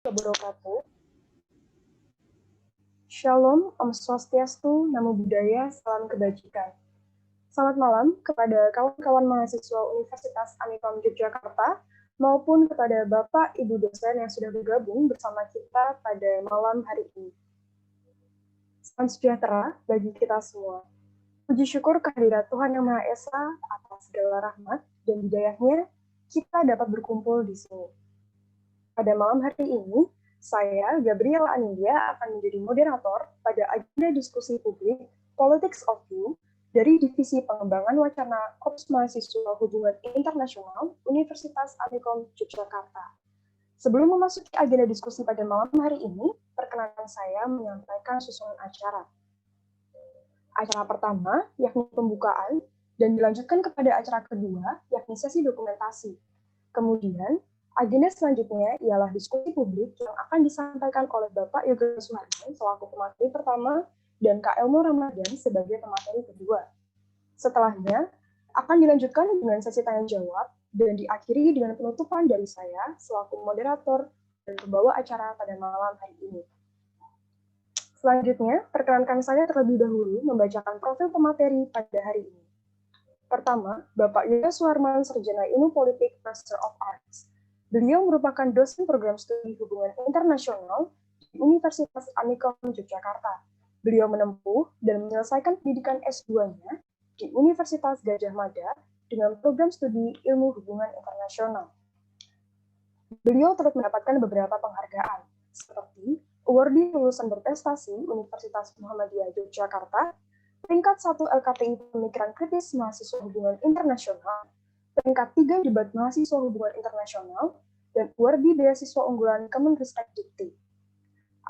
Wabarakatuh. Shalom, Om Swastiastu, Namo Buddhaya, Salam Kebajikan. Selamat malam kepada kawan-kawan mahasiswa Universitas Amikom Yogyakarta maupun kepada Bapak Ibu dosen yang sudah bergabung bersama kita pada malam hari ini. Salam sejahtera bagi kita semua. Puji syukur kehadirat Tuhan Yang Maha Esa atas segala rahmat dan hidayahnya kita dapat berkumpul di sini. Pada malam hari ini, saya, Gabriela Anindya, akan menjadi moderator pada agenda diskusi publik Politics of You dari Divisi Pengembangan Wacana Korps Mahasiswa Hubungan Internasional Universitas Amikom Yogyakarta. Sebelum memasuki agenda diskusi pada malam hari ini, perkenankan saya menyampaikan susunan acara. Acara pertama, yakni pembukaan, dan dilanjutkan kepada acara kedua, yakni sesi dokumentasi. Kemudian, agenda selanjutnya ialah diskusi publik yang akan disampaikan oleh Bapak Yoga Suharman selaku pemateri pertama dan Kak Elmo Ramadan sebagai pemateri kedua. Setelahnya, akan dilanjutkan dengan sesi tanya jawab dan diakhiri dengan penutupan dari saya selaku moderator dan pembawa acara pada malam hari ini. Selanjutnya, perkenankan saya terlebih dahulu membacakan profil pemateri pada hari ini. Pertama, Bapak Yoga Suharman, Sarjana Ilmu Politik, Master of Arts. Beliau merupakan dosen program studi hubungan internasional di Universitas Amikom Yogyakarta. Beliau menempuh dan menyelesaikan pendidikan S2-nya di Universitas Gadjah Mada dengan program studi ilmu hubungan internasional. Beliau turut mendapatkan beberapa penghargaan, seperti Awardee Lulusan Berprestasi Universitas Muhammadiyah Yogyakarta, peringkat 1 LKTI Pemikiran Kritis Mahasiswa Hubungan Internasional, peringkat 3 Debat Mahasiswa Hubungan Internasional, dan Awardee Beasiswa Unggulan Kemenristek Dikti.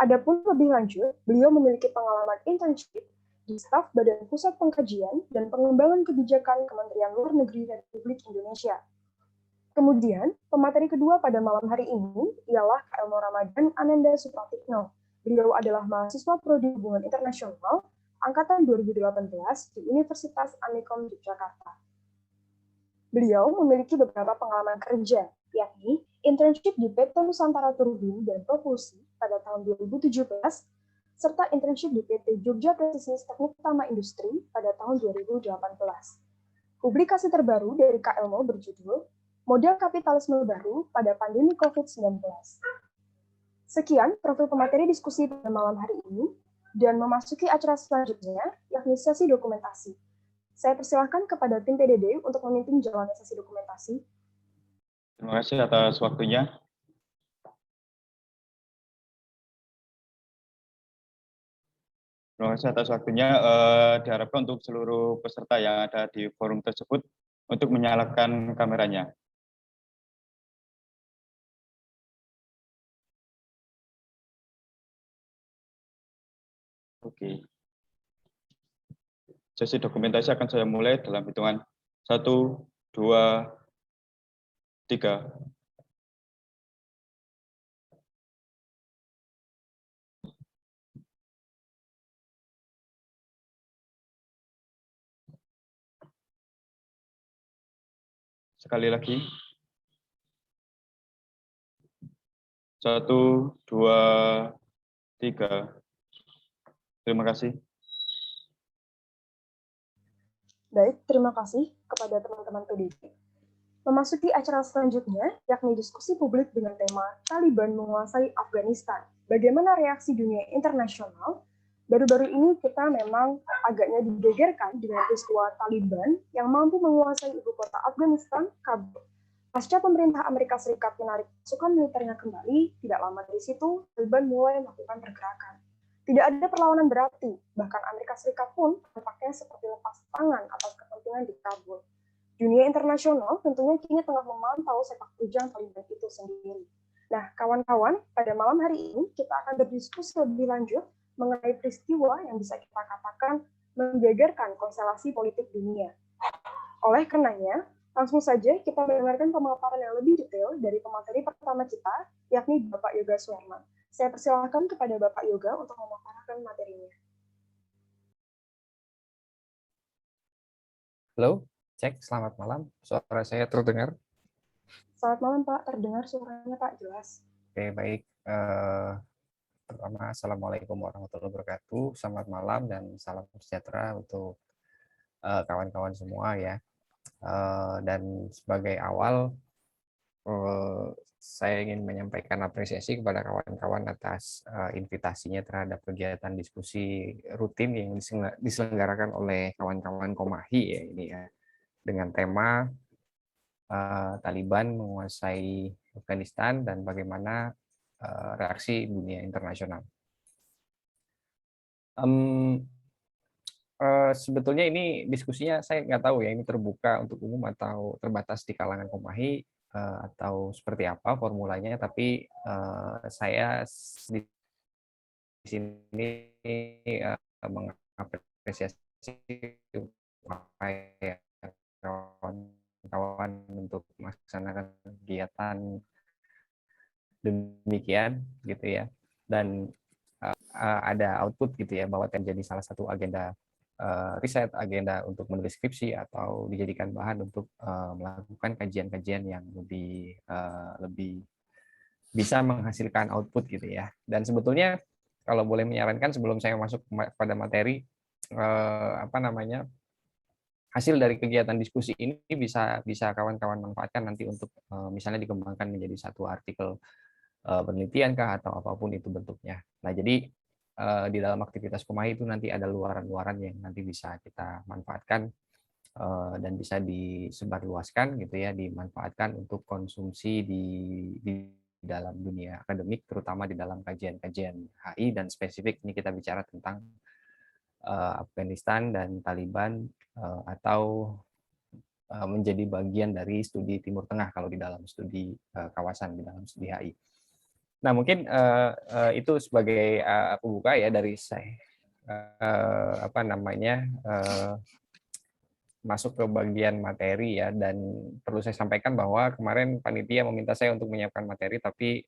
Adapun lebih lanjut, beliau memiliki pengalaman internship di staf Badan Pusat Pengkajian dan Pengembangan Kebijakan Kementerian Luar Negeri Republik Indonesia. Kemudian, pemateri kedua pada malam hari ini ialah Kak Elmo Ramadan Ananda Supratikno. Beliau adalah mahasiswa Prodi Hubungan Internasional Angkatan 2018 di Universitas Amikom Yogyakarta. Beliau memiliki beberapa pengalaman kerja, yakni internship di PT Nusantara Turbin dan Propulsi pada tahun 2017, serta internship di PT Jogja Presisi Teknik Utama Industri pada tahun 2018. Publikasi terbaru dari Kak Elmo berjudul Model Kapitalisme Baru pada Pandemi COVID-19. Sekian profil pemateri diskusi pada malam hari ini, dan memasuki acara selanjutnya, yakni sesi dokumentasi. Saya persilahkan kepada tim PDD untuk memimpin jalannya sesi dokumentasi. Terima kasih atas waktunya. Terima kasih atas waktunya. Diharapkan untuk seluruh peserta yang ada di forum tersebut untuk menyalakan kameranya. Oke. Sesi dokumentasi akan saya mulai dalam hitungan 1, 2, 3. Sekali lagi. 1, 2, 3. Terima kasih. Baik, terima kasih kepada teman-teman PDD. Memasuki acara selanjutnya, yakni diskusi publik dengan tema Taliban menguasai Afghanistan. Bagaimana reaksi dunia internasional? Baru-baru ini kita memang agaknya digegerkan dengan peristiwa Taliban yang mampu menguasai ibu kota Afghanistan, Kabul. Pasca pemerintah Amerika Serikat menarik pasukan militernya kembali, tidak lama dari situ, Taliban mulai melakukan pergerakan. Tidak ada perlawanan berarti, bahkan Amerika Serikat pun tampaknya seperti lepas tangan atas kepentingan di Kabul. Dunia internasional tentunya kini tengah memantau sepak terjang Taliban itu sendiri. Nah, kawan-kawan, pada malam hari ini kita akan berdiskusi lebih lanjut mengenai peristiwa yang bisa kita katakan menggegerkan konstelasi politik dunia. Oleh karenanya, langsung saja kita mendengarkan pemaparan yang lebih detail dari pemateri pertama kita, yakni Bapak Yoga Suharman. Saya persilahkan kepada Bapak Yoga untuk memaparkan materinya. Halo, cek, selamat malam. Suara saya terdengar? Selamat malam, Pak. Terdengar suaranya, Pak, jelas. Oke, baik. Pertama, Assalamualaikum warahmatullahi wabarakatuh. Selamat malam dan salam sejahtera untuk kawan-kawan semua ya. Dan sebagai awal, saya ingin menyampaikan apresiasi kepada kawan-kawan atas invitasinya terhadap kegiatan diskusi rutin yang diselenggarakan oleh kawan-kawan Komahi ya ini ya, dengan tema Taliban menguasai Afghanistan dan bagaimana reaksi dunia internasional. Sebetulnya ini diskusinya saya nggak tahu ya ini terbuka untuk umum atau terbatas di kalangan Komahi atau seperti apa formulanya, tapi saya di sini mengapresiasi upaya kawan-kawan untuk melaksanakan kegiatan demikian gitu ya, dan ada output gitu ya bahwa menjadi salah satu agenda riset, agenda untuk menulis skripsi atau dijadikan bahan untuk melakukan kajian-kajian yang lebih bisa menghasilkan output gitu ya. Dan sebetulnya kalau boleh menyarankan sebelum saya masuk pada materi, hasil dari kegiatan diskusi ini bisa kawan-kawan manfaatkan nanti untuk misalnya dikembangkan menjadi satu artikel penelitian kah atau apapun itu bentuknya. Nah, jadi di dalam aktivitas Komahi itu nanti ada luaran-luaran yang nanti bisa kita manfaatkan dan bisa disebarluaskan gitu ya, dimanfaatkan untuk konsumsi di dalam dunia akademik, terutama di dalam kajian-kajian HI, dan spesifik ini kita bicara tentang Afghanistan dan Taliban atau menjadi bagian dari studi Timur Tengah kalau di dalam studi kawasan, di dalam studi HI. Nah, mungkin itu sebagai pembuka ya dari saya. Masuk ke bagian materi ya, dan perlu saya sampaikan bahwa kemarin panitia meminta saya untuk menyiapkan materi, tapi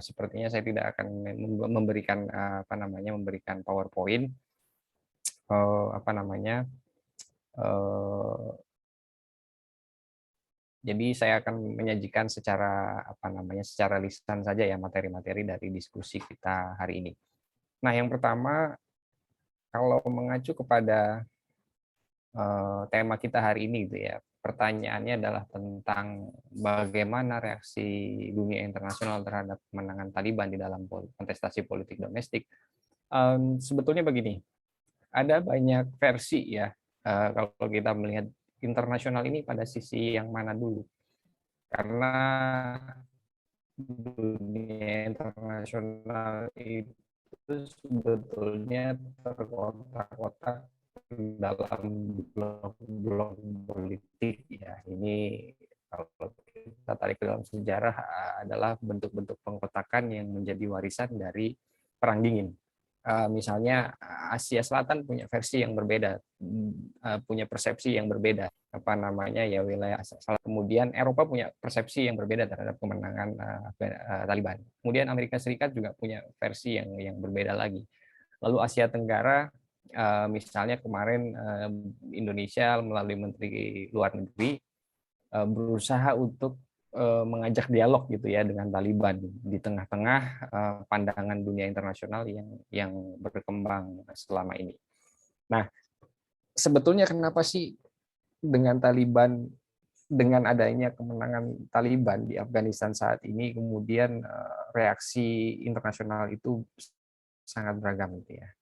sepertinya saya tidak akan memberikan memberikan PowerPoint. Jadi saya akan menyajikan secara secara lisan saja ya materi-materi dari diskusi kita hari ini. Nah, yang pertama, kalau mengacu kepada tema kita hari ini gitu ya, pertanyaannya adalah tentang bagaimana reaksi dunia internasional terhadap kemenangan Taliban di dalam kontestasi politik domestik. Sebetulnya begini, ada banyak versi ya kalau kita melihat internasional ini pada sisi yang mana dulu, karena dunia internasional itu sebetulnya terkotak-kotak dalam blok-blok politik ya. Ini kalau kita tarik ke dalam sejarah adalah bentuk-bentuk pengkotakan yang menjadi warisan dari Perang Dingin. Misalnya Asia Selatan punya versi yang berbeda, punya persepsi yang berbeda, wilayah asal. Kemudian Eropa punya persepsi yang berbeda terhadap kemenangan Taliban. Kemudian Amerika Serikat juga punya versi yang berbeda lagi. Lalu Asia Tenggara, misalnya kemarin Indonesia melalui Menteri Luar Negeri berusaha untuk mengajak dialog gitu ya dengan Taliban di tengah-tengah pandangan dunia internasional yang berkembang selama ini. Nah, sebetulnya kenapa sih dengan adanya kemenangan Taliban di Afghanistan saat ini, kemudian reaksi internasional itu sangat beragam gitu ya.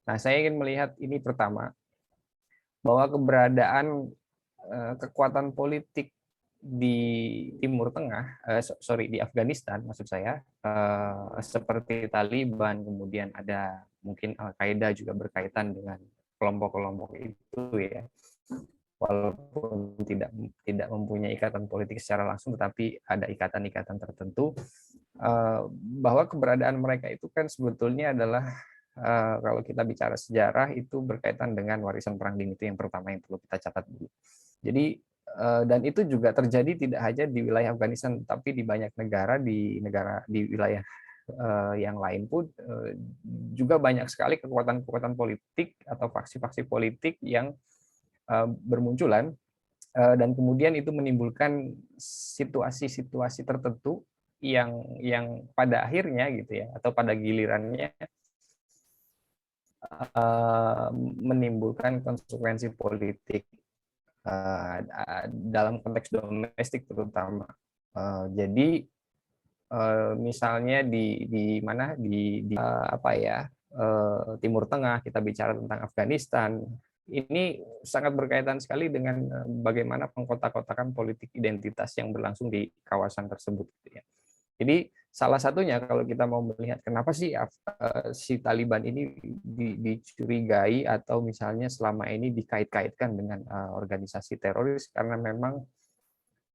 Nah, saya ingin melihat ini pertama, bahwa keberadaan kekuatan politik di Timur Tengah, di Afghanistan maksud saya, seperti Taliban, kemudian ada mungkin Al-Qaeda juga berkaitan dengan kelompok-kelompok itu ya, walaupun tidak mempunyai ikatan politik secara langsung, tetapi ada ikatan-ikatan tertentu, bahwa keberadaan mereka itu kan sebetulnya adalah kalau kita bicara sejarah itu berkaitan dengan warisan Perang Dingin, itu yang pertama yang perlu kita catat dulu. Jadi dan itu juga terjadi tidak hanya di wilayah Afghanistan, tapi di banyak negara di wilayah yang lain pun juga banyak sekali kekuatan-kekuatan politik atau faksi-faksi politik yang bermunculan, dan kemudian itu menimbulkan situasi-situasi tertentu yang pada akhirnya gitu ya, atau pada gilirannya menimbulkan konsekuensi politik dalam konteks domestik terutama. Jadi misalnya di mana di apa ya, Timur Tengah, kita bicara tentang Afghanistan, ini sangat berkaitan sekali dengan bagaimana pengkotak-kotakan politik identitas yang berlangsung di kawasan tersebut, gitu ya. Jadi salah satunya kalau kita mau melihat kenapa sih si Taliban ini dicurigai atau misalnya selama ini dikait-kaitkan dengan organisasi teroris, karena memang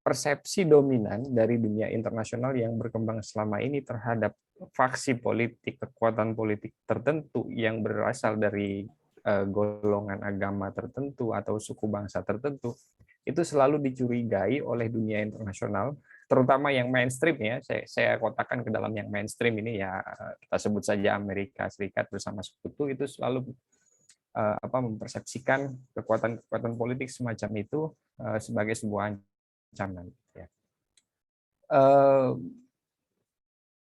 persepsi dominan dari dunia internasional yang berkembang selama ini terhadap faksi politik, kekuatan politik tertentu yang berasal dari golongan agama tertentu atau suku bangsa tertentu, itu selalu dicurigai oleh dunia internasional, terutama yang mainstream ya. Saya kotakan ke dalam yang mainstream ini ya, kita sebut saja Amerika Serikat bersama sekutu, itu selalu mempersepsikan kekuatan politik semacam itu sebagai sebuah ancaman. Ya.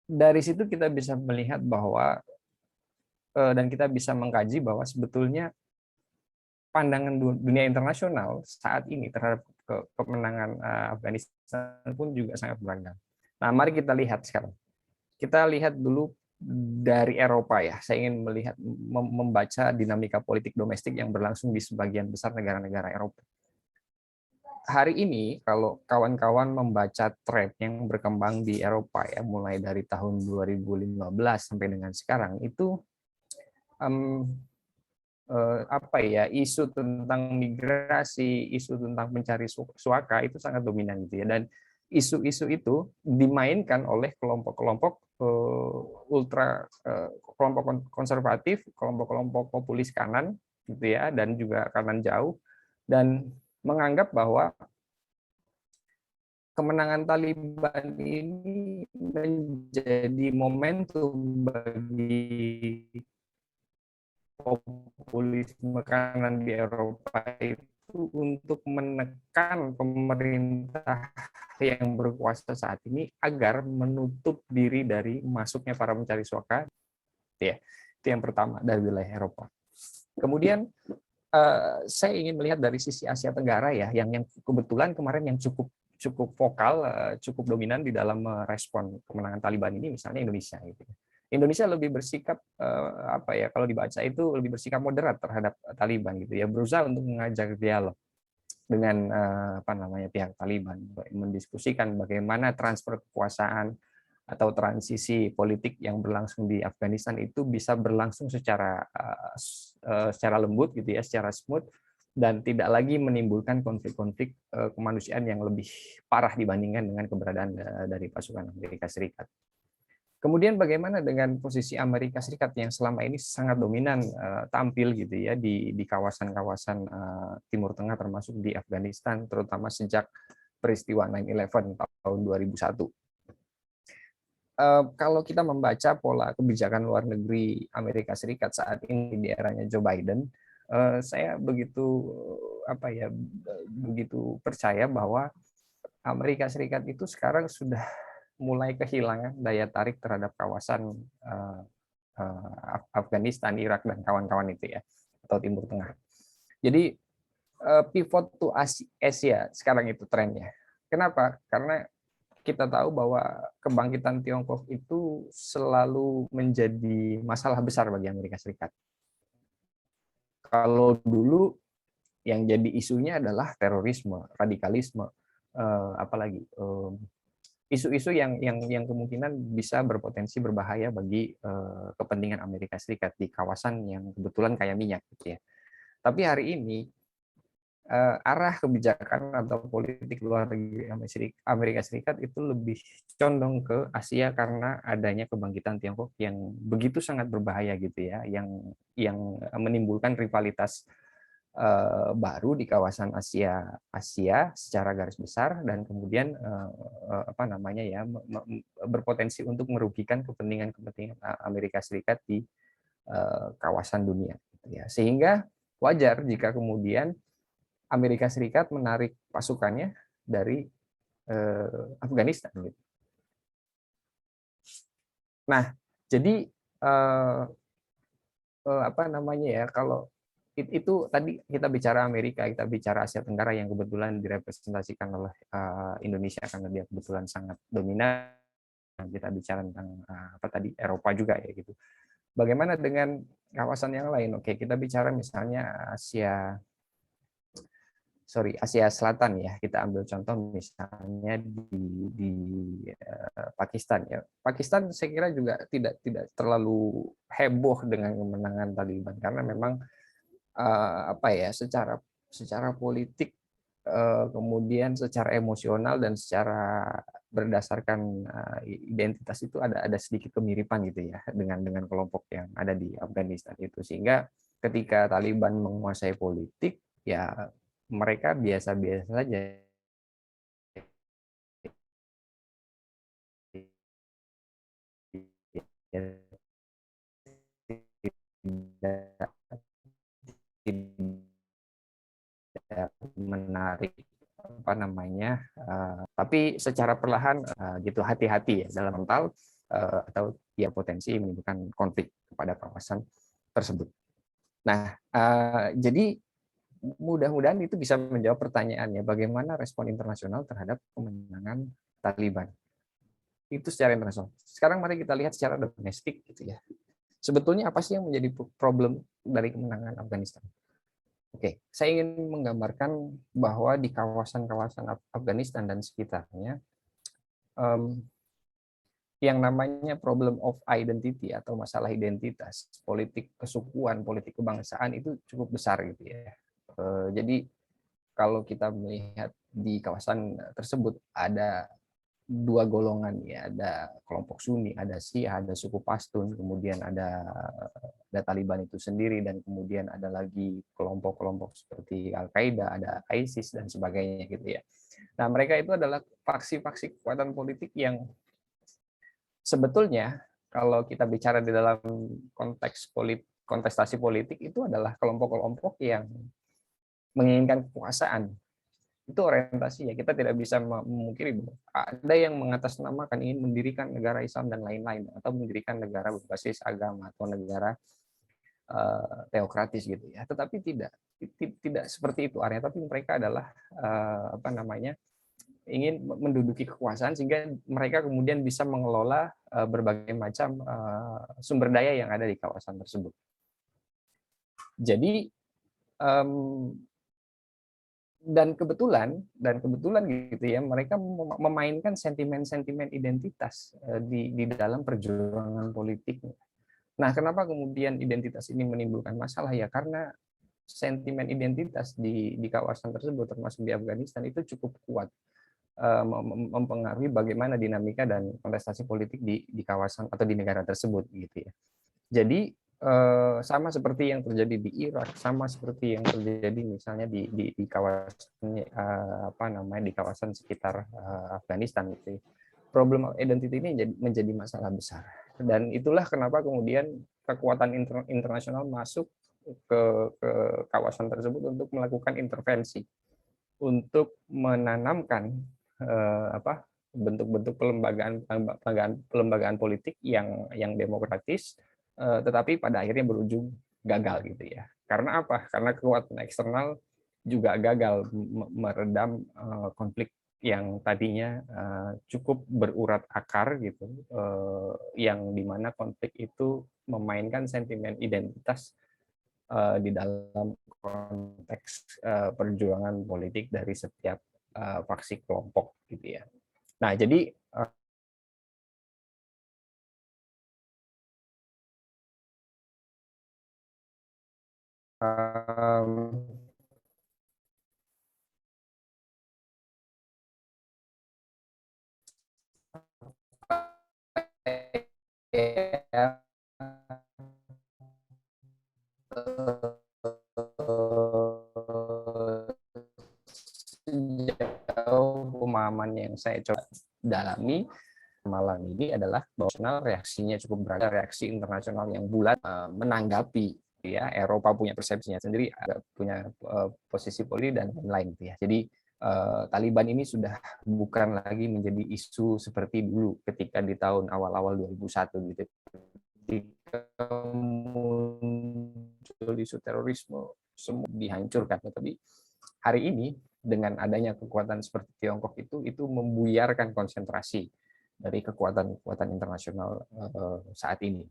Dari situ kita bisa melihat bahwa dan kita bisa mengkaji bahwa sebetulnya pandangan dunia internasional saat ini terhadap kemenangan Afghanistan pun juga sangat beragam. Nah, mari kita lihat sekarang. Kita lihat dulu dari Eropa ya. Saya ingin melihat membaca dinamika politik domestik yang berlangsung di sebagian besar negara-negara Eropa. Hari ini kalau kawan-kawan membaca tren yang berkembang di Eropa ya, mulai dari tahun 2015 sampai dengan sekarang, itu isu tentang migrasi, isu tentang mencari suaka itu sangat dominan gitu ya. Dan isu-isu itu dimainkan oleh kelompok-kelompok kelompok konservatif, kelompok-kelompok populis kanan gitu ya, dan juga kanan jauh, dan menganggap bahwa kemenangan Taliban ini menjadi momentum bagi populisme kanan di Eropa itu untuk menekan pemerintah yang berkuasa saat ini agar menutup diri dari masuknya para pencari suaka. Ya, itu yang pertama dari wilayah Eropa. Kemudian saya ingin melihat dari sisi Asia Tenggara ya, yang kebetulan kemarin yang cukup vokal, cukup dominan di dalam merespon kemenangan Taliban ini, misalnya Indonesia gitu. Indonesia lebih bersikap kalau dibaca itu lebih bersikap moderat terhadap Taliban gitu ya, berusaha untuk mengajak dialog dengan pihak Taliban, mendiskusikan bagaimana transfer kekuasaan atau transisi politik yang berlangsung di Afghanistan itu bisa berlangsung secara lembut gitu ya, secara smooth, dan tidak lagi menimbulkan konflik-konflik kemanusiaan yang lebih parah dibandingkan dengan keberadaan dari pasukan Amerika Serikat. Kemudian bagaimana dengan posisi Amerika Serikat yang selama ini sangat dominan tampil gitu ya di kawasan-kawasan Timur Tengah, termasuk di Afghanistan, terutama sejak peristiwa 9/11 tahun 2001. Kalau kita membaca pola kebijakan luar negeri Amerika Serikat saat ini di eranya Joe Biden, saya begitu percaya bahwa Amerika Serikat itu sekarang sudah mulai kehilangan daya tarik terhadap kawasan Afghanistan, Irak, dan kawan-kawan itu ya, atau Timur Tengah. Jadi pivot to Asia sekarang itu trennya. Kenapa? Karena kita tahu bahwa kebangkitan Tiongkok itu selalu menjadi masalah besar bagi Amerika Serikat. Kalau dulu yang jadi isunya adalah terorisme, radikalisme, isu-isu yang kemungkinan bisa berpotensi berbahaya bagi kepentingan Amerika Serikat di kawasan yang kebetulan kaya minyak gitu ya. Tapi hari ini arah kebijakan atau politik luar negeri Amerika Serikat itu lebih condong ke Asia karena adanya kebangkitan Tiongkok yang begitu sangat berbahaya gitu ya, yang menimbulkan rivalitas baru di kawasan Asia secara garis besar, dan kemudian berpotensi untuk merugikan kepentingan Amerika Serikat di kawasan dunia gitu ya. Sehingga wajar jika kemudian Amerika Serikat menarik pasukannya dari Afghanistan. Nah, jadi apa namanya ya, kalau itu tadi kita bicara Amerika, kita bicara Asia Tenggara yang kebetulan direpresentasikan oleh Indonesia karena dia kebetulan sangat dominan. Kita bicara tentang apa tadi, Eropa juga ya gitu. Bagaimana dengan kawasan yang lain? Oke, kita bicara misalnya Asia Selatan ya. Kita ambil contoh misalnya di Pakistan ya. Pakistan saya kira juga tidak terlalu heboh dengan kemenangan Taliban karena memang apa ya, secara politik, kemudian secara emosional dan secara berdasarkan identitas itu ada sedikit kemiripan gitu ya dengan kelompok yang ada di Afghanistan itu, sehingga ketika Taliban menguasai politik ya mereka biasa-biasa saja. Tidak menarik apa namanya, tapi secara perlahan gitu, hati-hati ya dalam mental atau ya potensi menimbulkan konflik kepada kawasan tersebut. Nah, jadi mudah-mudahan itu bisa menjawab pertanyaannya, bagaimana respon internasional terhadap kemenangan Taliban itu secara internasional. Sekarang mari kita lihat secara domestik gitu ya. Sebetulnya apa sih yang menjadi problem dari kemenangan Afghanistan? Oke, saya ingin menggambarkan bahwa di kawasan-kawasan Afghanistan dan sekitarnya, yang namanya problem of identity atau masalah identitas, politik kesukuan, politik kebangsaan itu cukup besar gitu ya. Jadi kalau kita melihat di kawasan tersebut ada dua golongan ya, ada kelompok Sunni, ada Syiah, ada suku Pashtun, kemudian ada Taliban itu sendiri, dan kemudian ada lagi kelompok-kelompok seperti Al-Qaeda, ada ISIS dan sebagainya gitu ya. Nah, mereka itu adalah faksi-faksi kekuatan politik yang sebetulnya kalau kita bicara di dalam konteks kontestasi politik itu adalah kelompok-kelompok yang menginginkan kekuasaan. Itu orientasinya. Kita tidak bisa memungkiri bahwa ada yang mengatasnamakan ingin mendirikan negara Islam dan lain-lain, atau mendirikan negara berbasis agama atau negara teokratis gitu ya. Tetapi tidak seperti itu artinya. Tapi mereka adalah apa namanya, ingin menduduki kekuasaan sehingga mereka kemudian bisa mengelola berbagai macam sumber daya yang ada di kawasan tersebut. Jadi dan kebetulan gitu ya, mereka memainkan sentimen-sentimen identitas di dalam perjuangan politiknya. Nah, kenapa kemudian identitas ini menimbulkan masalah ya? Karena sentimen identitas di kawasan tersebut, termasuk di Afghanistan, itu cukup kuat mempengaruhi bagaimana dinamika dan kontestasi politik di kawasan atau di negara tersebut gitu ya. Jadi sama seperti yang terjadi di Irak, sama seperti yang terjadi misalnya di kawasan apa namanya, di kawasan sekitar Afghanistan gitu. Problem identity ini menjadi masalah besar, dan itulah kenapa kemudian kekuatan internasional masuk ke kawasan tersebut untuk melakukan intervensi, untuk menanamkan apa bentuk-bentuk pelembagaan politik yang demokratis, tetapi pada akhirnya berujung gagal gitu ya. Karena apa? Karena kekuatan eksternal juga gagal meredam konflik yang tadinya cukup berurat akar gitu, yang dimana konflik itu memainkan sentimen identitas di dalam konteks perjuangan politik dari setiap faksi kelompok gitu ya. Nah, jadi sejauh pemahaman yang saya coba dalami malam ini adalah bahwa reaksinya cukup beragam, reaksi internasional yang bulat menanggapi ya. Eropa punya persepsinya sendiri, ada punya posisi politik dan lain-lain gitu ya. Jadi Taliban ini sudah bukan lagi menjadi isu seperti dulu ketika di tahun awal-awal 2001 gitu. Ketika muncul isu terorisme, semua dihancurkan. Tapi hari ini dengan adanya kekuatan seperti Tiongkok itu membuyarkan konsentrasi dari kekuatan-kekuatan internasional saat ini.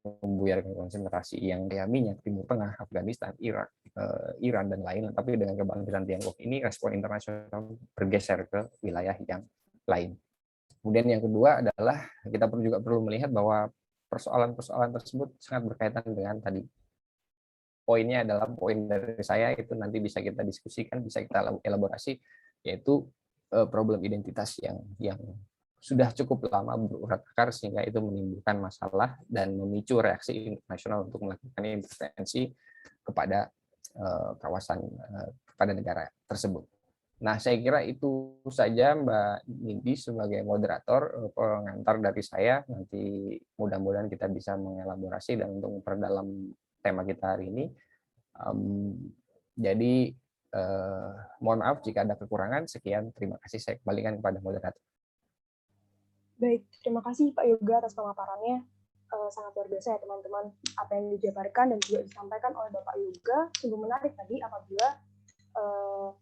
Membuyarkan konsentrasi yang kayak minyak, Timur Tengah, Afghanistan, Irak, Iran, dan lain-lain. Tapi dengan kebangkitan Tiongkok ini, respon internasional bergeser ke wilayah yang lain. Kemudian yang kedua adalah kita juga perlu melihat bahwa persoalan-persoalan tersebut sangat berkaitan dengan tadi. Poinnya adalah poin dari saya itu nanti bisa kita diskusikan, bisa kita elaborasi, yaitu problem identitas yang sudah cukup lama berurat akar sehingga itu menimbulkan masalah dan memicu reaksi internasional untuk melakukan intervensi kepada kepada negara tersebut. Nah, saya kira itu saja Mbak Nindi sebagai moderator, pengantar dari saya. Nanti mudah-mudahan kita bisa mengelaborasi dan untuk memperdalam tema kita hari ini. Jadi mohon maaf jika ada kekurangan. Sekian, terima kasih. Saya kembalikan kepada moderator. Baik, terima kasih Pak Yoga atas pemaparannya. Sangat luar biasa ya teman-teman. Apa yang dijabarkan dan juga disampaikan oleh Bapak Yoga sungguh menarik tadi apabila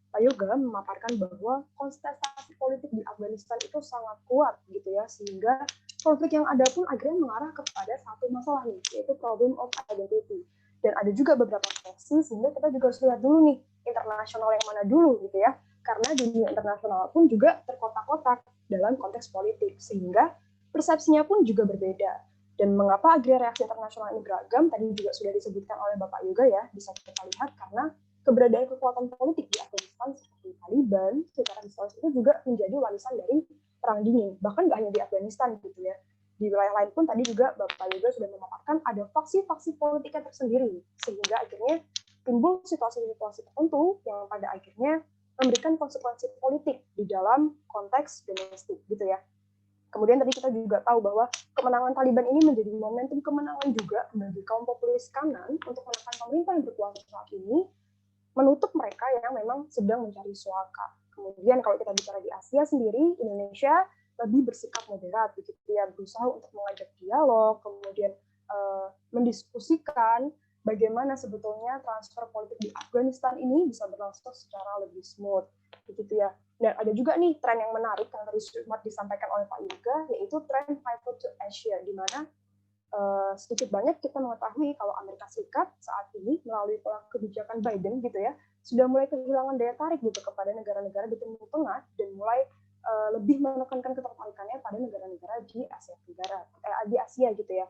Pak Yoga memaparkan bahwa kontestasi politik di Afghanistan itu sangat kuat gitu ya, sehingga konflik yang ada pun akhirnya mengarah kepada satu masalah nih, yaitu problem of identity. Dan ada juga beberapa versi, sehingga kita juga harus lihat dulu nih internasional yang mana dulu gitu ya, karena dunia internasional pun juga terkotak-kotak dalam konteks politik, sehingga persepsinya pun juga berbeda. Dan mengapa akhirnya reaksi internasional ini beragam, tadi juga sudah disebutkan oleh Bapak Yoga ya, bisa kita lihat karena keberadaan kekuatan politik di Afghanistan seperti Taliban secara historis itu juga menjadi warisan dari Perang Dingin. Bahkan nggak hanya di Afghanistan gitu ya. Di wilayah lain pun tadi juga Bapak Yoga sudah memaparkan ada faksi-faksi politiknya tersendiri, sehingga akhirnya timbul situasi-situasi tertentu yang pada akhirnya memberikan konsekuensi politik di dalam konteks domestik gitu ya. Kemudian tadi kita juga tahu bahwa kemenangan Taliban ini menjadi momentum kemenangan juga bagi kaum populis kanan untuk menekan pemerintah yang berkuasa saat ini, menutup mereka yang memang sedang mencari suaka. Kemudian kalau kita bicara di Asia sendiri, Indonesia lebih bersikap moderat, begitu ya, berusaha untuk mengajak dialog, kemudian mendiskusikan bagaimana sebetulnya transfer politik di Afghanistan ini bisa berlangsung secara lebih smooth, begitu ya. Dan ada juga nih tren yang menarik yang tadi sempat disampaikan oleh Pak Yoga, yaitu tren pivot to Asia, di mana sedikit banyak kita mengetahui kalau Amerika Serikat saat ini melalui pola kebijakan Biden gitu ya, sudah mulai kehilangan daya tarik gitu kepada negara-negara di Timur Tengah dan mulai lebih menekankan ketertarikannya pada negara-negara di Asia Tenggara, di Asia gitu ya.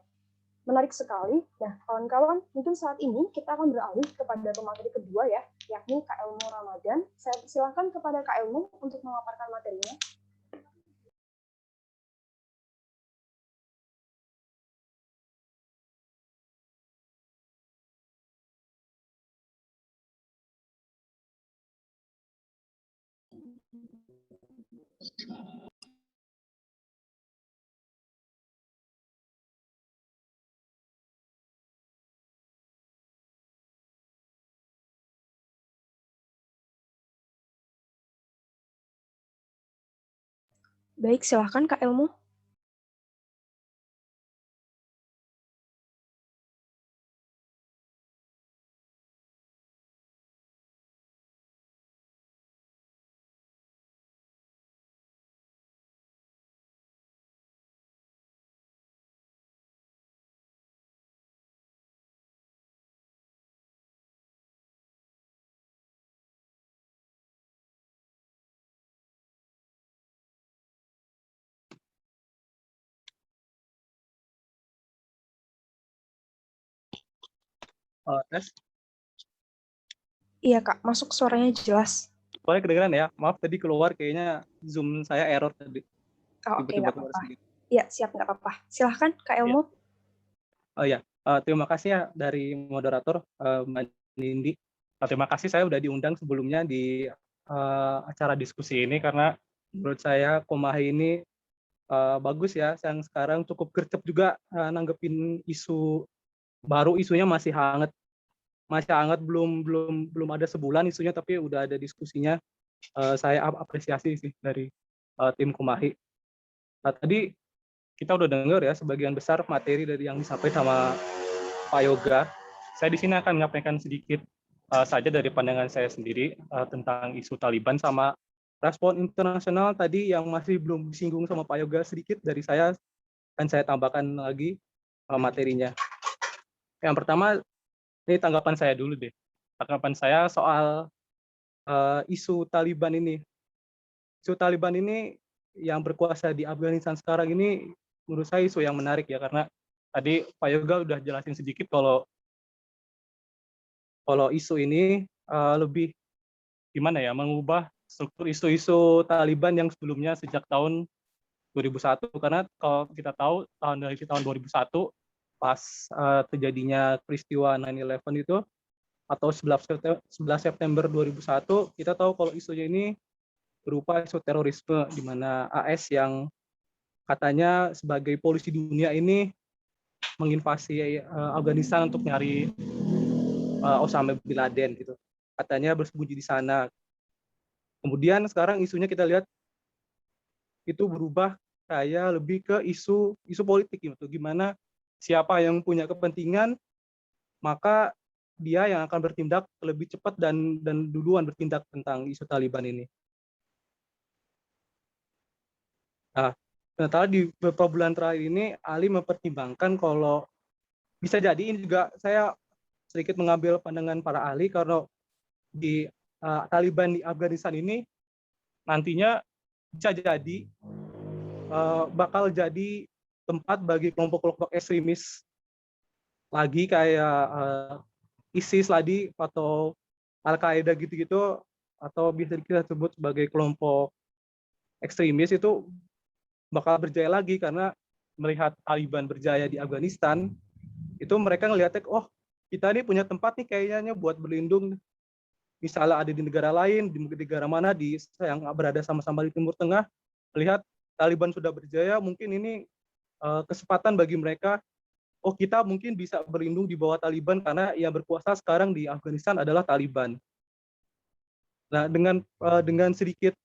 Menarik sekali. Nah, kawan-kawan, mungkin saat ini kita akan beralih kepada pemateri kedua ya, yakni Kak Elmo Ramadan. Saya persilakan kepada Kak Elmo untuk memaparkan materinya. Baik, silakan Kak Elmo. Tes. Iya Kak, masuk suaranya jelas. Boleh kedengeran ya? Maaf tadi keluar kayaknya Zoom saya error tadi. Oke, nggak apa-apa. Iya, siap, nggak apa-apa. Silahkan Kak Elmo. Oh ya, terima kasih ya dari moderator Mbak Nindi. Terima kasih saya udah diundang sebelumnya di acara diskusi ini karena menurut saya Komahi ini bagus ya. Yang sekarang cukup gercep juga nanggepin isu baru, isunya masih hangat masih hangat, belum ada sebulan isunya tapi udah ada diskusinya. Saya apresiasi sih dari tim Kumahi. Nah, tadi kita udah dengar ya sebagian besar materi dari yang disampaikan sama Pak Yoga. Saya di sini akan menyampaikan sedikit saja dari pandangan saya sendiri tentang isu Taliban sama respon internasional tadi yang masih belum disinggung sama Pak Yoga. Sedikit dari saya akan saya tambahkan lagi materinya. Yang pertama, ini tanggapan saya dulu deh. Tanggapan saya soal isu Taliban ini. Isu Taliban ini yang berkuasa di Afghanistan sekarang ini menurut saya isu yang menarik ya, karena tadi Pak Yoga udah jelasin sedikit kalau isu ini lebih gimana ya, mengubah struktur isu-isu Taliban yang sebelumnya sejak tahun 2001. Karena kalau kita tahu dari tahun 2001 pas terjadinya peristiwa 9/11 itu atau 11 September 2001, kita tahu kalau isunya ini berupa isu terorisme di mana AS yang katanya sebagai polisi dunia ini menginvasi Afghanistan untuk nyari Osama bin Laden gitu. Katanya bersembunyi di sana. Kemudian sekarang isunya kita lihat itu berubah kayak lebih ke isu politik gitu. Gimana siapa yang punya kepentingan maka dia yang akan bertindak lebih cepat dan duluan bertindak tentang isu Taliban ini. Nah, ternyata di beberapa bulan terakhir ini Ali mempertimbangkan kalau bisa jadi ini juga saya sedikit mengambil pandangan para ahli karena di Taliban di Afghanistan ini nantinya bisa jadi bakal jadi tempat bagi kelompok-kelompok ekstremis lagi kayak ISIS tadi atau Al-Qaeda gitu-gitu, atau bisa kita sebut sebagai kelompok ekstremis itu bakal berjaya lagi karena melihat Taliban berjaya di Afghanistan, itu mereka ngeliatnya, oh kita ini punya tempat nih kayaknya buat berlindung, misalnya ada di negara lain, di negara mana yang berada sama-sama di Timur Tengah, melihat Taliban sudah berjaya, mungkin ini kesempatan bagi mereka, oh kita mungkin bisa berlindung di bawah Taliban karena yang berkuasa sekarang di Afghanistan adalah Taliban. Nah, dengan sedikit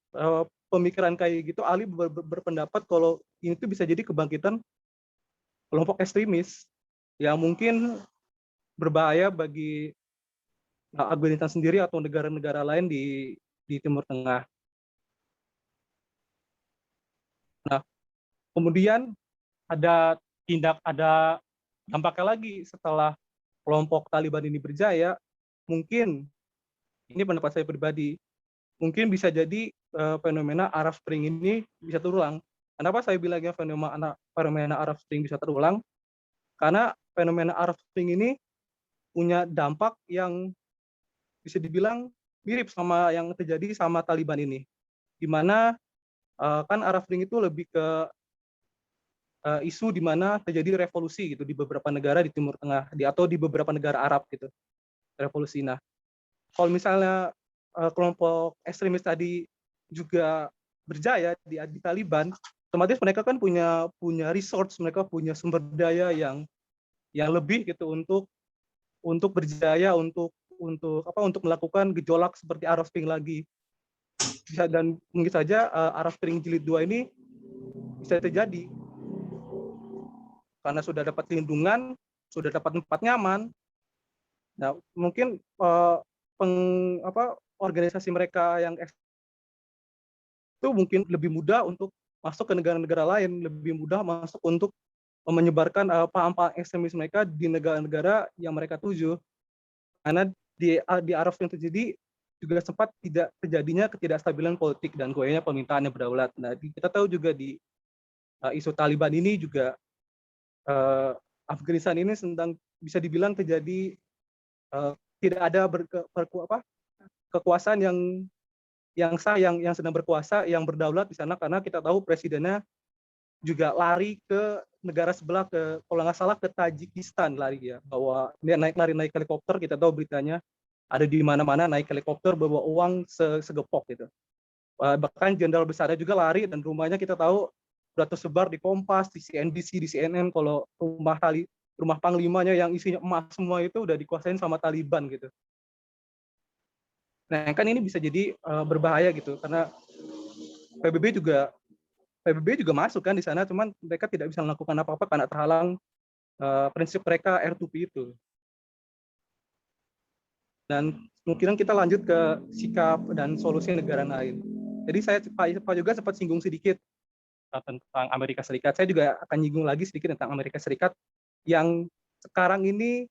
pemikiran kayak gitu, Ali berpendapat kalau ini tuh bisa jadi kebangkitan kelompok ekstremis yang mungkin berbahaya bagi Afghanistan sendiri atau negara-negara lain di Timur Tengah. Nah, kemudian ada dampaknya lagi setelah kelompok Taliban ini berjaya, mungkin ini pendapat saya pribadi, mungkin bisa jadi fenomena Arab Spring ini bisa terulang. Kenapa saya bilangnya fenomena Arab Spring bisa terulang? Karena fenomena Arab Spring ini punya dampak yang bisa dibilang mirip sama yang terjadi sama Taliban ini. Di mana kan Arab Spring itu lebih ke isu di mana terjadi revolusi gitu di beberapa negara di Timur Tengah atau di beberapa negara Arab gitu, revolusi. Nah, kalau misalnya kelompok ekstremis tadi juga berjaya di Taliban, otomatis mereka kan punya resource, mereka punya sumber daya yang lebih gitu untuk berjaya untuk melakukan gejolak seperti Arab Spring lagi. Dan mungkin saja Arab Spring jilid 2 ini bisa terjadi karena sudah dapat perlindungan, sudah dapat tempat nyaman. Nah, mungkin organisasi mereka yang itu mungkin lebih mudah untuk masuk ke negara-negara lain, lebih mudah masuk untuk menyebarkan paham-paham ekstremis mereka di negara-negara yang mereka tuju. Karena di Arab yang terjadi juga sempat tidak terjadinya ketidakstabilan politik dan goyahnya pemerintahan yang berdaulat. Nah, kita tahu juga di isu Taliban ini juga Afghanistan ini sedang bisa dibilang terjadi tidak ada kekuasaan yang sah yang sedang berkuasa, yang berdaulat di sana, karena kita tahu presidennya juga lari ke negara sebelah, kalau nggak salah ke Tajikistan lari ya, bahwa dia naik helikopter, kita tahu beritanya ada di mana-mana naik helikopter bawa uang segepok gitu. Bahkan jenderal besarnya juga lari dan rumahnya kita tahu sudah tersebar di Kompas, di CNBC, di CNN kalau rumah rumah panglimanya yang isinya emas semua itu udah dikuasain sama Taliban gitu. Nah, kan ini bisa jadi berbahaya gitu, karena PBB juga masuk kan di sana, cuman mereka tidak bisa melakukan apa-apa karena terhalang prinsip mereka R2P itu. Dan kemungkinan kita lanjut ke sikap dan solusi negara lain. Jadi Pak juga sempat singgung sedikit tentang Amerika Serikat. Saya juga akan nyinggung lagi sedikit tentang Amerika Serikat yang sekarang ini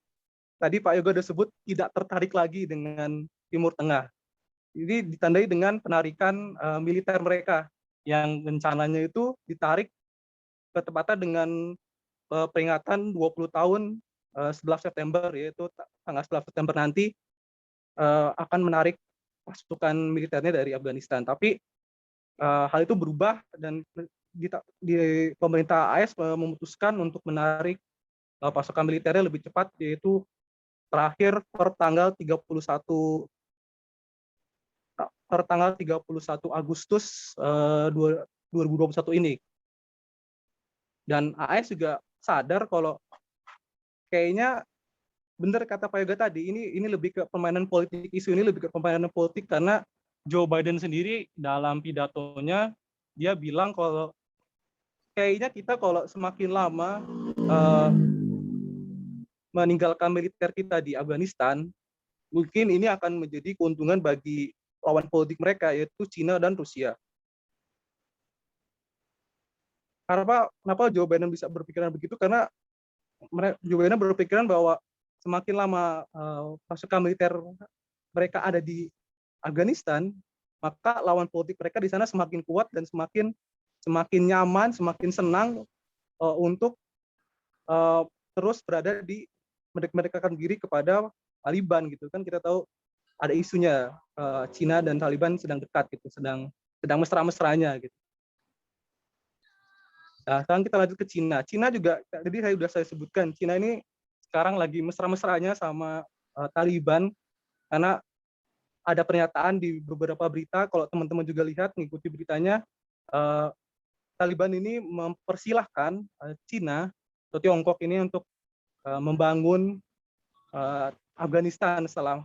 tadi Pak Yoga sudah sebut tidak tertarik lagi dengan Timur Tengah. Jadi ditandai dengan penarikan militer mereka yang rencananya itu ditarik bertepatan dengan peringatan 20 tahun 11 September, yaitu tanggal 11 September nanti akan menarik pasukan militernya dari Afghanistan. Tapi hal itu berubah dan di pemerintah AS memutuskan untuk menarik pasukan militernya lebih cepat, yaitu terakhir per tanggal 31 Agustus 2021 ini. Dan AS juga sadar kalau kayaknya benar kata Pak Yoga tadi, ini lebih ke permainan politik, isu ini lebih ke permainan politik, karena Joe Biden sendiri dalam pidatonya dia bilang kalau kayaknya kita kalau semakin lama meninggalkan militer kita di Afghanistan, mungkin ini akan menjadi keuntungan bagi lawan politik mereka, yaitu Cina dan Rusia. Kenapa Joe Biden bisa berpikiran begitu? Karena Joe Biden berpikiran bahwa semakin lama pasukan militer mereka ada di Afghanistan, maka lawan politik mereka di sana semakin kuat dan semakin nyaman, semakin senang untuk terus berada di mendekatkan diri kepada Taliban gitu kan. Kita tahu ada isunya Cina dan Taliban sedang dekat gitu, sedang mesra-mesranya gitu. Nah, sekarang kita lanjut ke Cina. Cina juga tadi saya sebutkan, Cina ini sekarang lagi mesra-mesranya sama Taliban, karena ada pernyataan di beberapa berita, kalau teman-teman juga lihat mengikuti beritanya, Taliban ini mempersilahkan Cina atau Tiongkok ini untuk membangun Afghanistan setelah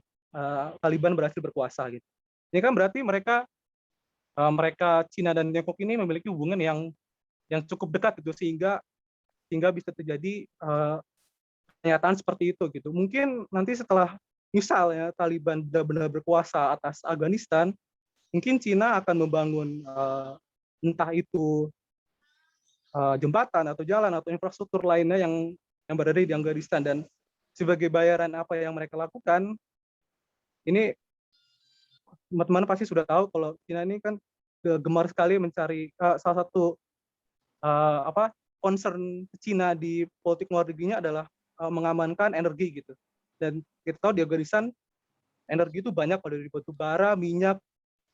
Taliban berhasil berkuasa gitu. Ini kan berarti mereka Cina dan Tiongkok ini memiliki hubungan yang cukup dekat gitu, sehingga bisa terjadi pernyataan seperti itu gitu. Mungkin nanti setelah misalnya Taliban benar-benar berkuasa atas Afghanistan, mungkin Cina akan membangun entah itu jembatan atau jalan atau infrastruktur lainnya yang berada di Afghanistan, dan sebagai bayaran apa yang mereka lakukan, ini teman-teman pasti sudah tahu kalau Cina ini kan gemar sekali mencari salah satu concern Cina di politik luar negerinya adalah mengamankan energi gitu. Dan kita tahu di Afghanistan energi itu banyak, pada dari batu bara, minyak,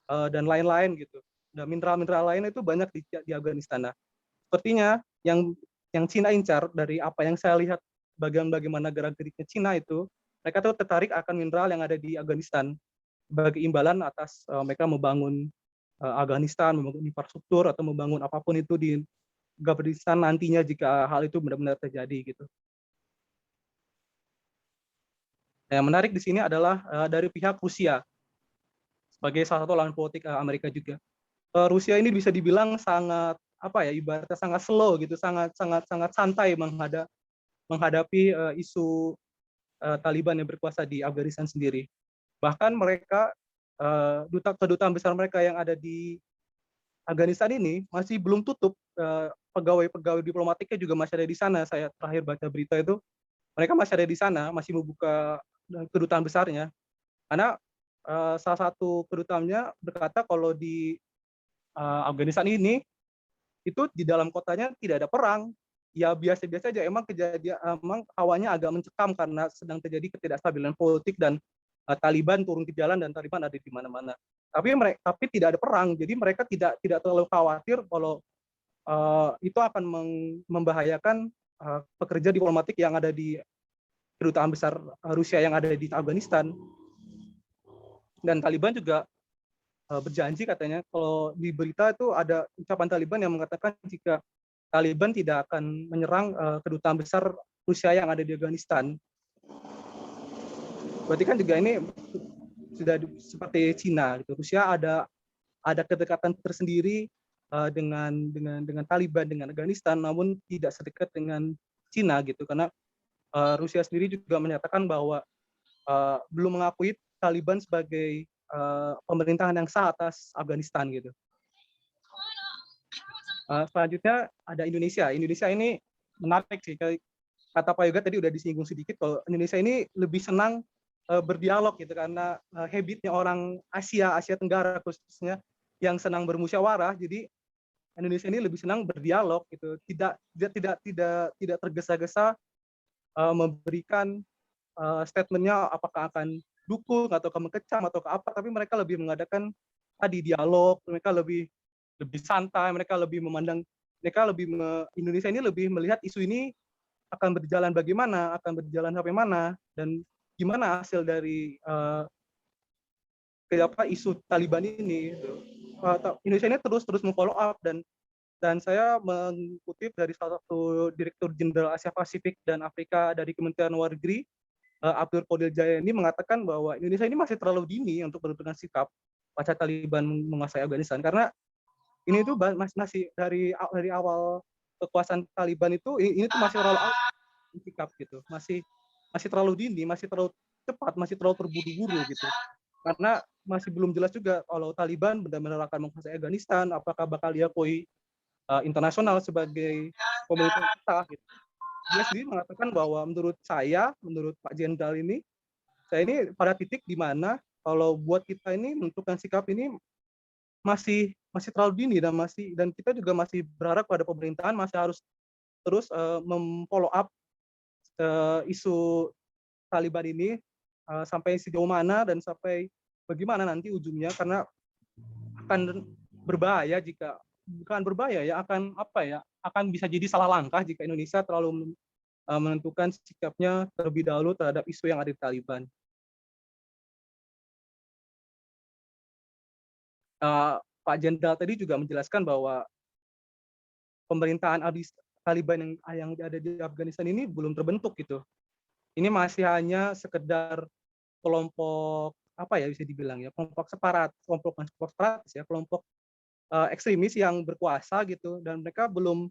dan lain-lain gitu. Dan mineral-mineral lain itu banyak di Afghanistan. Nah, sepertinya yang Cina incar, dari apa yang saya lihat bagaimana gerak-geriknya Cina itu, mereka tuh tertarik akan mineral yang ada di Afghanistan sebagai imbalan atas mereka membangun Afghanistan, membangun infrastruktur atau membangun apapun itu di Afghanistan nantinya jika hal itu benar-benar terjadi gitu. Yang menarik di sini adalah dari pihak Rusia sebagai salah satu lawan politik Amerika juga. Rusia ini bisa dibilang sangat ibaratnya sangat slow gitu, sangat santai menghadapi isu Taliban yang berkuasa di Afghanistan sendiri. Bahkan mereka kedutaan besar mereka yang ada di Afghanistan ini masih belum tutup, pegawai diplomatiknya juga masih ada di sana. Saya terakhir baca berita itu, mereka masih ada di sana, masih membuka kedutaan besarnya. Karena salah satu kedutaannya berkata kalau di Afghanistan ini, itu di dalam kotanya tidak ada perang, ya biasa-biasa aja. Emang hawanya agak mencekam karena sedang terjadi ketidakstabilan politik dan Taliban turun ke jalan dan Taliban ada di mana-mana. Tapi tidak ada perang, jadi mereka tidak terlalu khawatir kalau itu akan membahayakan pekerja diplomatik yang ada di kedutaan besar Rusia yang ada di Afghanistan. Dan Taliban juga berjanji katanya, kalau di berita itu ada ucapan Taliban yang mengatakan jika Taliban tidak akan menyerang kedutaan besar Rusia yang ada di Afghanistan. Berarti kan juga ini sudah seperti Cina gitu. Rusia ada kedekatan tersendiri dengan Taliban, dengan Afghanistan, namun tidak sedekat dengan Cina gitu, karena Rusia sendiri juga menyatakan bahwa belum mengakui Taliban sebagai pemerintahan yang sah atas Afghanistan gitu. Selanjutnya ada Indonesia. Indonesia ini menarik sih, kata Pak Yoga tadi udah disinggung sedikit, kalau Indonesia ini lebih senang berdialog gitu, karena habitnya orang Asia Tenggara khususnya yang senang bermusyawarah. Jadi Indonesia ini lebih senang berdialog gitu, tidak tergesa-gesa memberikan statementnya apakah akan dukung atau mengecam atau apa, tapi mereka lebih mengadakan tadi dialog, mereka lebih santai, mereka lebih memandang, Indonesia ini lebih melihat isu ini akan berjalan bagaimana, akan berjalan sampai mana, dan gimana hasil dari isu Taliban ini. Indonesia ini terus memfollow up, dan saya mengutip dari salah satu Direktur Jenderal Asia Pasifik dan Afrika dari Kementerian Luar Negeri, Abdur Qadir Jayani, mengatakan bahwa Indonesia ini masih terlalu dini untuk menentukan sikap pasca Taliban menguasai Afghanistan, karena ini tuh masih dari awal kekuasaan Taliban itu, ini tuh masih terlalu sikap gitu, masih terlalu dini, masih terlalu cepat, masih terlalu terburu-buru gitu, karena masih belum jelas juga kalau Taliban benar-benar akan menguasai Afghanistan, apakah bakal diakui internasional sebagai pemerintah gitu. Dia sendiri mengatakan bahwa menurut Pak Jenderal ini, saya ini pada titik di mana kalau buat kita ini menentukan sikap ini masih terlalu dini, dan kita juga masih berharap pada pemerintahan masih harus terus memfollow up isu Taliban ini sampai sejauh mana dan sampai bagaimana nanti ujungnya, karena akan berbahaya jika akan bisa jadi salah langkah jika Indonesia terlalu menentukan sikapnya terlebih dahulu terhadap isu yang ada di Taliban. Pak Jenderal tadi juga menjelaskan bahwa pemerintahan Taliban yang ada di Afghanistan ini belum terbentuk gitu. Ini masih hanya sekedar kelompok bisa dibilang ya, kelompok ekstremis yang berkuasa gitu, dan mereka belum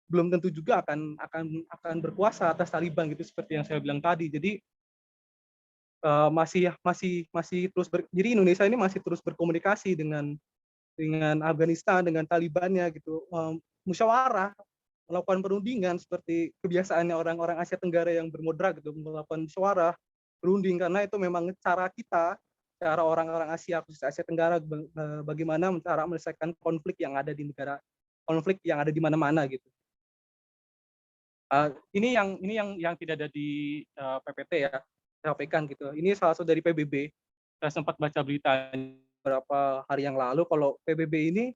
tentu juga akan berkuasa atas Taliban gitu, seperti yang saya bilang tadi. Jadi masih terus jadi Indonesia ini masih terus berkomunikasi dengan Afghanistan, dengan Talibannya gitu, musyawarah, melakukan perundingan seperti kebiasaannya orang-orang Asia Tenggara yang bermodra gitu, melakukan musyawarah, berunding, karena itu memang cara orang-orang Asia, khusus Asia Tenggara, bagaimana cara menyelesaikan konflik yang ada di mana-mana gitu. Ini yang tidak ada di PPT ya, saya sampaikan gitu. Ini salah satu dari PBB. Saya sempat baca berita beberapa hari yang lalu kalau PBB ini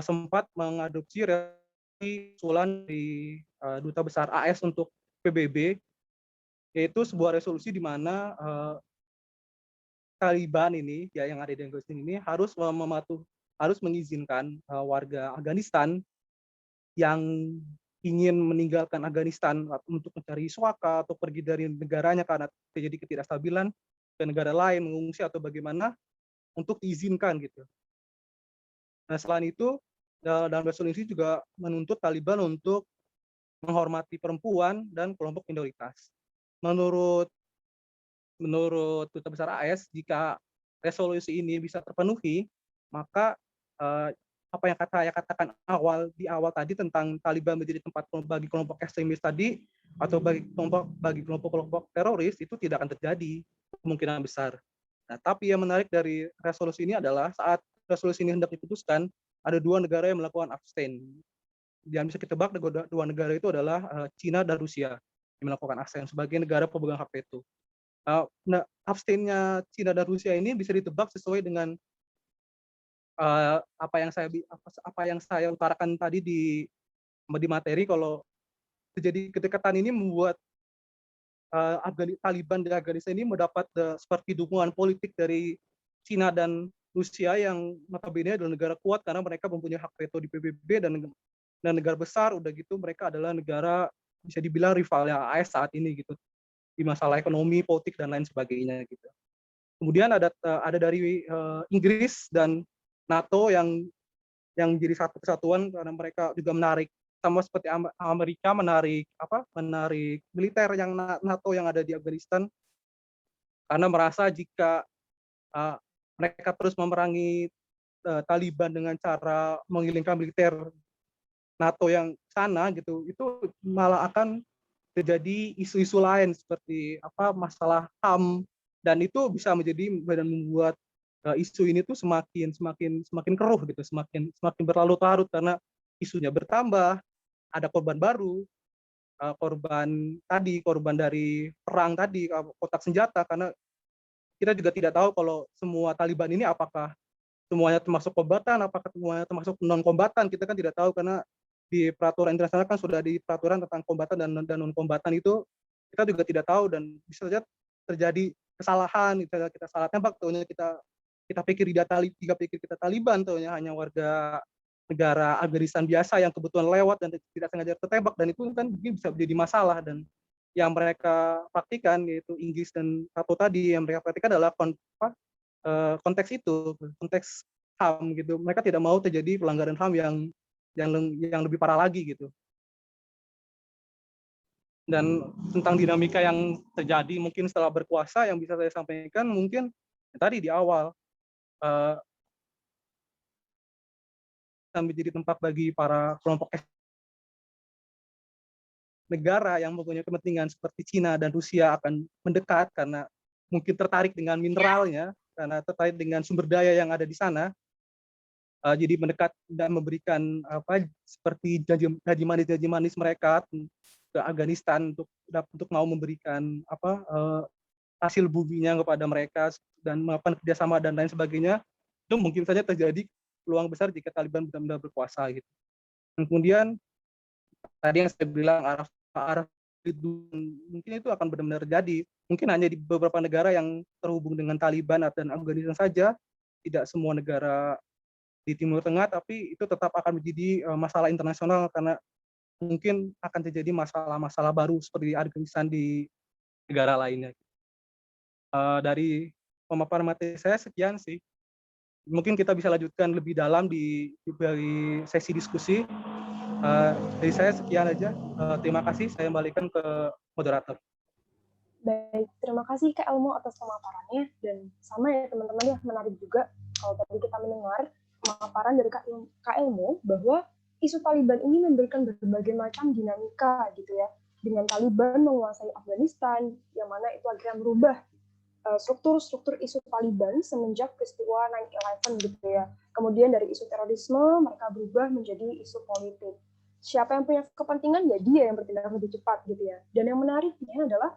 sempat mengadopsi usulan di Duta Besar AS untuk PBB, yaitu sebuah resolusi di mana Taliban ini ya yang ada di Afghanistan ini harus mengizinkan warga Afghanistan yang ingin meninggalkan Afghanistan untuk mencari suaka atau pergi dari negaranya karena terjadi ketidakstabilan ke negara lain, mengungsi atau bagaimana, untuk diizinkan gitu. Nah, selain itu dalam resolusi juga menuntut Taliban untuk menghormati perempuan dan kelompok minoritas. Menurut Duta Besar AS, jika resolusi ini bisa terpenuhi, maka apa yang saya katakan di awal tadi tentang Taliban menjadi tempat bagi kelompok ekstremis tadi atau bagi kelompok teroris itu tidak akan terjadi kemungkinan besar. Nah, tapi yang menarik dari resolusi ini adalah saat resolusi ini hendak diputuskan, ada dua negara yang melakukan abstain. Yang bisa kita tebak dua negara itu adalah Cina dan Rusia yang melakukan abstain sebagai negara pemegang hak veto. Nah, abstainnya Cina dan Rusia ini bisa ditebak sesuai dengan apa yang saya utarakan tadi di materi, kalau terjadi kedekatan ini membuat Taliban di Afghanistan ini mendapat seperti dukungan politik dari Cina dan Rusia yang notabene adalah negara kuat karena mereka mempunyai hak veto di PBB dan negara besar, udah gitu mereka adalah negara bisa dibilang rivalnya AS saat ini gitu, di masalah ekonomi, politik dan lain sebagainya gitu. Kemudian ada dari Inggris dan NATO yang jadi satu kesatuan karena mereka juga menarik, sama seperti Amerika menarik militer yang NATO yang ada di Afghanistan karena merasa jika uh, mereka terus memerangi Taliban dengan cara mengirimkan militer NATO yang sana gitu, itu malah akan terjadi isu-isu lain seperti masalah HAM, dan itu bisa menjadi dan membuat isu ini tuh semakin keruh gitu, semakin berlarut-larut karena isunya bertambah, ada korban baru, korban dari perang tadi, kotak senjata, karena kita juga tidak tahu kalau semua Taliban ini apakah semuanya termasuk kombatan, apakah semuanya termasuk non kombatan, kita kan tidak tahu karena di peraturan internasional kan sudah di peraturan tentang kombatan dan non kombatan itu kita juga tidak tahu, dan bisa saja terjadi kesalahan, kita salah tembak, tahunya kita pikir kita Taliban, tahunya hanya warga negara Afghanistan biasa yang kebetulan lewat dan tidak sengaja tertembak, dan itu kan bisa menjadi masalah. Dan yang mereka praktikan yaitu Inggris dan NATO tadi, yang mereka praktikan adalah konteks HAM gitu. Mereka tidak mau terjadi pelanggaran HAM yang lebih parah lagi gitu. Dan tentang dinamika yang terjadi mungkin setelah berkuasa yang bisa saya sampaikan mungkin tadi di awal, menjadi tempat bagi para kelompok negara yang mempunyai kepentingan seperti Cina dan Rusia akan mendekat karena mungkin tertarik dengan mineralnya, karena tertarik dengan sumber daya yang ada di sana. Jadi mendekat dan memberikan seperti janji manis mereka ke Afghanistan untuk mau memberikan hasil buminya kepada mereka dan melakukan kerjasama dan lain sebagainya. Itu mungkin saja terjadi peluang besar jika Taliban benar-benar berkuasa gitu. Dan kemudian tadi yang saya bilang arah itu mungkin itu akan benar-benar terjadi. Mungkin hanya di beberapa negara yang terhubung dengan Taliban dan Afghanistan saja, tidak semua negara di Timur Tengah, tapi itu tetap akan menjadi masalah internasional karena mungkin akan terjadi masalah-masalah baru seperti di Afghanistan di negara lainnya. Dari pemaparan materi saya sekian sih. Mungkin kita bisa lanjutkan lebih dalam di sesi diskusi. Dari saya sekian aja. Terima kasih. Saya kembalikan ke moderator. Baik, terima kasih Kak Elmo atas pemaparannya, dan sama ya teman-teman ya, menarik juga kalau tadi kita mendengar pemaparan dari Kak Elmo bahwa isu Taliban ini memberikan berbagai macam dinamika gitu ya, dengan Taliban menguasai Afghanistan, yang mana itu akhirnya merubah struktur-struktur isu Taliban semenjak peristiwa 9/11 gitu ya. Kemudian dari isu terorisme mereka berubah menjadi isu politik. Siapa yang punya kepentingan ya dia yang bertindak lebih cepat gitu ya. Dan yang menariknya adalah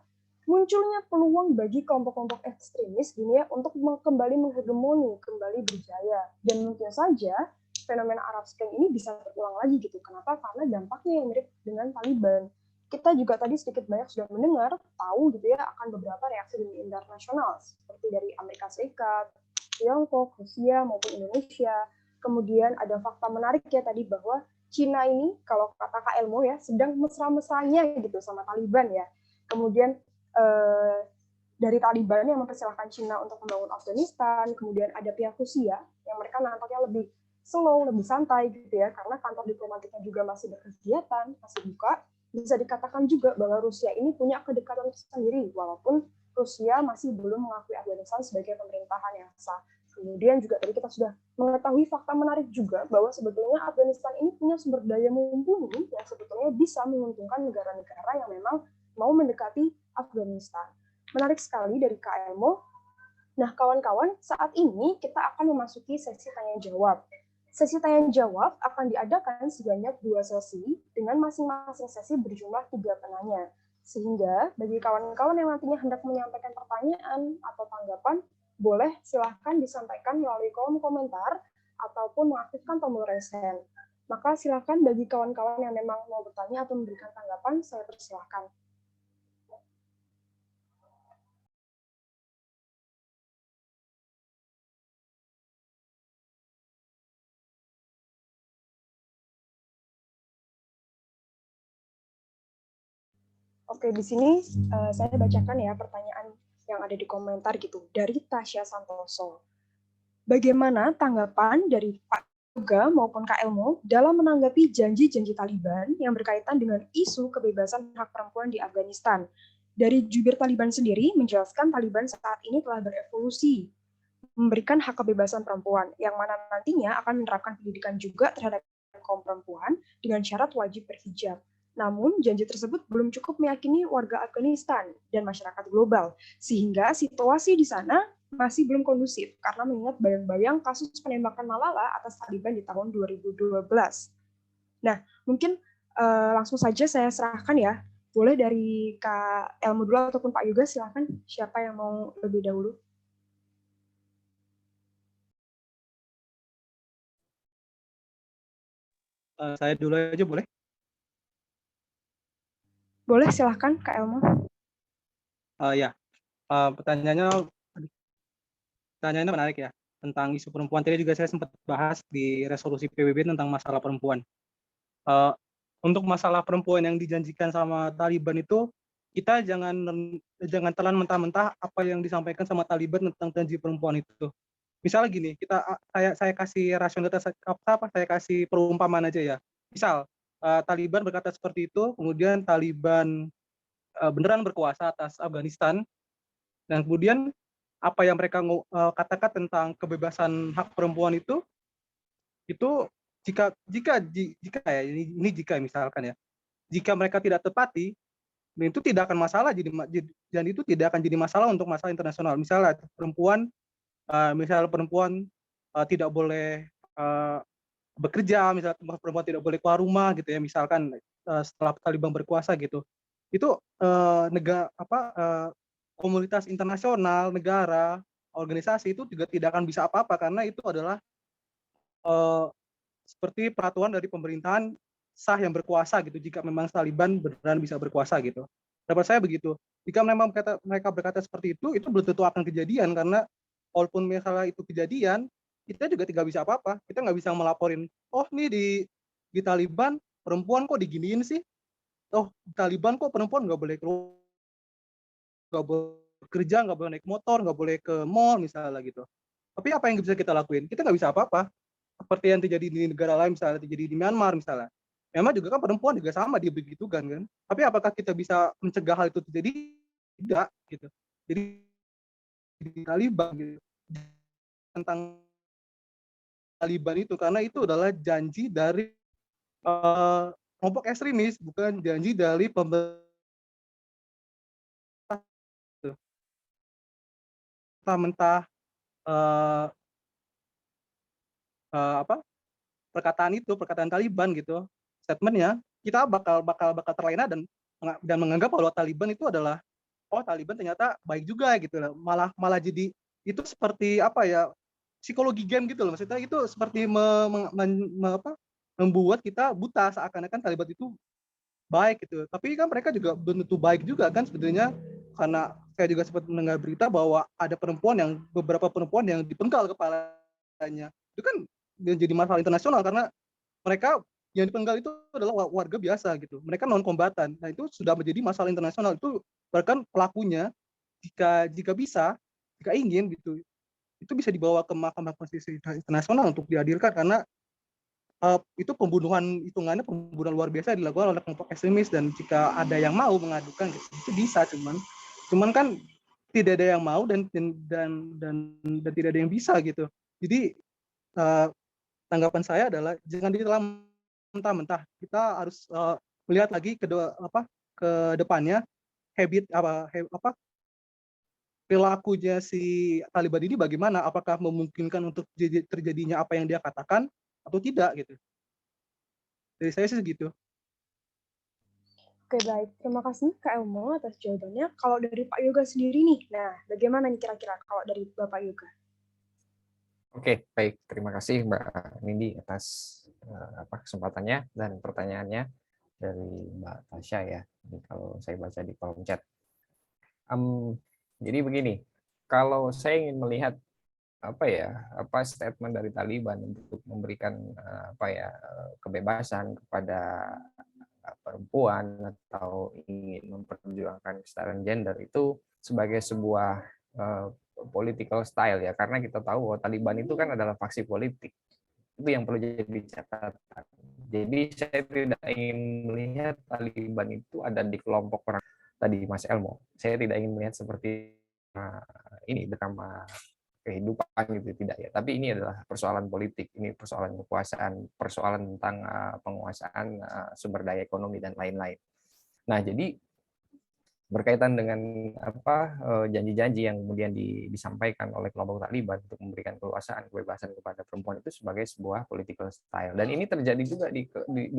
munculnya peluang bagi kelompok-kelompok ekstremis gini ya untuk kembali menghegemoni, kembali berjaya. Dan mungkin saja fenomena Arab Spring ini bisa terulang lagi gitu. Kenapa? Karena dampaknya yang mirip dengan Taliban. Kita juga tadi sedikit banyak sudah mendengar, tahu gitu ya, akan beberapa reaksi dunia internasional, seperti dari Amerika Serikat, Tiongkok, Rusia, maupun Indonesia. Kemudian ada fakta menarik ya tadi bahwa Cina ini, kalau kata Kak Elmo ya, sedang mesra-mesranya gitu sama Taliban ya. Kemudian dari Taliban yang mempersilahkan Cina untuk membangun Afghanistan, kemudian ada pihak Rusia yang mereka nampaknya lebih slow, lebih santai gitu ya, karena kantor diplomatiknya juga masih berkegiatan, masih buka. Bisa dikatakan juga bahwa Rusia ini punya kedekatan sendiri, walaupun Rusia masih belum mengakui Afghanistan sebagai pemerintahan yang sah. Kemudian juga tadi kita sudah mengetahui fakta menarik juga bahwa sebetulnya Afghanistan ini punya sumber daya mumpuni yang sebetulnya bisa menguntungkan negara-negara yang memang mau mendekati Afghanistan. Menarik sekali dari Kak Elmo. Nah, kawan-kawan, saat ini kita akan memasuki sesi tanya-jawab. Sesi tanya-jawab akan diadakan sebanyak 2 sesi dengan masing-masing sesi berjumlah 3 penanya. Sehingga bagi kawan-kawan yang nantinya hendak menyampaikan pertanyaan atau tanggapan, boleh silahkan disampaikan melalui kolom komentar ataupun mengaktifkan tombol raise hand. Maka silahkan bagi kawan-kawan yang memang mau bertanya atau memberikan tanggapan, saya persilahkan. Oke, di sini saya bacakan ya pertanyaan yang ada di komentar gitu dari Tasya Santoso. Bagaimana tanggapan dari Pak Yoga maupun Kak Elmo dalam menanggapi janji-janji Taliban yang berkaitan dengan isu kebebasan hak perempuan di Afghanistan? Dari jubir Taliban sendiri menjelaskan Taliban saat ini telah berevolusi, memberikan hak kebebasan perempuan, yang mana nantinya akan menerapkan pendidikan juga terhadap kaum perempuan dengan syarat wajib berhijab. Namun, janji tersebut belum cukup meyakini warga Afghanistan dan masyarakat global, sehingga situasi di sana masih belum kondusif karena mengingat bayang-bayang kasus penembakan Malala atas Taliban di tahun 2012. Nah, mungkin langsung saja saya serahkan ya. Boleh dari Kak Elmo dulu ataupun Pak Yoga, silakan siapa yang mau lebih dahulu. Saya dulu aja boleh? Boleh, silahkan Kak Elmo. Ya, pertanyaannya menarik ya, tentang isu perempuan. Tadi juga saya sempat bahas di resolusi PBB tentang masalah perempuan. Untuk masalah perempuan yang dijanjikan sama Taliban itu, kita jangan telan mentah-mentah apa yang disampaikan sama Taliban tentang janji perempuan itu. Misalnya gini, saya kasih rasionalitas apa, saya kasih perumpamaan aja ya. Misal Taliban berkata seperti itu, kemudian Taliban beneran berkuasa atas Afghanistan, dan kemudian apa yang mereka katakan tentang kebebasan hak perempuan itu jika ya, ini jika misalkan ya, jika mereka tidak tepati, itu tidak akan masalah, dan itu tidak akan jadi masalah untuk masalah internasional. Misalnya perempuan tidak boleh bekerja, misalnya perempuan tidak boleh keluar rumah gitu ya, misalkan setelah Taliban berkuasa gitu. Itu komunitas internasional, negara, organisasi itu juga tidak akan bisa apa-apa karena itu adalah seperti peraturan dari pemerintahan sah yang berkuasa gitu, jika memang Taliban beneran bisa berkuasa gitu. Dapat saya begitu. Jika memang mereka berkata seperti itu belum tentu akan kejadian, karena walaupun misalnya itu kejadian, kita juga tidak bisa apa-apa. Kita nggak bisa melaporin, oh nih di Taliban perempuan kok diginiin sih, oh di Taliban kok perempuan nggak boleh keluar, nggak boleh kerja, nggak boleh naik motor, nggak boleh ke mall misalnya gitu. Tapi apa yang bisa kita lakuin? Kita nggak bisa apa-apa. Seperti yang terjadi di negara lain, misalnya terjadi di Myanmar misalnya. Memang juga kan perempuan juga sama dibegitukan kan. Tapi apakah kita bisa mencegah hal itu terjadi? Tidak gitu. Jadi di Taliban gitu, tentang Taliban itu, karena itu adalah janji dari kelompok ekstremis, bukan janji dari pemerintah. Mentah uh, perkataan Taliban gitu, statementnya, kita bakal terlena dan menganggap bahwa Taliban itu adalah, oh Taliban ternyata baik juga gitu loh, malah jadi itu seperti apa ya, psikologi game gitu loh, maksudnya itu seperti membuat kita buta seakan-akan Taliban itu baik gitu. Tapi kan mereka juga belum tentu baik juga kan sebenarnya, karena saya juga sempat mendengar berita bahwa ada beberapa perempuan yang dipenggal kepalanya. Itu kan menjadi masalah internasional karena mereka yang dipenggal itu adalah warga biasa gitu. Mereka non kombatan. Nah, itu sudah menjadi masalah internasional. Itu bahkan pelakunya jika ingin gitu, itu bisa dibawa ke Mahkamah Konstitusi Internasional untuk dihadirkan, karena itu hitungannya pembunuhan luar biasa dilakukan oleh kelompok ekstremis, dan jika ada yang mau mengadukan gitu, itu bisa, cuman kan tidak ada yang mau dan tidak ada yang bisa gitu. Jadi tanggapan saya adalah jangan ditelan mentah-mentah. Kita harus melihat lagi ke depannya, perilakunya si Taliban ini bagaimana, apakah memungkinkan untuk terjadinya apa yang dia katakan atau tidak gitu. Dari saya sih segitu. Oke, baik. Terima kasih Kak Elmo atas jawabannya. Kalau dari Pak Yoga sendiri nih, nah bagaimana nih kira-kira kalau dari Bapak Yoga? Oke, baik. Terima kasih Mbak Nindi atas kesempatannya dan pertanyaannya dari Mbak Tasya ya. Jadi kalau saya baca di kolom chat. Jadi begini, kalau saya ingin melihat statement dari Taliban untuk memberikan kebebasan kepada perempuan atau ingin memperjuangkan kesetaraan gender itu sebagai sebuah political style ya, karena kita tahu bahwa Taliban itu kan adalah faksi politik. Itu yang perlu jadi catatan. Jadi saya tidak ingin melihat Taliban itu ada di kelompok orang tadi Mas Elmo. Saya tidak ingin melihat seperti ini drama kehidupan gitu, tidak ya. Tapi ini adalah persoalan politik, ini persoalan kekuasaan, persoalan tentang penguasaan sumber daya ekonomi dan lain-lain. Nah, jadi berkaitan dengan janji-janji yang kemudian disampaikan oleh kelompok Taliban untuk memberikan kekuasaan kebebasan kepada perempuan itu sebagai sebuah political style, dan ini terjadi juga di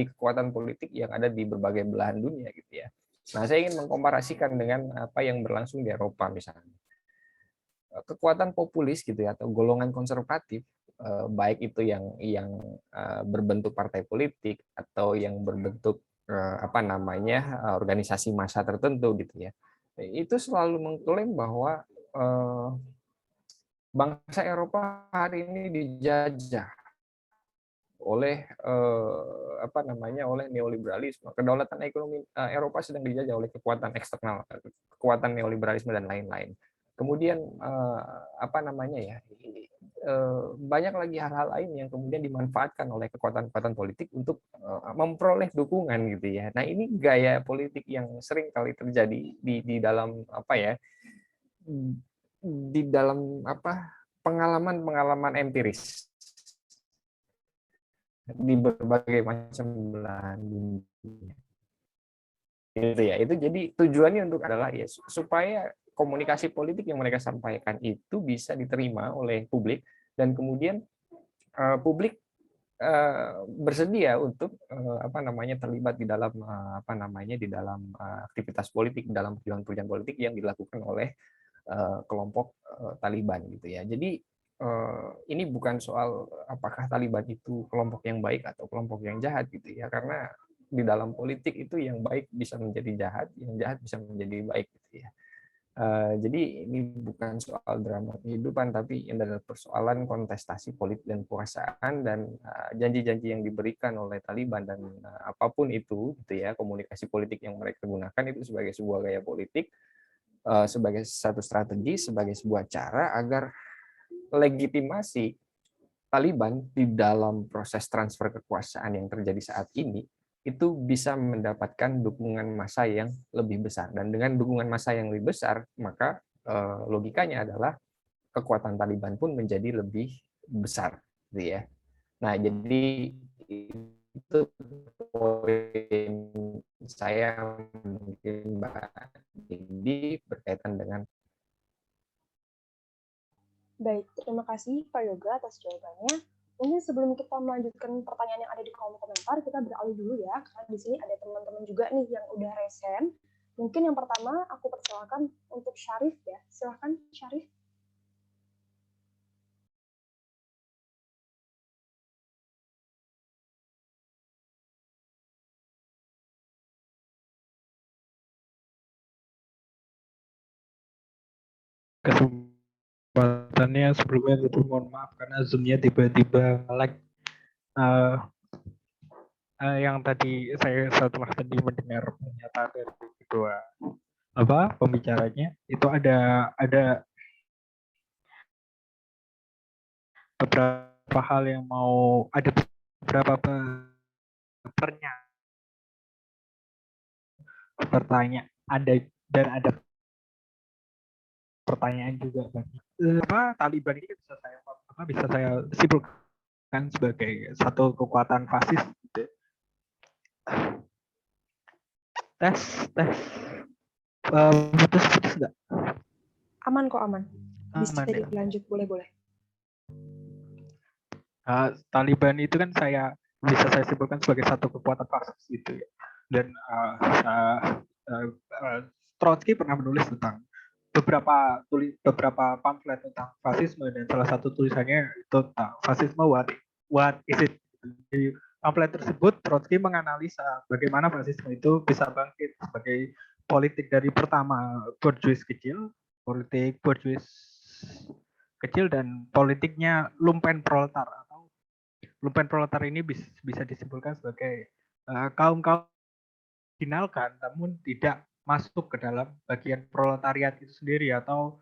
kekuatan politik yang ada di berbagai belahan dunia gitu ya. Nah, saya ingin mengkomparasikan dengan apa yang berlangsung di Eropa misalnya. Kekuatan populis gitu ya, atau golongan konservatif, baik itu yang berbentuk partai politik atau yang berbentuk organisasi massa tertentu gitu ya, itu selalu mengklaim bahwa bangsa Eropa hari ini dijajah oleh oleh neoliberalisme. Kedaulatan ekonomi Eropa sedang dijajah oleh kekuatan eksternal, kekuatan neoliberalisme dan lain-lain. Kemudian banyak lagi hal-hal lain yang kemudian dimanfaatkan oleh kekuatan-kekuatan politik untuk memperoleh dukungan gitu ya. Nah, ini gaya politik yang sering kali terjadi di dalam pengalaman-pengalaman empiris di berbagai macam belahan dunia. Gitu ya. Itu jadi tujuannya untuk adalah ya supaya komunikasi politik yang mereka sampaikan itu bisa diterima oleh publik, dan kemudian publik bersedia untuk terlibat di dalam aktivitas politik, dalam perjuangan politik yang dilakukan oleh kelompok Taliban gitu ya. Jadi ini bukan soal apakah Taliban itu kelompok yang baik atau kelompok yang jahat gitu ya, karena di dalam politik itu yang baik bisa menjadi jahat, yang jahat bisa menjadi baik gitu ya. Jadi ini bukan soal drama kehidupan, tapi ini adalah persoalan kontestasi politik dan kekuasaan, dan janji-janji yang diberikan oleh Taliban dan apapun itu gitu ya, komunikasi politik yang mereka gunakan itu sebagai sebuah gaya politik, sebagai satu strategi, sebagai sebuah cara agar legitimasi Taliban di dalam proses transfer kekuasaan yang terjadi saat ini itu bisa mendapatkan dukungan massa yang lebih besar, dan dengan dukungan massa yang lebih besar maka logikanya adalah kekuatan Taliban pun menjadi lebih besar gitu ya. Nah, jadi itu poin saya mungkin Mbak Didi berkaitan dengan. Baik, terima kasih Pak Yoga atas jawabannya. Mungkin sebelum kita melanjutkan pertanyaan yang ada di kolom komentar, kita beralih dulu ya, karena di sini ada teman-teman juga nih yang udah resen. Mungkin yang pertama aku persilakan untuk Syarif ya. Silakan Syarif. Kesempatannya sebelumnya itu mohon maaf karena zoom-nya tiba-tiba nge-lag. Yang tadi saya setelah tadi mendengar pernyataan dari kedua pembicaranya, itu ada beberapa hal yang mau, ada beberapa pertanyaan ada pertanyaan juga bagi Taliban ini bisa saya simpulkan sebagai satu kekuatan fasis gitu. Tes putus nggak? Aman kok, aman. Bisa Aman, dilanjut, boleh. Taliban itu kan bisa saya simpulkan sebagai satu kekuatan fasis gitu ya. Dan Trotsky pernah menulis tentang beberapa pamflet tentang fasisme, dan salah satu tulisannya itu tentang fasisme what is it. Di pamflet tersebut Trotsky menganalisa bagaimana fasisme itu bisa bangkit sebagai politik dari pertama politik bourgeois kecil dan politiknya lumpen proletar, atau lumpen proletar ini bisa disimpulkan sebagai kaum dimarginalkan, namun tidak masuk ke dalam bagian proletariat itu sendiri atau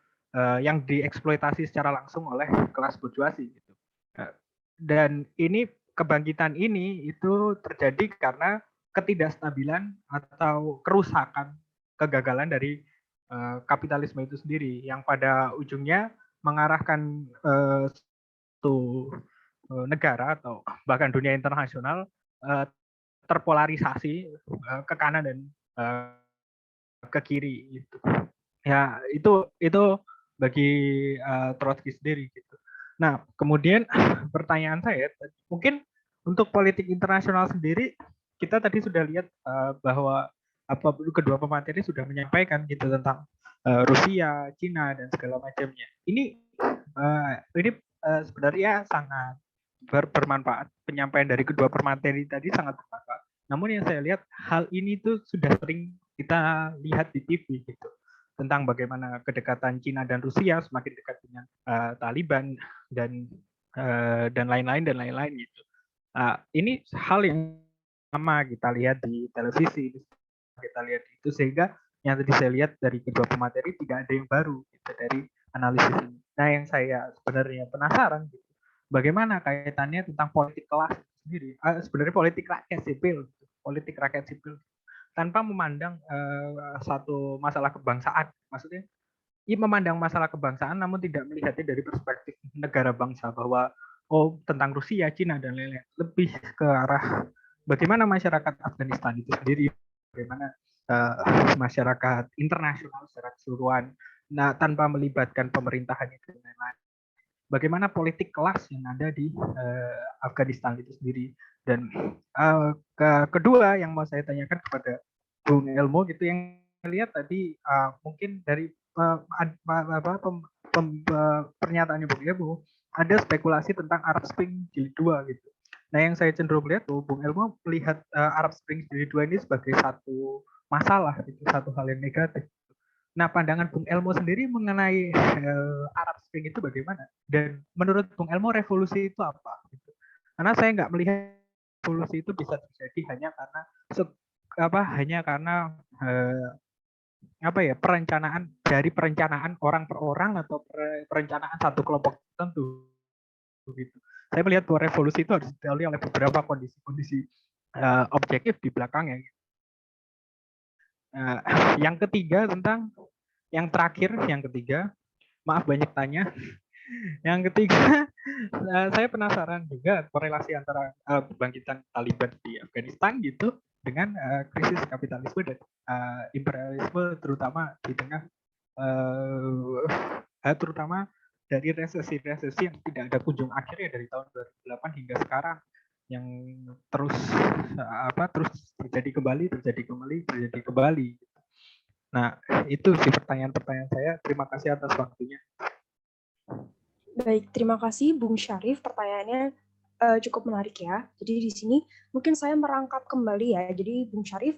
yang dieksploitasi secara langsung oleh kelas bourgeoisie gitu. Dan ini kebangkitan ini itu terjadi karena ketidakstabilan atau kerusakan, kegagalan dari kapitalisme itu sendiri yang pada ujungnya mengarahkan suatu negara atau bahkan dunia internasional terpolarisasi ke kanan dan ke kiri gitu. Ya itu bagi Trotsky sendiri gitu. Nah, kemudian pertanyaan saya mungkin untuk politik internasional sendiri kita tadi sudah lihat bahwa kedua pemateri sudah menyampaikan gitu tentang Rusia, Cina dan segala macamnya. Ini sebenarnya sangat bermanfaat. Penyampaian dari kedua pemateri tadi sangat bermanfaat. Namun yang saya lihat hal ini tuh sudah sering kita lihat di TV gitu tentang bagaimana kedekatan Cina dan Rusia semakin dekat dengan Taliban dan lain-lain gitu. Ini hal yang sama kita lihat di televisi, kita lihat itu sehingga yang tadi saya lihat dari kedua pemateri tidak ada yang baru gitu, dari analisis ini. Nah, yang saya sebenarnya penasaran gitu, bagaimana kaitannya tentang politik kelas sendiri, sebenarnya politik rakyat sipil tanpa memandang satu masalah kebangsaan, maksudnya memandang masalah kebangsaan namun tidak melihatnya dari perspektif negara bangsa bahwa tentang Rusia, Cina dan lain-lain, lebih ke arah bagaimana masyarakat Afghanistan itu sendiri, bagaimana masyarakat internasional secara keseluruhan, nah tanpa melibatkan pemerintahan itu dan lain-lain. Bagaimana politik kelas yang ada di Afghanistan itu sendiri. Dan kedua yang mau saya tanyakan kepada Bung Elmo gitu, yang lihat tadi mungkin dari pernyataannya Bung Elmo ada spekulasi tentang Arab Spring Jilid 2 gitu. Nah, yang saya cenderung lihat tuh Bung Elmo melihat Arab Spring Jilid 2 ini sebagai satu masalah, itu satu hal yang negatif. Nah, pandangan Bung Elmo sendiri mengenai Arab Spring itu bagaimana? Dan menurut Bung Elmo revolusi itu apa? Gitu. Karena saya nggak melihat revolusi itu bisa terjadi hanya karena perencanaan orang per orang atau perencanaan satu kelompok tertentu gitu. Saya melihat bahwa revolusi itu harus didahului oleh beberapa kondisi-kondisi objektif di belakangnya. Yang ketiga yang ketiga, maaf banyak tanya. Yang ketiga, saya penasaran juga korelasi antara kebangkitan Taliban di Afghanistan gitu dengan krisis kapitalisme dan imperialisme, terutama di tengah terutama dari resesi-resesi yang tidak ada kunjung akhirnya dari tahun 2008 hingga sekarang, yang terus terjadi kembali. Nah, itu sih pertanyaan-pertanyaan saya. Terima kasih atas waktunya. Baik, terima kasih Bung Syarif. Pertanyaannya cukup menarik ya. Jadi di sini mungkin saya merangkap kembali ya. Jadi Bung Syarif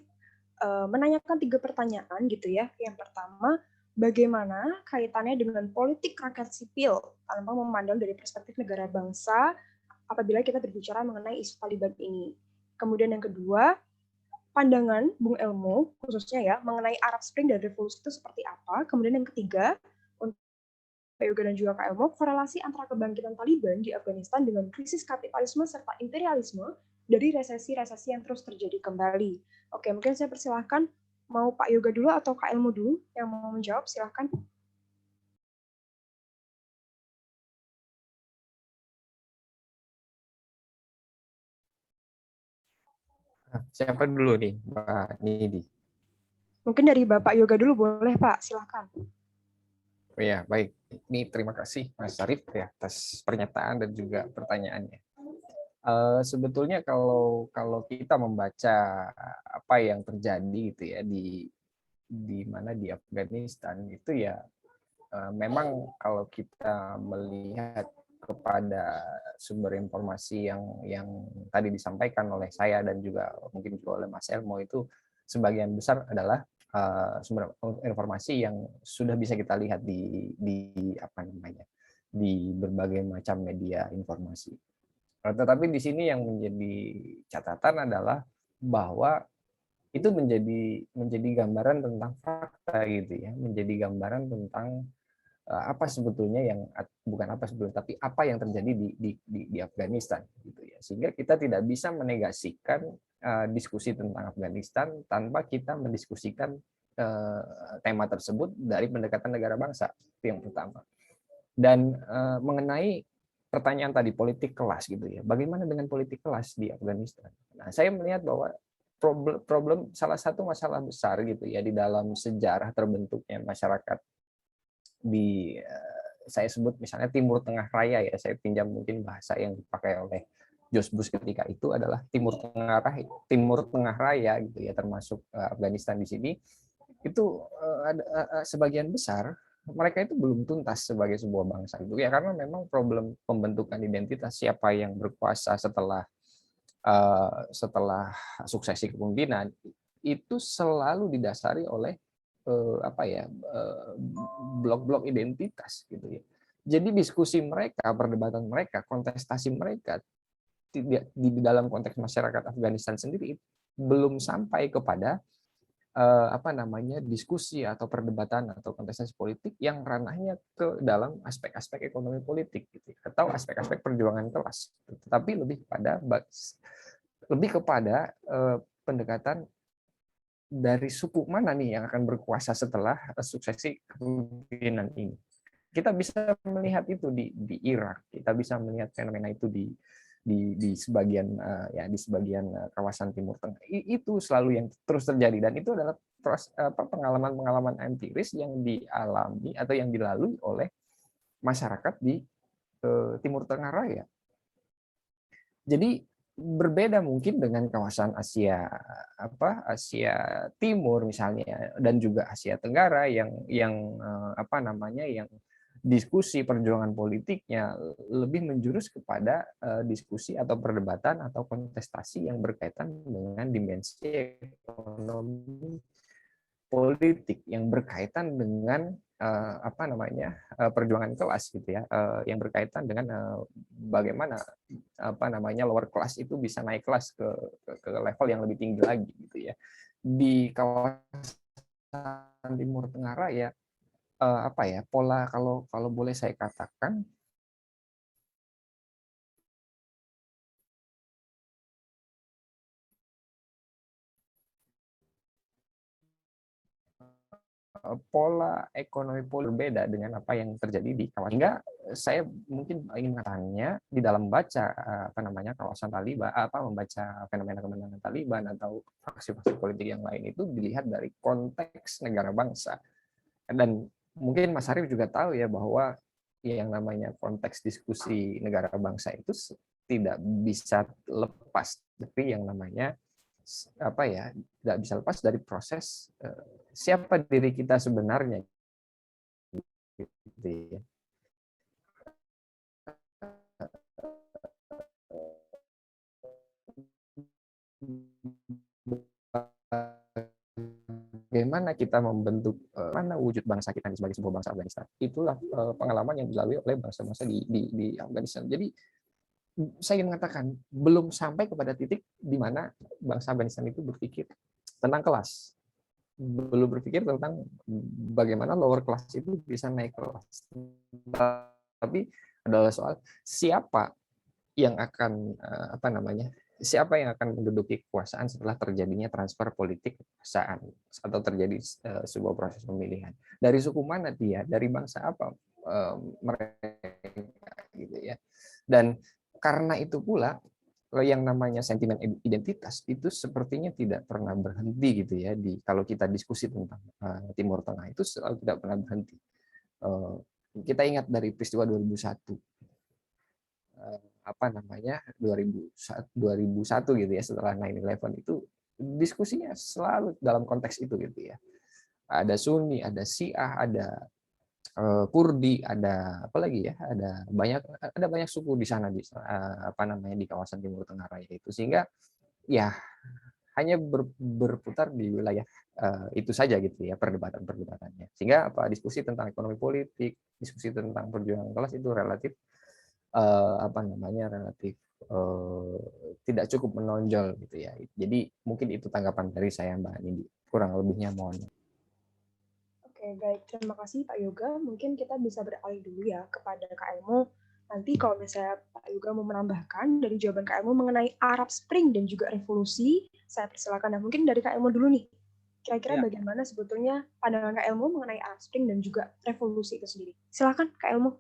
menanyakan 3 pertanyaan gitu ya. Yang pertama, bagaimana kaitannya dengan politik rakyat sipil tanpa memandang dari perspektif negara bangsa apabila kita berbicara mengenai isu Taliban ini. Kemudian yang kedua, pandangan Bung Elmo khususnya ya mengenai Arab Spring dan revolusi itu seperti apa. Kemudian yang ketiga, untuk Pak Yoga dan juga Kak Elmo, korelasi antara kebangkitan Taliban di Afghanistan dengan krisis kapitalisme serta imperialisme dari resesi-resesi yang terus terjadi kembali. Oke, mungkin saya persilahkan mau Pak Yoga dulu atau Kak Elmo dulu yang mau menjawab, silahkan. Siapa dulu nih, Mbak Nidi? Mungkin dari Bapak Yoga dulu boleh Pak, silahkan. Oh ya, baik. Ini terima kasih Mas Syarif ya atas pernyataan dan juga pertanyaannya. Sebetulnya kalau kita membaca apa yang terjadi gitu ya di mana di Afghanistan itu ya memang kalau kita melihat kepada sumber informasi yang tadi disampaikan oleh saya dan juga mungkin juga oleh Mas Elmo, itu sebagian besar adalah sumber informasi yang sudah bisa kita lihat di berbagai macam media informasi. Tetapi di sini yang menjadi catatan adalah bahwa itu menjadi gambaran tentang fakta gitu ya, menjadi gambaran tentang apa sebetulnya yang bukan apa sebetulnya, tapi apa yang terjadi di Afghanistan gitu ya. Sehingga kita tidak bisa menegasikan diskusi tentang Afghanistan tanpa kita mendiskusikan tema tersebut dari pendekatan negara bangsa. Itu yang pertama. Dan mengenai pertanyaan tadi politik kelas gitu ya. Bagaimana dengan politik kelas di Afghanistan? Nah, saya melihat bahwa problem salah satu masalah besar gitu ya di dalam sejarah terbentuknya masyarakat di saya sebut misalnya Timur Tengah Raya ya, saya pinjam mungkin bahasa yang dipakai oleh George Bush ketika itu adalah Timur Tengah Raya gitu ya, termasuk Afghanistan di sini itu ada sebagian besar mereka itu belum tuntas sebagai sebuah bangsa itu ya, karena memang problem pembentukan identitas siapa yang berkuasa setelah suksesi kepemimpinan itu selalu didasari oleh blok-blok identitas gitu ya. Jadi diskusi mereka, perdebatan mereka, kontestasi mereka tidak di dalam konteks masyarakat Afghanistan sendiri belum sampai kepada diskusi atau perdebatan atau kontestasi politik yang ranahnya ke dalam aspek-aspek ekonomi politik gitu, atau aspek-aspek perjuangan kelas, tetapi lebih kepada pendekatan dari suku mana nih yang akan berkuasa setelah suksesi kepemimpinan ini. Kita bisa melihat itu di Irak, kita bisa melihat fenomena itu di sebagian kawasan Timur Tengah. Itu selalu yang terus terjadi, dan itu adalah pengalaman-pengalaman empiris yang dialami atau yang dilalui oleh masyarakat di Timur Tengah Raya. Jadi berbeda mungkin dengan kawasan Asia Timur misalnya, dan juga Asia Tenggara yang diskusi perjuangan politiknya lebih menjurus kepada diskusi atau perdebatan atau kontestasi yang berkaitan dengan dimensi ekonomi politik, yang berkaitan dengan perjuangan kelas gitu ya, yang berkaitan dengan bagaimana lower class itu bisa naik kelas ke level yang lebih tinggi lagi gitu ya. Di kawasan Timur Tengah Raya pola, kalau boleh saya katakan, pola ekonomi berbeda dengan apa yang terjadi di kawasan. Hingga saya mungkin ingin mengatakannya di dalam baca kawasan Taliban, membaca fenomena kemenangan Taliban atau faksi-faksi politik yang lain itu dilihat dari konteks negara bangsa. Dan mungkin Mas Arief juga tahu ya bahwa yang namanya konteks diskusi negara bangsa itu tidak bisa lepas dari yang namanya tidak bisa lepas dari proses siapa diri kita sebenarnya gitu ya. Bagaimana kita membentuk mana wujud bangsa kita sebagai sebuah bangsa Afghanistan. Itulah pengalaman yang dilalui oleh bangsa-bangsa di Afghanistan. Jadi saya ingin mengatakan belum sampai kepada titik di mana bangsa Afghanistan itu berpikir tentang kelas, belum berpikir tentang bagaimana lower class itu bisa naik kelas, tapi adalah soal siapa yang akan siapa yang akan menduduki kekuasaan setelah terjadinya transfer politik kekuasaan atau terjadi sebuah proses pemilihan. Dari suku mana dia, dari bangsa apa mereka gitu ya. Dan karena itu pula yang namanya sentimen identitas itu sepertinya tidak pernah berhenti gitu ya, kalau kita diskusi tentang Timur Tengah itu selalu tidak pernah berhenti. Kita ingat dari peristiwa 2001 gitu ya, setelah 9/11 itu diskusinya selalu dalam konteks itu gitu ya. Ada Sunni, ada Syiah, ada Kurdi, ada apa lagi ya, ada banyak suku di sana di kawasan Timur Tengah Raya itu, sehingga ya hanya berputar di wilayah itu saja gitu ya perdebatannya, sehingga diskusi tentang ekonomi politik, diskusi tentang perjuangan kelas itu relatif tidak cukup menonjol gitu ya. Jadi mungkin itu tanggapan dari saya Mbak Nindi. Kurang lebihnya mohon. Oke, baik. Terima kasih Pak Yoga. Mungkin kita bisa beralih dulu ya kepada Kak Elmo. Nanti kalau misalnya Pak Yoga mau menambahkan dari jawaban Kak Elmo mengenai Arab Spring dan juga revolusi, saya persilakan. Nah, mungkin dari Kak Elmo dulu nih. Kira-kira Ya, bagaimana sebetulnya pandangan Kak Elmo mengenai Arab Spring dan juga revolusi itu sendiri? Silakan Kak Elmo.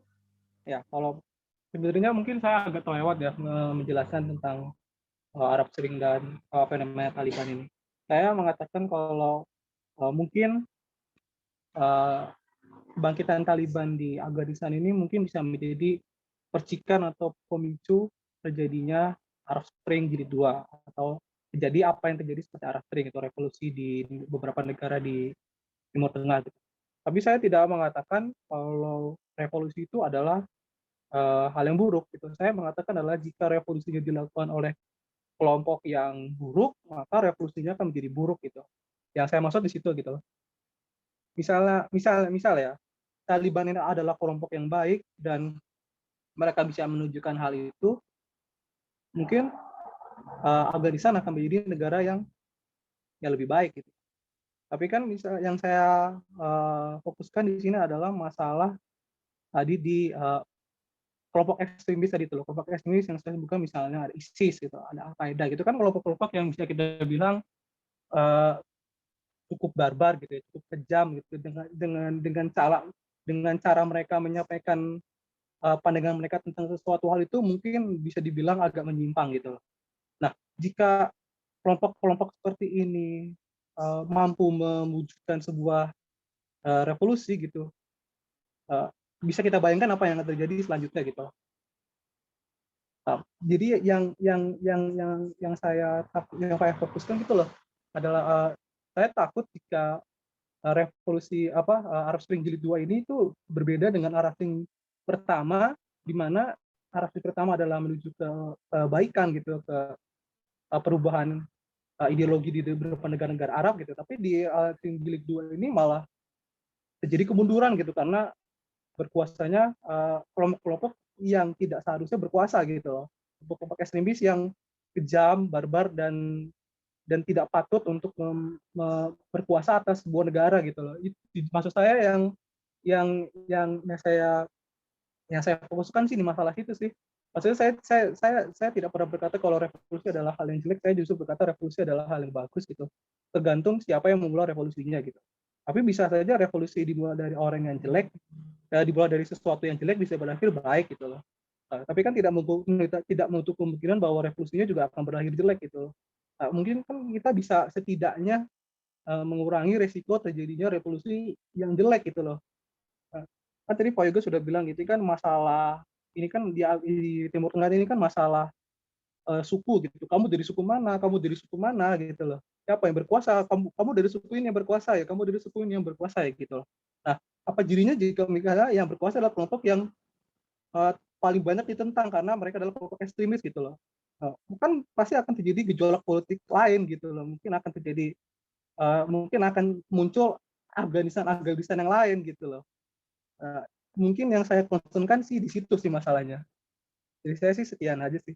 ya. Kalau sebenarnya mungkin saya agak terlewat ya menjelaskan tentang Arab Spring dan fenomena Taliban ini. Saya mengatakan kalau mungkin kebangkitan Taliban di Afghanistan ini mungkin bisa menjadi percikan atau pemicu terjadinya Arab Spring jilid 2 atau terjadi apa yang terjadi seperti Arab Spring atau revolusi di beberapa negara di Timur Tengah. Gitu. Tapi saya tidak mengatakan kalau revolusi itu adalah hal yang buruk. Gitu. Saya mengatakan adalah jika revolusinya dilakukan oleh kelompok yang buruk, maka revolusinya akan menjadi buruk gitu. Yang saya maksud di situ gitu. Misal ya, Taliban ini adalah kelompok yang baik dan mereka bisa menunjukkan hal itu, mungkin Afghanistan akan menjadi negara yang lebih baik gitu. Tapi kan misal yang saya fokuskan di sini adalah masalah tadi di kelompok ekstremis tadi itu loh, kelompok ekstremis yang saya sebutkan misalnya ada ISIS gitu, ada Al-Qaeda gitu kan kelompok-kelompok yang bisa kita bilang uh, cukup barbar gitu ya, cukup kejam gitu dengan cara mereka menyampaikan pandangan mereka tentang sesuatu hal itu mungkin bisa dibilang agak menyimpang gitu loh. Nah, jika kelompok-kelompok seperti ini mampu mewujudkan sebuah revolusi gitu, uh, bisa kita bayangkan apa yang akan terjadi selanjutnya gitu. Jadi yang saya fokuskan gitu loh adalah saya takut jika revolusi Arab Spring jilid 2 ini itu berbeda dengan Arab Spring pertama, di mana Arab Spring pertama adalah menuju ke kebaikan gitu, ke perubahan ideologi di beberapa negara-negara Arab gitu. Tapi di Arab Spring jilid 2 ini malah terjadi kemunduran gitu karena berkuasanya kelompok-kelompok yang tidak seharusnya berkuasa gitu loh. Kelompok ekstremis yang kejam, barbar dan tidak patut untuk berkuasa atas sebuah negara gitu loh. Itu, maksud saya yang saya fokuskan sih di masalah itu sih. Maksudnya saya tidak pernah berkata kalau revolusi adalah hal yang jelek, saya justru berkata revolusi adalah hal yang bagus gitu. Tergantung siapa yang memulai revolusinya gitu. Tapi bisa saja revolusi dimulai dari orang yang jelek, dimulai dari sesuatu yang jelek bisa berakhir baik gitu loh. Tapi kan tidak menutup kemungkinan bahwa revolusinya juga akan berakhir jelek gitu. Mungkin kan kita bisa setidaknya mengurangi resiko terjadinya revolusi yang jelek gitu loh. Kan tadi Pak Yoga sudah bilang gitu kan masalah ini kan di Timur Tengah ini kan masalah suku gitu. Kamu dari suku mana? Kamu dari suku mana gitu loh. Siapa yang berkuasa? Kamu dari suku ini yang berkuasa ya. Kamu dari suku ini yang berkuasa ya gitu loh. Nah, apa jadinya jika misalnya yang berkuasa adalah kelompok yang paling banyak ditentang karena mereka adalah kelompok ekstremis gitu loh. Kan pasti akan terjadi gejolak politik lain gitu loh. Mungkin akan muncul Afghanistan yang lain gitu loh. Mungkin yang saya concernkan sih di situ sih masalahnya. Jadi saya sih sekian aja sih.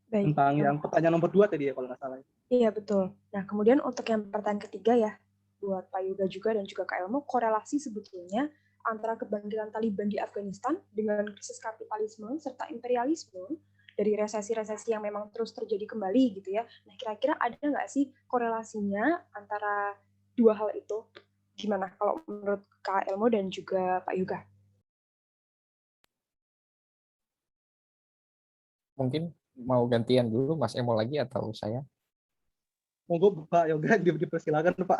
Baik. Tentang yang pertanyaan nomor 2 tadi ya kalau nggak salah. Iya, betul. Nah, kemudian untuk yang pertanyaan ketiga ya, buat Pak Yoga juga dan juga Kak Elmo, korelasi sebetulnya antara kebangkitan Taliban di Afghanistan dengan krisis kapitalisme serta imperialisme dari resesi-resesi yang memang terus terjadi kembali gitu ya. Nah, kira-kira ada nggak sih korelasinya antara dua hal itu? Gimana kalau menurut Kak Elmo dan juga Pak Yoga? Mungkin mau gantian dulu Mas Emo lagi atau saya? Monggo Pak Yoga dipersilakan Pak.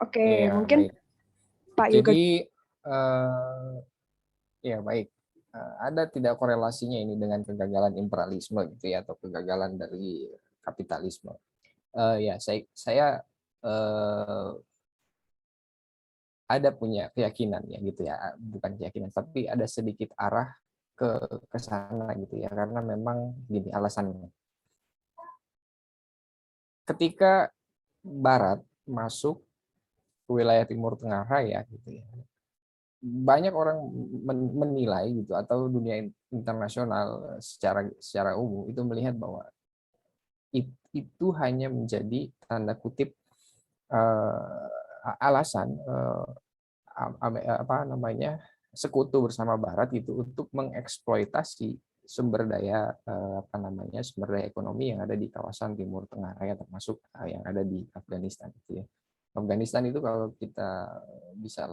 Oke, Ya, mungkin baik. Pak Yoga. Jadi ya baik. Ada tidak korelasinya ini dengan kegagalan imperialisme gitu ya atau kegagalan dari kapitalisme? Ya saya ada punya keyakinan ya gitu ya, bukan keyakinan tapi ada sedikit arah ke sana gitu ya karena memang gini alasannya. Ketika Barat masuk ke wilayah Timur Tengah Raya gitu ya, banyak orang menilai gitu, atau dunia internasional secara umum itu melihat bahwa itu hanya menjadi tanda kutip alasan apa namanya, sekutu bersama Barat gitu untuk mengeksploitasi sumber daya sumber daya ekonomi yang ada di kawasan Timur Tengah ya, termasuk yang ada di Afghanistan gitu ya. Afghanistan itu kalau kita bisa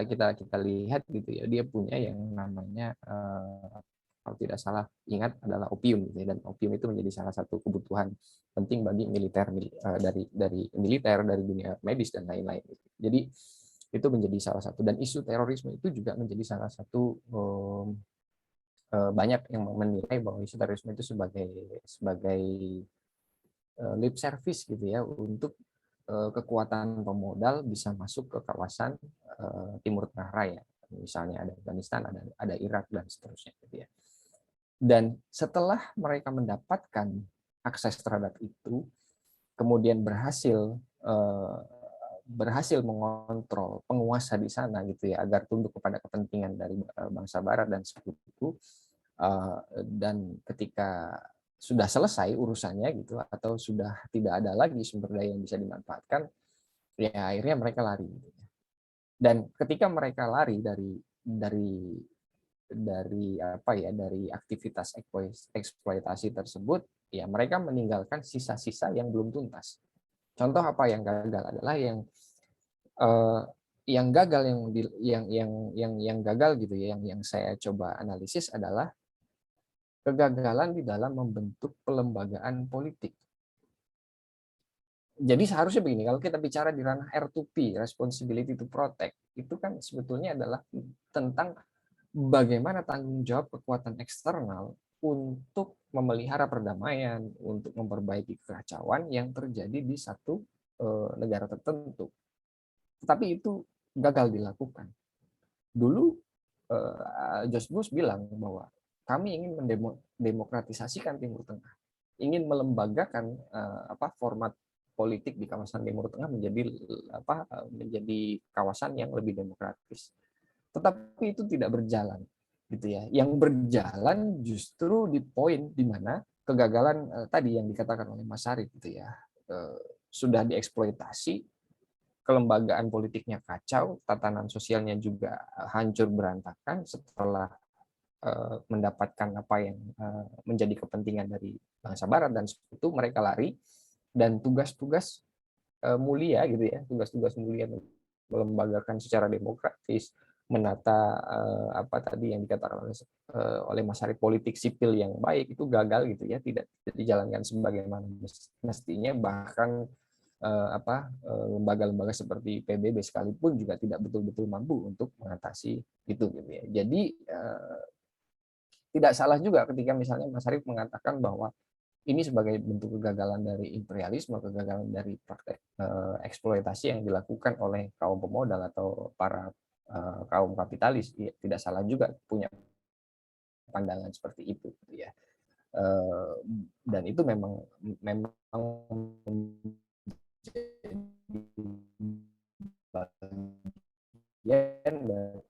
kita lihat gitu ya, dia punya yang namanya kalau tidak salah ingat adalah opium gitu ya, dan opium itu menjadi salah satu kebutuhan penting bagi militer dari militer, dari dunia medis dan lain-lain gitu. Jadi itu menjadi salah satu, dan isu terorisme itu juga menjadi salah satu, banyak yang menilai bahwa isu terorisme itu sebagai lip service gitu ya untuk kekuatan pemodal bisa masuk ke kawasan Timur Tengah Raya, misalnya ada Afghanistan, ada Irak dan seterusnya gitu ya. Dan setelah mereka mendapatkan akses terhadap itu, kemudian berhasil mengontrol penguasa di sana gitu ya, agar tunduk kepada kepentingan dari bangsa Barat dan sekutu, dan ketika sudah selesai urusannya gitu, atau sudah tidak ada lagi sumber daya yang bisa dimanfaatkan, ya akhirnya mereka lari gitu. Dan ketika mereka lari dari aktivitas eksploitasi tersebut, ya mereka meninggalkan sisa-sisa yang belum tuntas. Contoh apa yang gagal adalah yang gagal yang gagal gitu ya, yang saya coba analisis adalah kegagalan di dalam membentuk pelembagaan politik. Jadi seharusnya begini, kalau kita bicara di ranah R2P, responsibility to protect, itu kan sebetulnya adalah tentang bagaimana tanggung jawab kekuatan eksternal untuk memelihara perdamaian, untuk memperbaiki kekacauan yang terjadi di satu negara tertentu. Tetapi itu gagal dilakukan. Dulu George Bush bilang bahwa kami ingin mendemokratisasikan Timur Tengah, ingin melembagakan format politik di kawasan Timur Tengah menjadi kawasan yang lebih demokratis. Tetapi itu tidak berjalan, gitu ya. Yang berjalan justru di poin di mana kegagalan tadi yang dikatakan oleh Mas Arif, gitu ya, sudah dieksploitasi, kelembagaan politiknya kacau, tatanan sosialnya juga hancur berantakan setelah mendapatkan apa yang menjadi kepentingan dari bangsa Barat dan sekutu, mereka lari, dan tugas-tugas mulia gitu ya, tugas-tugas mulia melembagakan secara demokratis, menata tadi yang dikatakan oleh Mas Arif, politik sipil yang baik itu gagal gitu ya, tidak dijalankan sebagaimana mestinya, bahkan lembaga-lembaga seperti PBB sekalipun juga tidak betul-betul mampu untuk mengatasi itu gitu ya. Jadi tidak salah juga ketika misalnya Mas Arif mengatakan bahwa ini sebagai bentuk kegagalan dari imperialisme, kegagalan dari praktek eksploitasi yang dilakukan oleh kaum pemodal atau para kaum kapitalis. Ya, tidak salah juga punya pandangan seperti itu gitu ya. Dan itu memang dari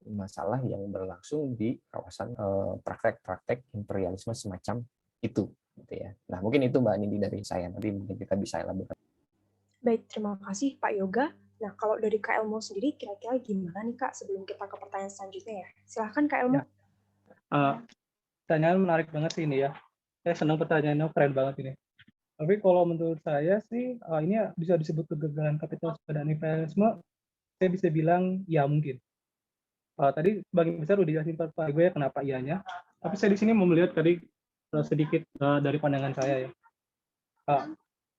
masalah yang berlangsung di kawasan praktek-praktek imperialisme semacam itu gitu ya. Nah, mungkin itu Mbak Nindi dari saya, nanti mungkin kita bisa elaborasi. Baik, terima kasih Pak Yoga. Nah, kalau dari Kak Elmo sendiri, kira-kira gimana nih Kak sebelum kita ke pertanyaan selanjutnya ya? Silahkan Kak Elmo. Pertanyaan menarik banget sih ini ya. Saya senang pertanyaannya, keren banget ini. Tapi kalau menurut saya sih, ini bisa disebut kegagalan kapitalisme dan imperialisme, saya bisa bilang ya mungkin. Tadi sebagian besar udah dijelasin Pak Igo ya kenapa iyanya. Tapi saya di sini mau melihat tadi sedikit dari pandangan saya ya.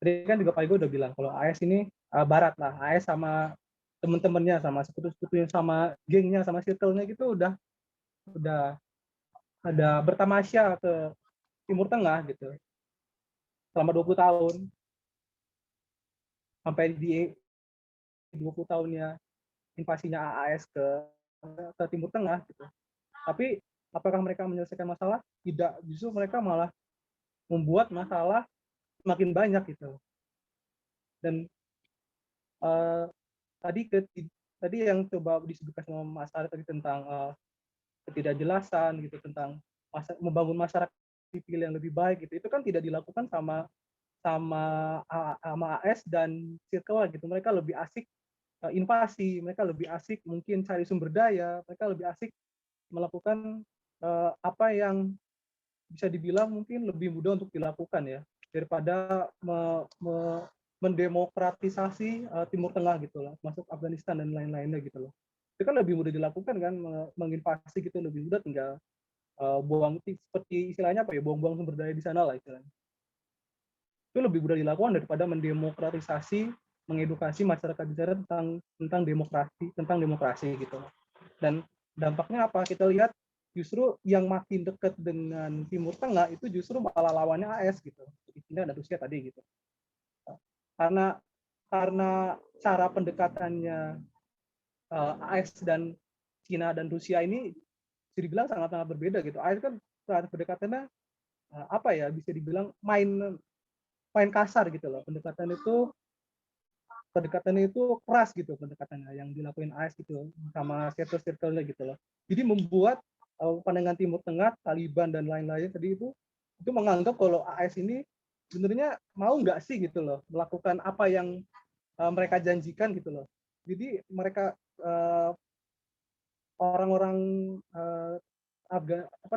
Tadi kan juga Pak Igo udah bilang kalau AS ini Barat lah, AS sama teman-temannya, sama sekutu-sekutunya, sama gengnya, sama circle-nya gitu udah ada bertamasya ke Timur Tengah gitu selama 20 tahun. Sampai di 20 tahunnya invasinya AS ke Timur Tengah gitu. Tapi apakah mereka menyelesaikan masalah? Tidak, justru mereka malah membuat masalah semakin banyak gitu. Dan tadi tadi yang coba disebutkan sama Mas Ari tadi tentang ketidakjelasan gitu, tentang membangun masyarakat sipil yang lebih baik gitu, itu kan tidak dilakukan sama sama AS dan Circle gitu. Mereka lebih asik invasi, mereka lebih asik mungkin cari sumber daya, mereka lebih asik melakukan apa yang bisa dibilang mungkin lebih mudah untuk dilakukan ya, daripada mendemokratisasi Timur Tengah gitu loh, masuk Afghanistan dan lain-lainnya gitu loh. Itu kan lebih mudah dilakukan kan, menginvasi gitu lebih mudah, tinggal buang seperti istilahnya apa ya, buang-buang sumber daya di sana lah istilahnya. Itu lebih mudah dilakukan daripada mendemokratisasi, mengedukasi masyarakat di sana tentang demokrasi gitu. Dan dampaknya apa? Kita lihat justru yang makin dekat dengan Timur Tengah itu justru malah lawannya AS gitu, China dan Rusia tadi gitu. Karena cara pendekatannya AS dan China dan Rusia ini bisa dibilang sangat-sangat berbeda gitu. AS kan cara pendekatannya apa ya, bisa dibilang main kasar gitu loh. Pendekatannya itu keras gitu, pendekatannya yang dilakuin AS gitu sama circle-nya gitu loh. Jadi membuat pandangan Timur Tengah, Taliban dan lain-lain tadi itu menganggap kalau AS ini sebenarnya mau nggak sih gitu loh melakukan apa yang mereka janjikan gitu loh. Jadi mereka orang-orang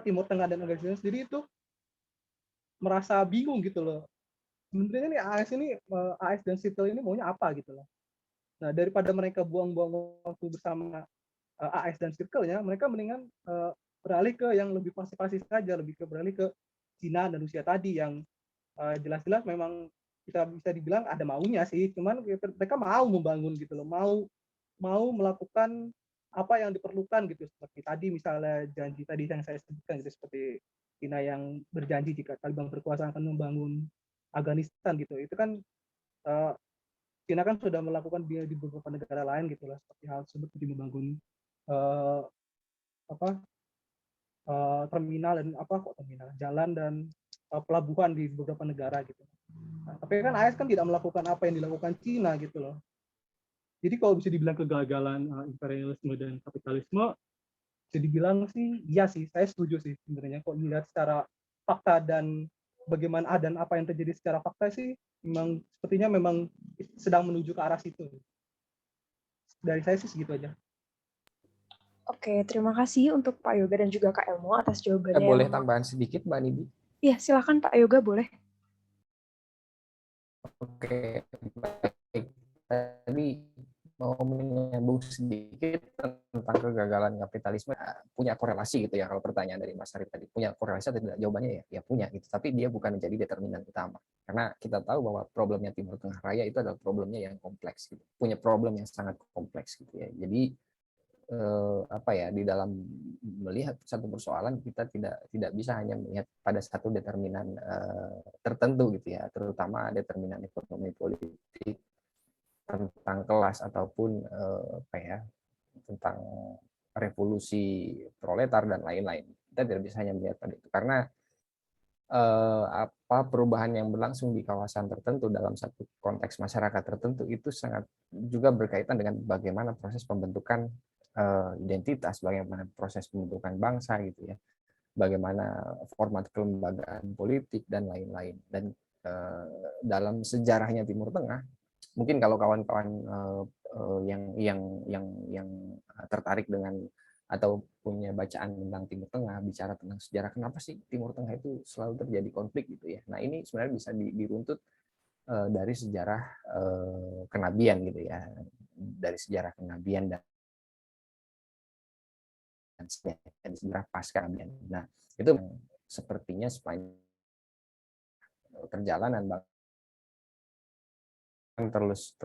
Timur Tengah dan Afghanistan sendiri itu merasa bingung gitu loh. Sebenarnya nih AS dan Circle ini maunya apa gitu loh. Nah, daripada mereka buang-buang waktu bersama AS dan Circle-nya, mereka mendingan beralih ke yang lebih pasif-pasif saja, beralih ke Cina dan Rusia tadi yang jelas-jelas memang kita bisa dibilang ada maunya sih, cuman mereka mau membangun gitu loh, mau melakukan apa yang diperlukan gitu, seperti tadi misalnya janji tadi yang saya sebutkan gitu, seperti Cina yang berjanji jika Taliban berkuasa akan membangun Afghanistan gitu. Itu kan Cina kan sudah melakukan di beberapa negara lain gitu lah, seperti hal tersebut, membangun terminal dan jalan dan pelabuhan di beberapa negara gitu. Nah, tapi kan AS kan tidak melakukan apa yang dilakukan Cina gitu loh. Jadi kalau bisa dibilang kegagalan imperialisme dan kapitalisme, bisa dibilang sih iya sih, saya setuju sih sebenarnya. Kok dilihat secara fakta dan bagaimana dan apa yang terjadi secara fakta sih, memang sepertinya memang sedang menuju ke arah situ. Dari saya sih segitu aja. Oke, terima kasih untuk Pak Yoga dan juga Kak Elmo atas jawabannya. Boleh tambahan sedikit, Mbak Nidi? Iya, silakan Pak Yoga, boleh. Oke, baik. Tadi mau menyambung sedikit tentang kegagalan kapitalisme, punya korelasi gitu ya, kalau pertanyaan dari Mas Arif tadi, punya korelasi atau tidak? Jawabannya ya punya gitu, tapi dia bukan menjadi determinan utama. Karena kita tahu bahwa problemnya Timur Tengah Raya itu adalah problemnya yang kompleks gitu, punya problem yang sangat kompleks gitu ya. Jadi di dalam melihat satu persoalan kita tidak bisa hanya melihat pada satu determinan tertentu gitu ya, terutama determinan ekonomi politik, tentang kelas ataupun tentang revolusi proletar dan lain-lain. Kita tidak bisa hanya melihat pada itu, karena perubahan yang berlangsung di kawasan tertentu dalam satu konteks masyarakat tertentu itu sangat juga berkaitan dengan bagaimana proses pembentukan identitas, bagaimana proses pembentukan bangsa gitu ya, bagaimana format kelembagaan politik dan lain-lain. Dan dalam sejarahnya Timur Tengah, mungkin kalau kawan-kawan yang tertarik dengan atau punya bacaan tentang Timur Tengah, bicara tentang sejarah kenapa sih Timur Tengah itu selalu terjadi konflik gitu ya. Nah, ini sebenarnya bisa diruntut dari sejarah kenabian gitu ya, dari sejarah kenabian dan sejarah pasca kenabian. Nah, itu sepertinya sepanjang perjalanan terus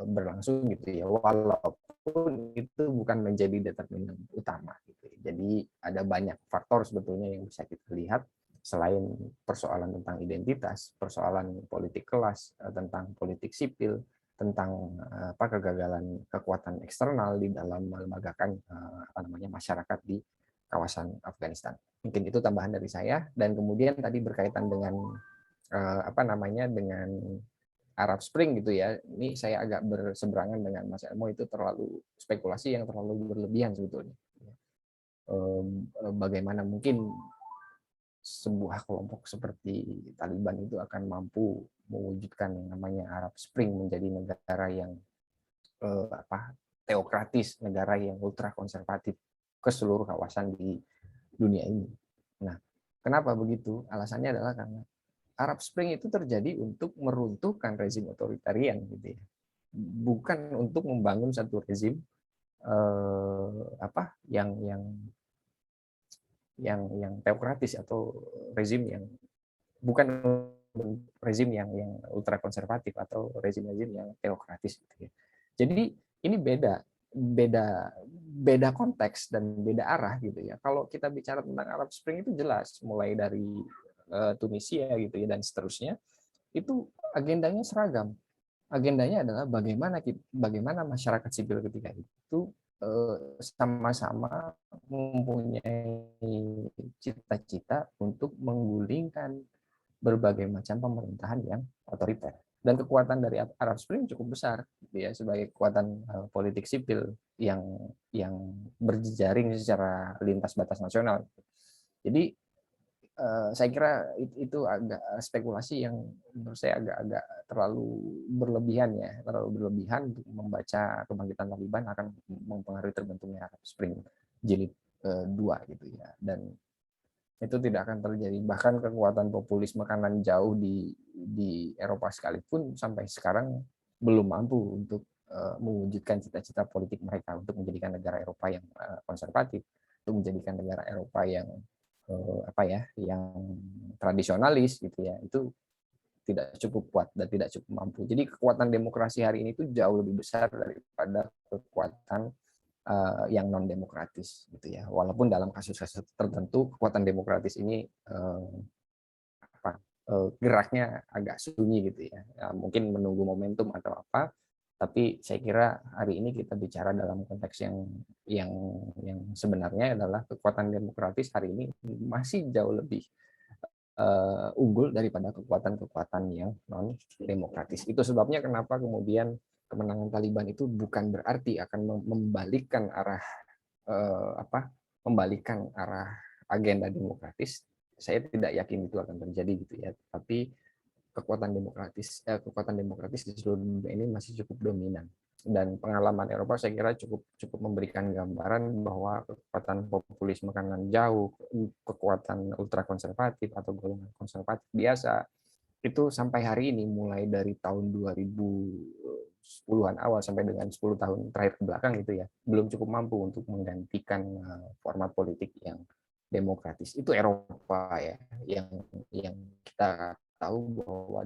berlangsung gitu ya, walaupun itu bukan menjadi determinan utama gitu. Jadi ada banyak faktor sebetulnya yang bisa kita lihat selain persoalan tentang identitas, persoalan politik kelas, tentang politik sipil, tentang kegagalan kekuatan eksternal di dalam melembagakan masyarakat di kawasan Afghanistan. Mungkin itu tambahan dari saya. Dan kemudian tadi berkaitan dengan dengan Arab Spring gitu ya, ini saya agak berseberangan dengan Mas Elmo, itu terlalu spekulasi yang terlalu berlebihan sebetulnya. Bagaimana mungkin sebuah kelompok seperti Taliban itu akan mampu mewujudkan yang namanya Arab Spring menjadi negara yang teokratis, negara yang ultra konservatif ke seluruh kawasan di dunia ini. Nah, kenapa begitu? Alasannya adalah karena Arab Spring itu terjadi untuk meruntuhkan rezim otoritarian, gitu ya. Bukan untuk membangun satu rezim yang teokratis atau rezim yang bukan rezim yang ultra konservatif atau rezim-rezim yang teokratis, gitu ya. Jadi ini beda konteks dan beda arah, gitu ya. Kalau kita bicara tentang Arab Spring itu jelas mulai dari Tunisia gitu ya dan seterusnya, itu agendanya seragam. Agendanya adalah bagaimana masyarakat sipil ketika itu sama-sama mempunyai cita-cita untuk menggulingkan berbagai macam pemerintahan yang otoriter. Dan kekuatan dari Arab Spring cukup besar, gitu ya, sebagai kekuatan politik sipil yang berjejaring secara lintas batas nasional. Jadi saya kira itu agak spekulasi yang menurut saya agak terlalu berlebihan ya, terlalu berlebihan untuk membaca kebangkitan Taliban akan mempengaruhi terbentuknya Arab Spring jilid 2 gitu ya. Dan itu tidak akan terjadi. Bahkan kekuatan populisme kanan jauh di Eropa sekalipun sampai sekarang belum mampu untuk mewujudkan cita-cita politik mereka untuk menjadikan negara Eropa yang konservatif, untuk menjadikan negara Eropa yang yang tradisionalis gitu ya, itu tidak cukup kuat dan tidak cukup mampu. Jadi kekuatan demokrasi hari ini itu jauh lebih besar daripada kekuatan yang non demokratis gitu ya. Walaupun dalam kasus-kasus tertentu kekuatan demokratis ini geraknya agak sunyi gitu ya. Mungkin menunggu momentum atau apa. Tapi saya kira hari ini kita bicara dalam konteks yang sebenarnya adalah kekuatan demokratis hari ini masih jauh lebih unggul daripada kekuatan-kekuatan yang non demokratis. Itu sebabnya kenapa kemudian kemenangan Taliban itu bukan berarti akan membalikkan arah agenda demokratis. Saya tidak yakin itu akan terjadi gitu ya. Tapi kekuatan demokratis di seluruh dunia ini masih cukup dominan, dan pengalaman Eropa saya kira cukup memberikan gambaran bahwa kekuatan populisme kanan jauh, kekuatan ultra konservatif atau golongan konservatif biasa itu sampai hari ini, mulai dari tahun 2010-an awal sampai dengan 10 tahun terakhir ke belakang gitu ya, belum cukup mampu untuk menggantikan format politik yang demokratis. Itu Eropa ya, yang kita tahu bahwa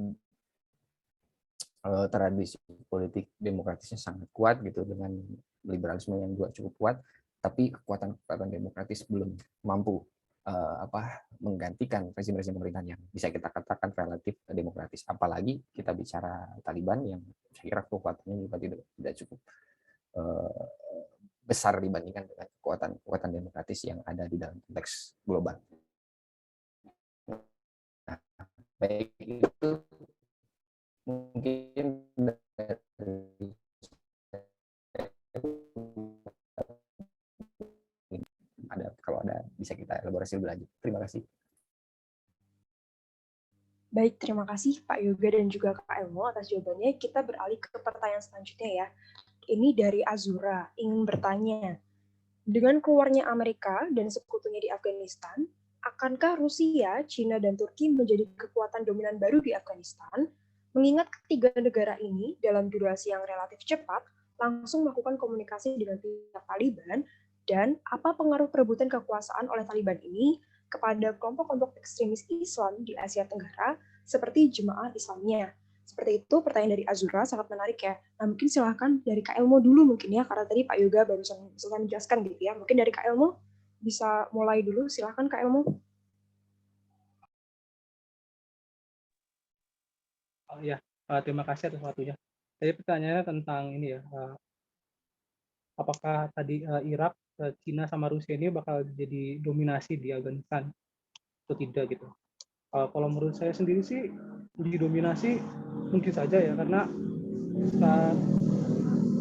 tradisi politik demokratisnya sangat kuat gitu, dengan liberalisme yang juga cukup kuat, tapi kekuatan demokratis belum mampu menggantikan rezim-rezim pemerintahan yang bisa kita katakan relatif demokratis. Apalagi kita bicara Taliban yang saya kira kekuatannya juga tidak cukup besar dibandingkan dengan kekuatan demokratis yang ada di dalam konteks global. Nah, baik itu mungkin kalau ada bisa kita elaborasi lebih lanjut. Terima kasih. Baik, terima kasih Pak Yoga dan juga Kak Elmo atas jawabannya. Kita beralih ke pertanyaan selanjutnya ya. Ini dari Azura, ingin bertanya, dengan keluarnya Amerika dan sekutunya di Afghanistan, akankah Rusia, China, dan Turki menjadi kekuatan dominan baru di Afghanistan? Mengingat ketiga negara ini dalam durasi yang relatif cepat langsung melakukan komunikasi dengan pihak Taliban, dan apa pengaruh perebutan kekuasaan oleh Taliban ini kepada kelompok-kelompok ekstremis Islam di Asia Tenggara seperti Jemaah Islamiyah. Seperti itu pertanyaan dari Azura, sangat menarik ya. Nah, mungkin silahkan dari Kak Elmo dulu mungkin ya, karena tadi Pak Yoga baru selesai menjelaskan gitu ya. Mungkin dari Kak Elmo bisa mulai dulu, silahkan Kak Elmo. Terima kasih atas waktunya. Jadi pertanyaannya tentang ini ya, apakah tadi Irak, Cina sama Rusia ini bakal jadi dominasi di Afghanistan atau tidak gitu. Kalau menurut saya sendiri sih didominasi mungkin saja ya, karena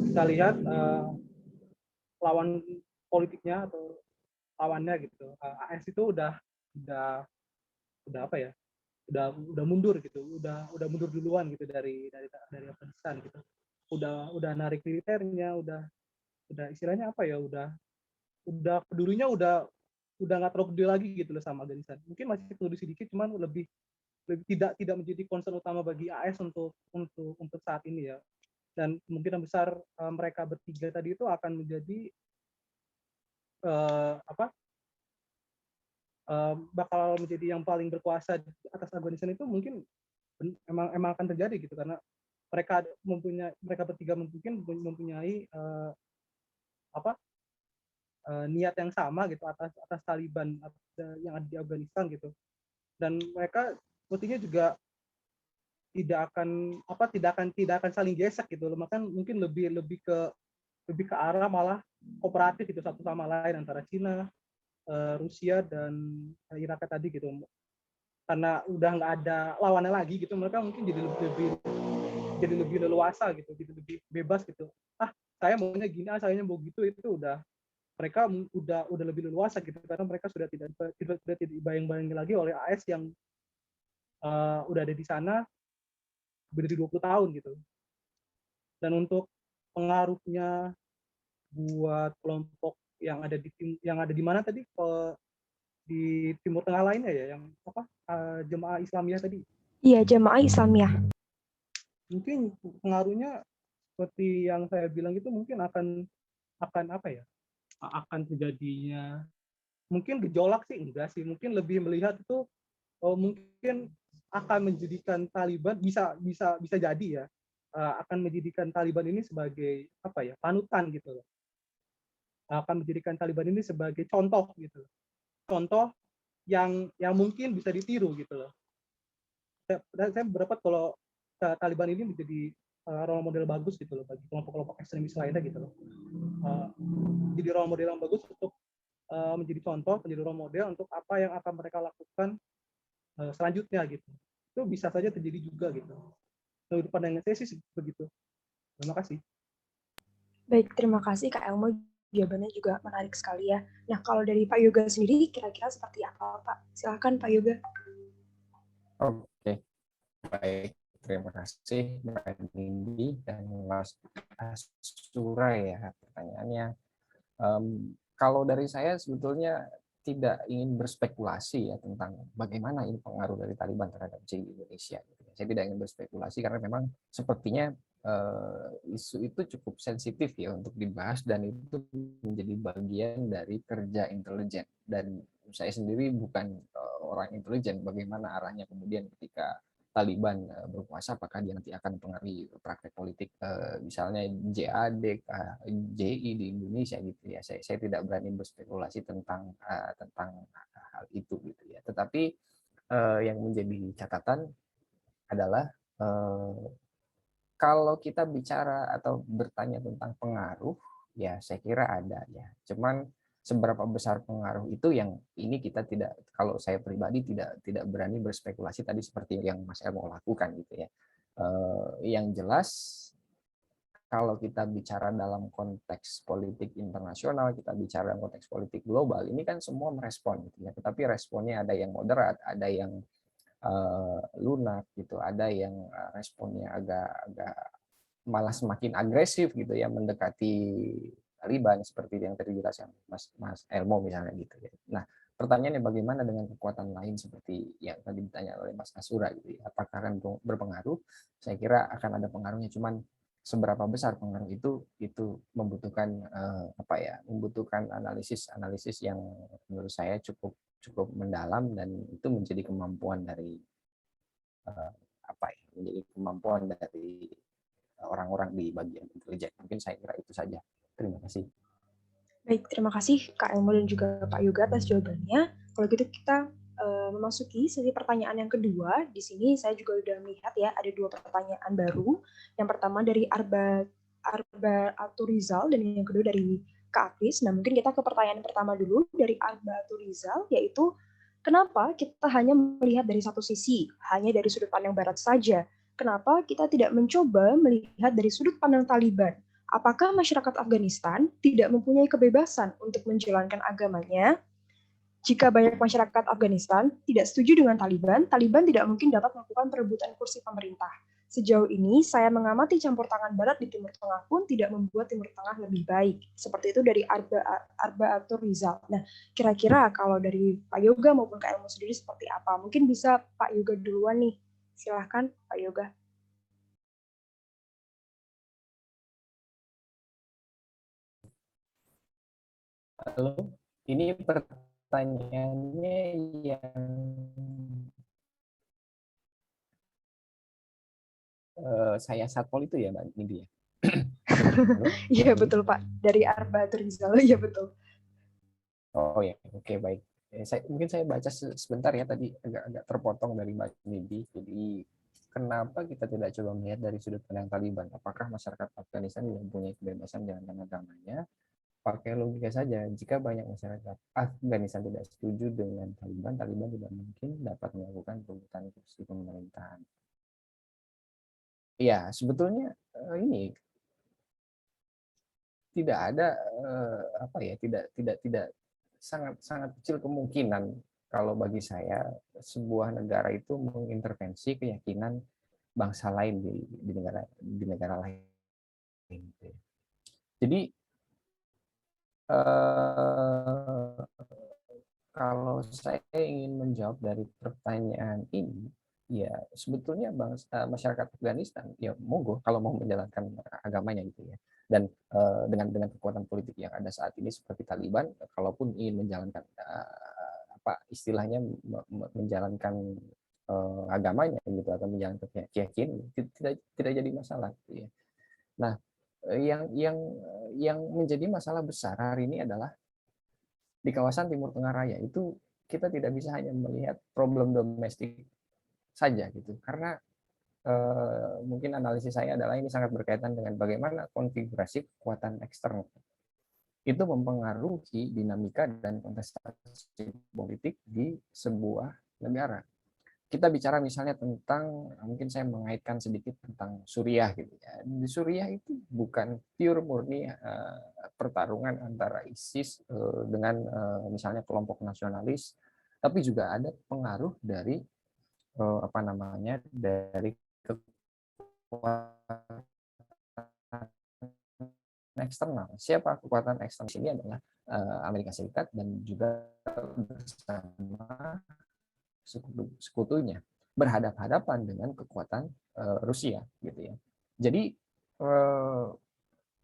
kita lihat lawan politiknya atau lawannya gitu, AS itu udah apa ya, udah mundur gitu, udah mundur duluan gitu dari Afghanistan gitu, udah narik militernya, udah istilahnya apa ya, udah pedulinya udah nggak terlalu peduli lagi gitu loh sama Afghanistan. Mungkin masih peduli sedikit, cuman lebih tidak menjadi concern utama bagi AS untuk saat ini ya. Dan kemungkinan besar mereka bertiga tadi itu akan menjadi bakal menjadi yang paling berkuasa atas Afghanistan. Itu mungkin emang akan terjadi gitu, karena mereka bertiga mungkin mempunyai niat yang sama gitu atas Taliban yang ada di Afghanistan gitu. Dan mereka sepertinya juga tidak akan saling gesek gitu loh. Maka mungkin lebih ke arah malah kooperatif gitu satu sama lain antara Cina, Rusia, dan Irak tadi gitu. Karena udah nggak ada lawannya lagi gitu, mereka mungkin jadi lebih leluasa gitu, jadi lebih bebas gitu. Saya maunya gini, saya mau gitu, itu mereka udah lebih leluasa gitu, karena mereka sudah tidak dibayang-bayangi lagi oleh AS yang udah ada di sana lebih dari 20 tahun gitu. Dan untuk pengaruhnya buat kelompok yang ada di mana tadi, di Timur Tengah lainnya ya, yang Jemaah Islamiyah tadi. Iya, Jemaah Islamiyah. Mungkin pengaruhnya seperti yang saya bilang itu mungkin akan apa ya? Akan terjadinya mungkin gejolak sih enggak sih, mungkin lebih melihat itu mungkin akan menjadikan Taliban bisa jadi ya, akan menjadikan Taliban ini sebagai apa ya, panutan gitu loh. Akan menjadikan Taliban ini sebagai contoh gitu. Contoh yang mungkin bisa ditiru gitu loh. Saya berpendapat kalau Taliban ini menjadi role model bagus gitu loh bagi kelompok-kelompok ekstremis lainnya gitu loh. Jadi role model yang bagus untuk menjadi contoh, menjadi role model untuk apa yang akan mereka lakukan selanjutnya gitu. Itu bisa saja terjadi juga gitu. Menurut pandangan saya sih begitu. Terima kasih. Baik, terima kasih Kak Elmo. Jawabannya juga menarik sekali ya. Nah, kalau dari Pak Yoga sendiri, kira-kira seperti apa, Pak? Silakan Pak Yoga. Oke, baik. Terima kasih Mbak Nindi dan Mas Asura ya pertanyaannya. Kalau dari saya sebetulnya tidak ingin berspekulasi ya tentang bagaimana ini pengaruh dari Taliban terhadap JI Indonesia. Saya tidak ingin berspekulasi karena memang sepertinya isu itu cukup sensitif ya untuk dibahas dan itu menjadi bagian dari kerja intelijen, dan saya sendiri bukan orang intelijen bagaimana arahnya kemudian ketika Taliban berkuasa, apakah dia nanti akan mempengaruhi praktek politik misalnya JAD, JI di Indonesia gitu ya. Saya tidak berani berspekulasi tentang hal itu gitu ya. Tetapi yang menjadi catatan adalah kalau kita bicara atau bertanya tentang pengaruh, ya saya kira ada ya. Cuman seberapa besar pengaruh itu yang ini kita tidak, kalau saya pribadi tidak berani berspekulasi tadi seperti yang Mas Elmo lakukan gitu ya. Yang jelas kalau kita bicara dalam konteks politik internasional, kita bicara dalam konteks politik global, ini kan semua merespon gitu ya. Tetapi responnya ada yang moderat, ada yang lunak gitu, ada yang responnya agak malah semakin agresif gitu ya mendekati Taliban seperti yang tadi dijelaskan Mas Elmo misalnya gitu ya. Nah, pertanyaannya bagaimana dengan kekuatan lain seperti yang tadi ditanya oleh Mas Asura gitu ya. Apakah akan berpengaruh? Saya kira akan ada pengaruhnya, cuman seberapa besar pengaruh itu membutuhkan membutuhkan analisis yang menurut saya cukup mendalam, dan itu menjadi kemampuan dari menjadi kemampuan dari orang-orang di bagian intelijen. Mungkin saya kira itu saja. Terima kasih. Baik, terima kasih Kak Elmo dan juga Pak Yoga atas jawabannya. Kalau gitu kita memasuki sesi pertanyaan yang kedua. Di sini saya juga sudah melihat ya ada 2 pertanyaan baru. Yang pertama dari Arba Aturizal dan yang kedua dari Kak Apis. Nah, mungkin kita ke pertanyaan pertama dulu dari Arba Aturizal, yaitu kenapa kita hanya melihat dari satu sisi, hanya dari sudut pandang barat saja? kenapa kita tidak mencoba melihat dari sudut pandang Taliban? Apakah masyarakat Afghanistan tidak mempunyai kebebasan untuk menjalankan agamanya? Jika banyak masyarakat Afghanistan tidak setuju dengan Taliban, Taliban tidak mungkin dapat melakukan perebutan kursi pemerintah. Sejauh ini, saya mengamati campur tangan Barat di Timur Tengah pun tidak membuat Timur Tengah lebih baik. Seperti itu dari Arba Atur Rizal. Nah, kira-kira kalau dari Pak Yoga maupun Kak Elmo sendiri seperti apa? Mungkin bisa Pak Yoga duluan nih. Silahkan, Pak Yoga. Halo, ini pertanyaannya yang saya satpol itu ya, Mbak Nindi ya? Iya betul Pak, dari Arba Atur Rizal, iya betul. Oh ya, oke baik. Mungkin saya baca sebentar ya, tadi agak terpotong dari Mbak Nindi. Jadi kenapa kita tidak coba melihat dari sudut pandang Taliban? Apakah masyarakat Afghanistan tidak mempunyai kebebasan menjalankan agamanya? Pakai logika saja, jika banyak masyarakat Afghanistan tidak setuju dengan Taliban, Taliban tidak mungkin dapat melakukan perebutan kursi pemerintahan. Ya, sebetulnya ini tidak ada tidak sangat kecil kemungkinan kalau bagi saya sebuah negara itu mengintervensi keyakinan bangsa lain di negara lain. Jadi kalau saya ingin menjawab dari pertanyaan ini, ya sebetulnya masyarakat Afghanistan ya monggo kalau mau menjalankan agamanya gitu ya. Dan dengan kekuatan politik yang ada saat ini seperti Taliban, kalaupun ingin menjalankan istilahnya menjalankan agamanya gitu atau menjalankan keyakinan tidak jadi masalah gitu ya. Nah, yang menjadi masalah besar hari ini adalah di kawasan Timur Tengah Raya itu kita tidak bisa hanya melihat problem domestik saja gitu, karena mungkin analisis saya adalah ini sangat berkaitan dengan bagaimana konfigurasi kekuatan eksternal itu mempengaruhi dinamika dan kontestasi politik di sebuah negara. Kita bicara misalnya tentang, mungkin saya mengaitkan sedikit tentang Suriah gitu ya. Di Suriah itu bukan pure murni pertarungan antara ISIS dengan misalnya kelompok nasionalis, tapi juga ada pengaruh dari dari kekuatan eksternal. Siapa kekuatan eksternal ini adalah Amerika Serikat dan juga bersama sekutunya berhadap-hadapan dengan kekuatan Rusia gitu ya. Jadi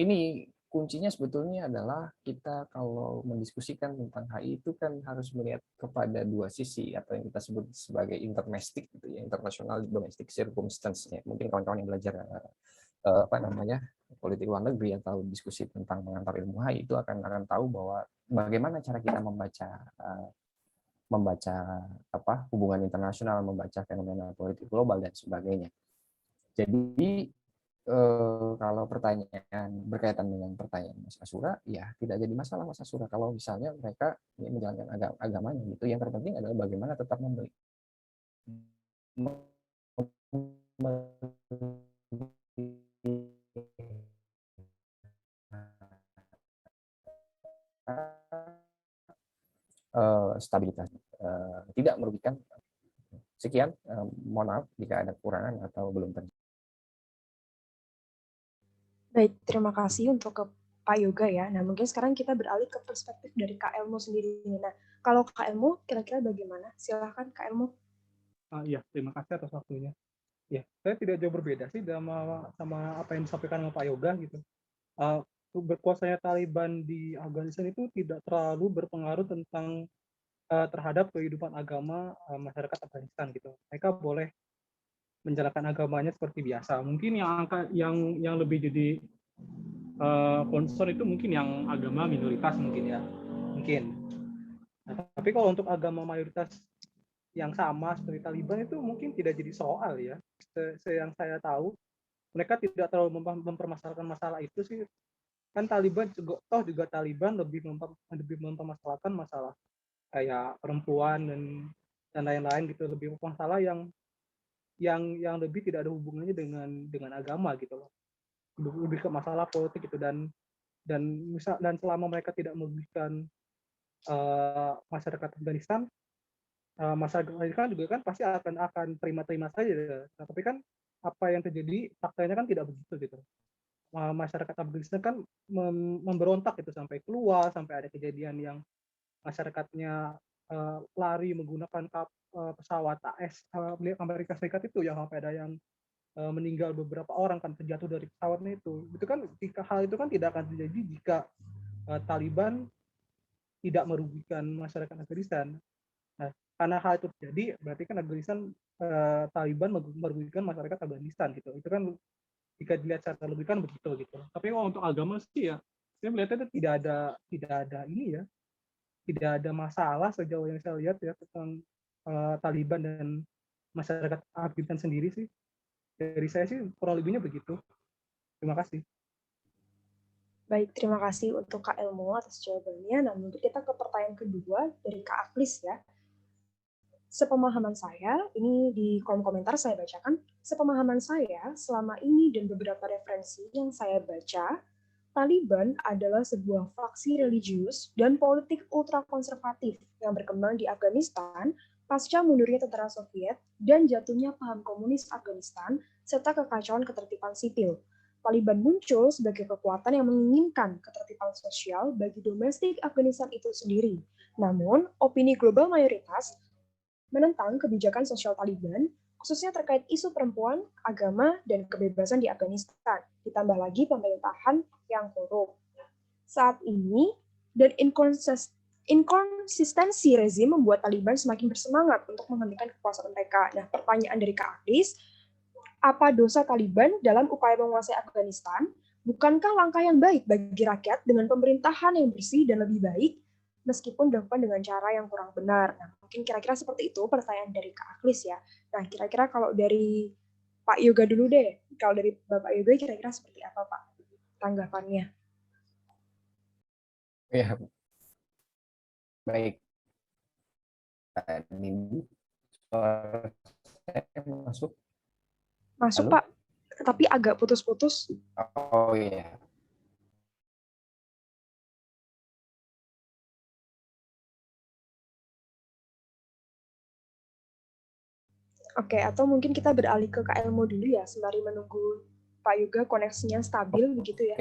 ini kuncinya sebetulnya adalah kita kalau mendiskusikan tentang HI itu kan harus melihat kepada dua sisi atau yang kita sebut sebagai interdomestik gitu ya, international domestic circumstance ya. Mungkin kawan-kawan yang belajar politik luar negeri atau diskusi tentang mengantar ilmu HI itu akan tahu bahwa bagaimana cara kita membaca hubungan internasional, membaca fenomena politik global dan sebagainya. Jadi kalau pertanyaan berkaitan dengan pertanyaan Mas Asura, ya tidak jadi masalah Mas Asura kalau misalnya mereka menjalankan agamanya gitu. Yang terpenting adalah bagaimana tetap memberi stabilitas, tidak merugikan. Sekian, mohon maaf jika ada kekurangan atau belum terjadi. Baik, terima kasih untuk ke Pak Yoga ya. Nah, mungkin sekarang kita beralih ke perspektif dari Kak Elmo sendiri. Nah, kalau Kak Elmo kira-kira bagaimana? Silahkan Kak Elmo. Iya, terima kasih atas waktunya. Ya, saya tidak jauh berbeda sih sama apa yang disampaikan sama Pak Yoga gitu. Berkuasanya Taliban di Afghanistan itu tidak terlalu berpengaruh tentang terhadap kehidupan agama masyarakat Afghanistan gitu. Mereka boleh menjalankan agamanya seperti biasa. Mungkin yang lebih jadi concern itu mungkin yang agama minoritas mungkin ya, mungkin. Nah, tapi kalau untuk agama mayoritas yang sama seperti Taliban itu mungkin tidak jadi soal ya. Yang saya tahu, mereka tidak terlalu mempermasalahkan masalah itu sih. Kan Taliban juga Taliban lebih mempermasalahkan masalah kayak perempuan dan lain-lain gitu, lebih masalah yang yang lebih tidak ada hubungannya dengan agama gitu loh, lebih ke masalah politik gitu. Dan selama mereka tidak merugikan masyarakat Afghanistan, masyarakat Afghanistan juga kan pasti akan terima-terima saja. Nah, tapi kan apa yang terjadi faktanya kan tidak begitu gitu. Masyarakat Afghanistan kan memberontak itu sampai keluar, sampai ada kejadian yang masyarakatnya lari menggunakan pesawat AS milik Amerika Serikat itu, yang sampai ada yang meninggal beberapa orang kan terjatuh dari pesawatnya itu. Itu kan hal itu kan tidak akan terjadi jika Taliban tidak merugikan masyarakat Afghanistan. Nah, karena hal itu terjadi, berarti kan Afghanistan Taliban merugikan masyarakat Afghanistan gitu. Itu kan jika dilihat secara lebih kan begitu gitu. Tapi kalau untuk agama sih ya, saya melihatnya tidak ada ini ya, tidak ada masalah sejauh yang saya lihat ya tentang Taliban dan masyarakat Afghanistan sendiri sih. Dari saya sih kurang lebihnya begitu. Terima kasih. Baik, terima kasih untuk Kak Elmo atas jawabannya. Nah, untuk kita ke pertanyaan kedua dari Kak Aklis ya. Sepemahaman saya, ini di kolom komentar saya bacakan, sepemahaman saya selama ini dan beberapa referensi yang saya baca, Taliban adalah sebuah faksi religius dan politik ultrakonservatif yang berkembang di Afghanistan pasca mundurnya tentara Soviet dan jatuhnya paham komunis Afghanistan serta kekacauan ketertiban sipil. Taliban muncul sebagai kekuatan yang menginginkan ketertiban sosial bagi domestik Afghanistan itu sendiri. Namun, opini global mayoritas menentang kebijakan sosial Taliban, khususnya terkait isu perempuan, agama, dan kebebasan di Afghanistan. Ditambah lagi pemerintahan yang korup. Saat ini, dan inkonsistensi rezim membuat Taliban semakin bersemangat untuk menghentikan kekuasaan mereka. Nah, pertanyaan dari Kak Aklis, apa dosa Taliban dalam upaya menguasai Afghanistan? Bukankah langkah yang baik bagi rakyat dengan pemerintahan yang bersih dan lebih baik, meskipun dilakukan dengan cara yang kurang benar? Nah, mungkin kira-kira seperti itu pertanyaan dari Kak Aklis ya. Nah, kira-kira kalau dari Pak Yoga dulu deh. Kalau dari Bapak Yoga kira-kira seperti apa, Pak? Tanggapannya. Ya, baik. Ini suara saya masuk. Masuk, Halo? Pak. Tapi agak putus-putus. Oh iya. Oke, atau mungkin kita beralih ke Kak Elmo dulu ya, sembari menunggu Pak Yoga koneksinya stabil begitu ya.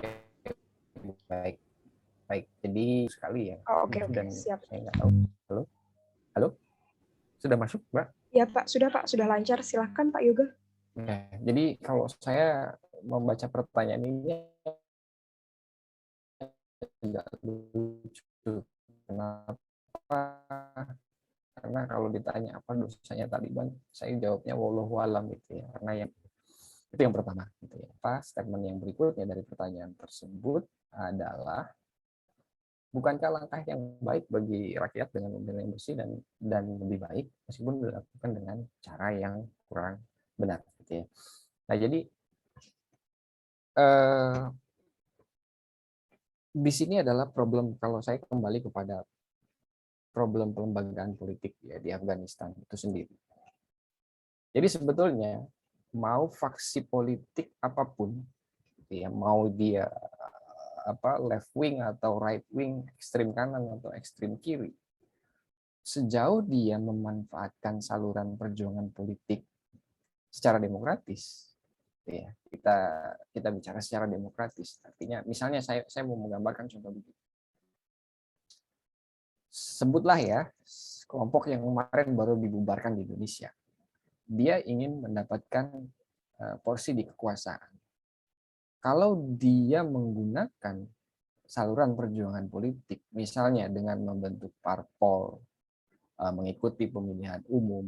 Baik. Baik. Jadi sekali ya. Oh, oke, Dan siap. saya nggak tahu. Halo? Halo? Sudah masuk, Mbak? Ya, Pak. Sudah lancar. Silahkan, Pak Yoga. Ya, jadi kalau saya membaca pertanyaan ini agak lucu. Kenapa? Karena kalau ditanya apa dosanya Taliban, saya jawabnya wallahu alam gitu ya. Karena itu yang pertama gitu ya. Statement yang berikutnya dari pertanyaan tersebut adalah, bukankah langkah yang baik bagi rakyat dengan pemilihan yang bersih dan lebih baik meskipun dilakukan dengan cara yang kurang benar gitu ya. Nah, jadi di sini adalah problem, kalau saya kembali kepada problem pelembagaan politik ya di Afghanistan itu sendiri. Jadi sebetulnya mau faksi politik apapun, ya mau dia left wing atau right wing, ekstrim kanan atau ekstrim kiri, sejauh dia memanfaatkan saluran perjuangan politik secara demokratis, ya kita bicara secara demokratis. Artinya, misalnya saya mau menggambarkan contoh begini. Sebutlah ya, kelompok yang kemarin baru dibubarkan di Indonesia. Dia ingin mendapatkan porsi di kekuasaan. Kalau dia menggunakan saluran perjuangan politik, misalnya dengan membentuk parpol, mengikuti pemilihan umum,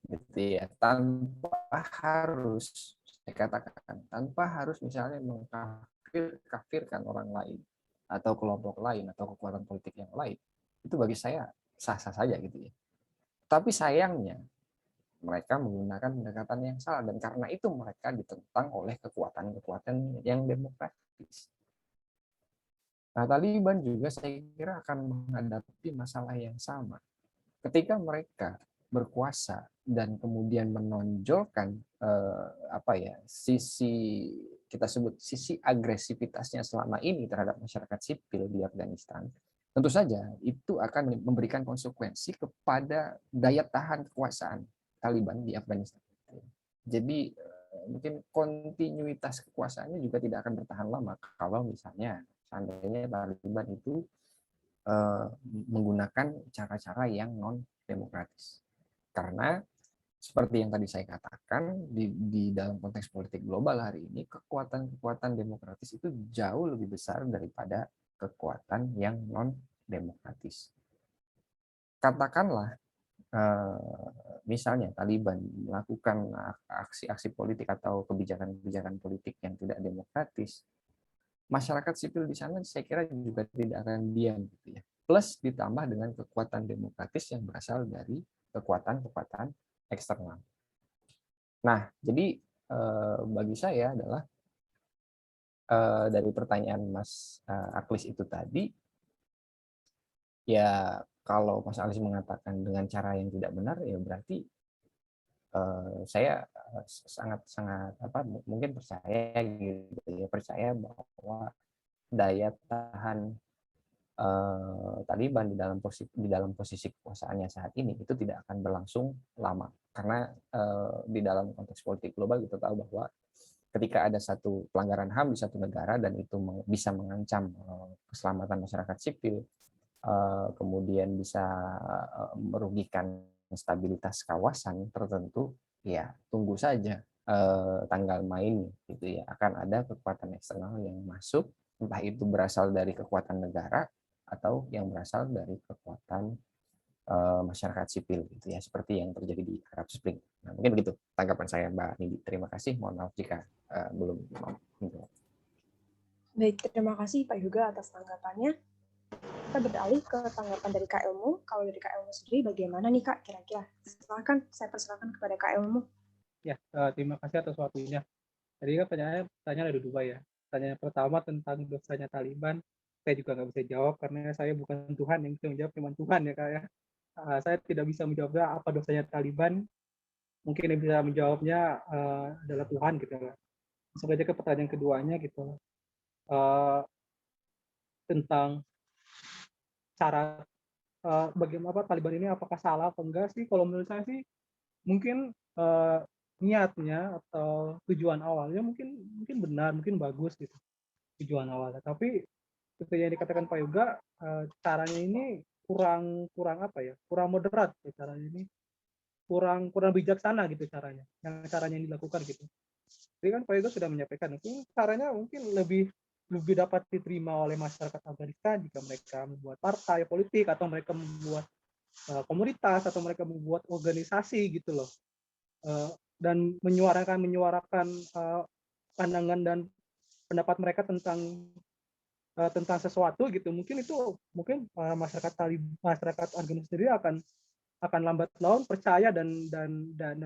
gitu ya, tanpa harus, saya katakan, tanpa harus misalnya mengkafirkan orang lain, atau kelompok lain, atau kekuatan politik yang lain, itu bagi saya sah-sah saja gitu ya. Tapi sayangnya mereka menggunakan pendekatan yang salah, dan karena itu mereka ditentang oleh kekuatan-kekuatan yang demokratis. Nah, Taliban juga saya kira akan menghadapi masalah yang sama. Ketika mereka berkuasa dan kemudian menonjolkan sisi agresivitasnya selama ini terhadap masyarakat sipil di Afghanistan, tentu saja itu akan memberikan konsekuensi kepada daya tahan kekuasaan Taliban di Afghanistan. Jadi mungkin kontinuitas kekuasaannya juga tidak akan bertahan lama kalau misalnya seandainya Taliban itu menggunakan cara-cara yang non demokratis. Karena seperti yang tadi saya katakan, di dalam konteks politik global hari ini, kekuatan-kekuatan demokratis itu jauh lebih besar daripada kekuatan yang non-demokratis. Katakanlah, misalnya Taliban melakukan aksi-aksi politik atau kebijakan-kebijakan politik yang tidak demokratis, masyarakat sipil di sana saya kira juga tidak akan diam, gitu ya. Plus ditambah dengan kekuatan demokratis yang berasal dari kekuatan-kekuatan eksternal. Nah, jadi bagi saya adalah dari pertanyaan Mas Aklis itu tadi, ya kalau Mas Aklis mengatakan dengan cara yang tidak benar, ya berarti saya sangat mungkin percaya gitu ya, percaya bahwa daya tahan Taliban di dalam posisi kekuasaannya saat ini itu tidak akan berlangsung lama, karena di dalam konteks politik global kita tahu bahwa ketika ada satu pelanggaran HAM di satu negara dan itu bisa mengancam keselamatan masyarakat sipil, kemudian bisa merugikan stabilitas kawasan tertentu, ya tunggu saja tanggal main gitu ya, akan ada kekuatan eksternal yang masuk, entah itu berasal dari kekuatan negara atau yang berasal dari kekuatan masyarakat sipil gitu ya, seperti yang terjadi di Arab Spring. Nah, mungkin begitu tanggapan saya, Mbak Nindi. Terima kasih. Mohon maaf jika belum mau menjawab. Baik, terima kasih Pak Yoga atas tanggapannya. Kita beralih ke tanggapan dari Kak Ilmu. Kalau dari Kak Ilmu sendiri bagaimana nih Kak kira-kira? Silakan, saya persilakan kepada Kak Ilmu. Ya, terima kasih atas waktunya. Jadi kan pertanyaan ada dua ya. Pertanyaan pertama tentang dosanya Taliban, saya juga nggak bisa jawab karena saya bukan Tuhan, yang bisa menjawab cuma Tuhan ya Kak ya. Saya tidak bisa menjawab apa dosanya Taliban. Mungkin yang bisa menjawabnya adalah Tuhan gitu ya. Masuk aja ke pertanyaan keduanya gitu. Tentang cara bagaimana Taliban ini apakah salah atau enggak sih? Kalau menurut saya sih mungkin niatnya atau tujuan awalnya mungkin benar, mungkin bagus gitu tujuan awalnya. Tapi seperti yang dikatakan Pak Yoga, caranya ini kurang moderat ya, caranya ini kurang bijaksana gitu caranya yang dilakukan gitu. Jadi kan Pak Yoga sudah menyampaikan mungkin caranya mungkin lebih dapat diterima oleh masyarakat Afghanistan jika mereka membuat partai politik atau mereka membuat komunitas atau mereka membuat organisasi gitu loh, dan menyuarakan pandangan dan pendapat mereka tentang sesuatu gitu. Mungkin masyarakat Afghanistan sendiri akan lambat laun percaya dan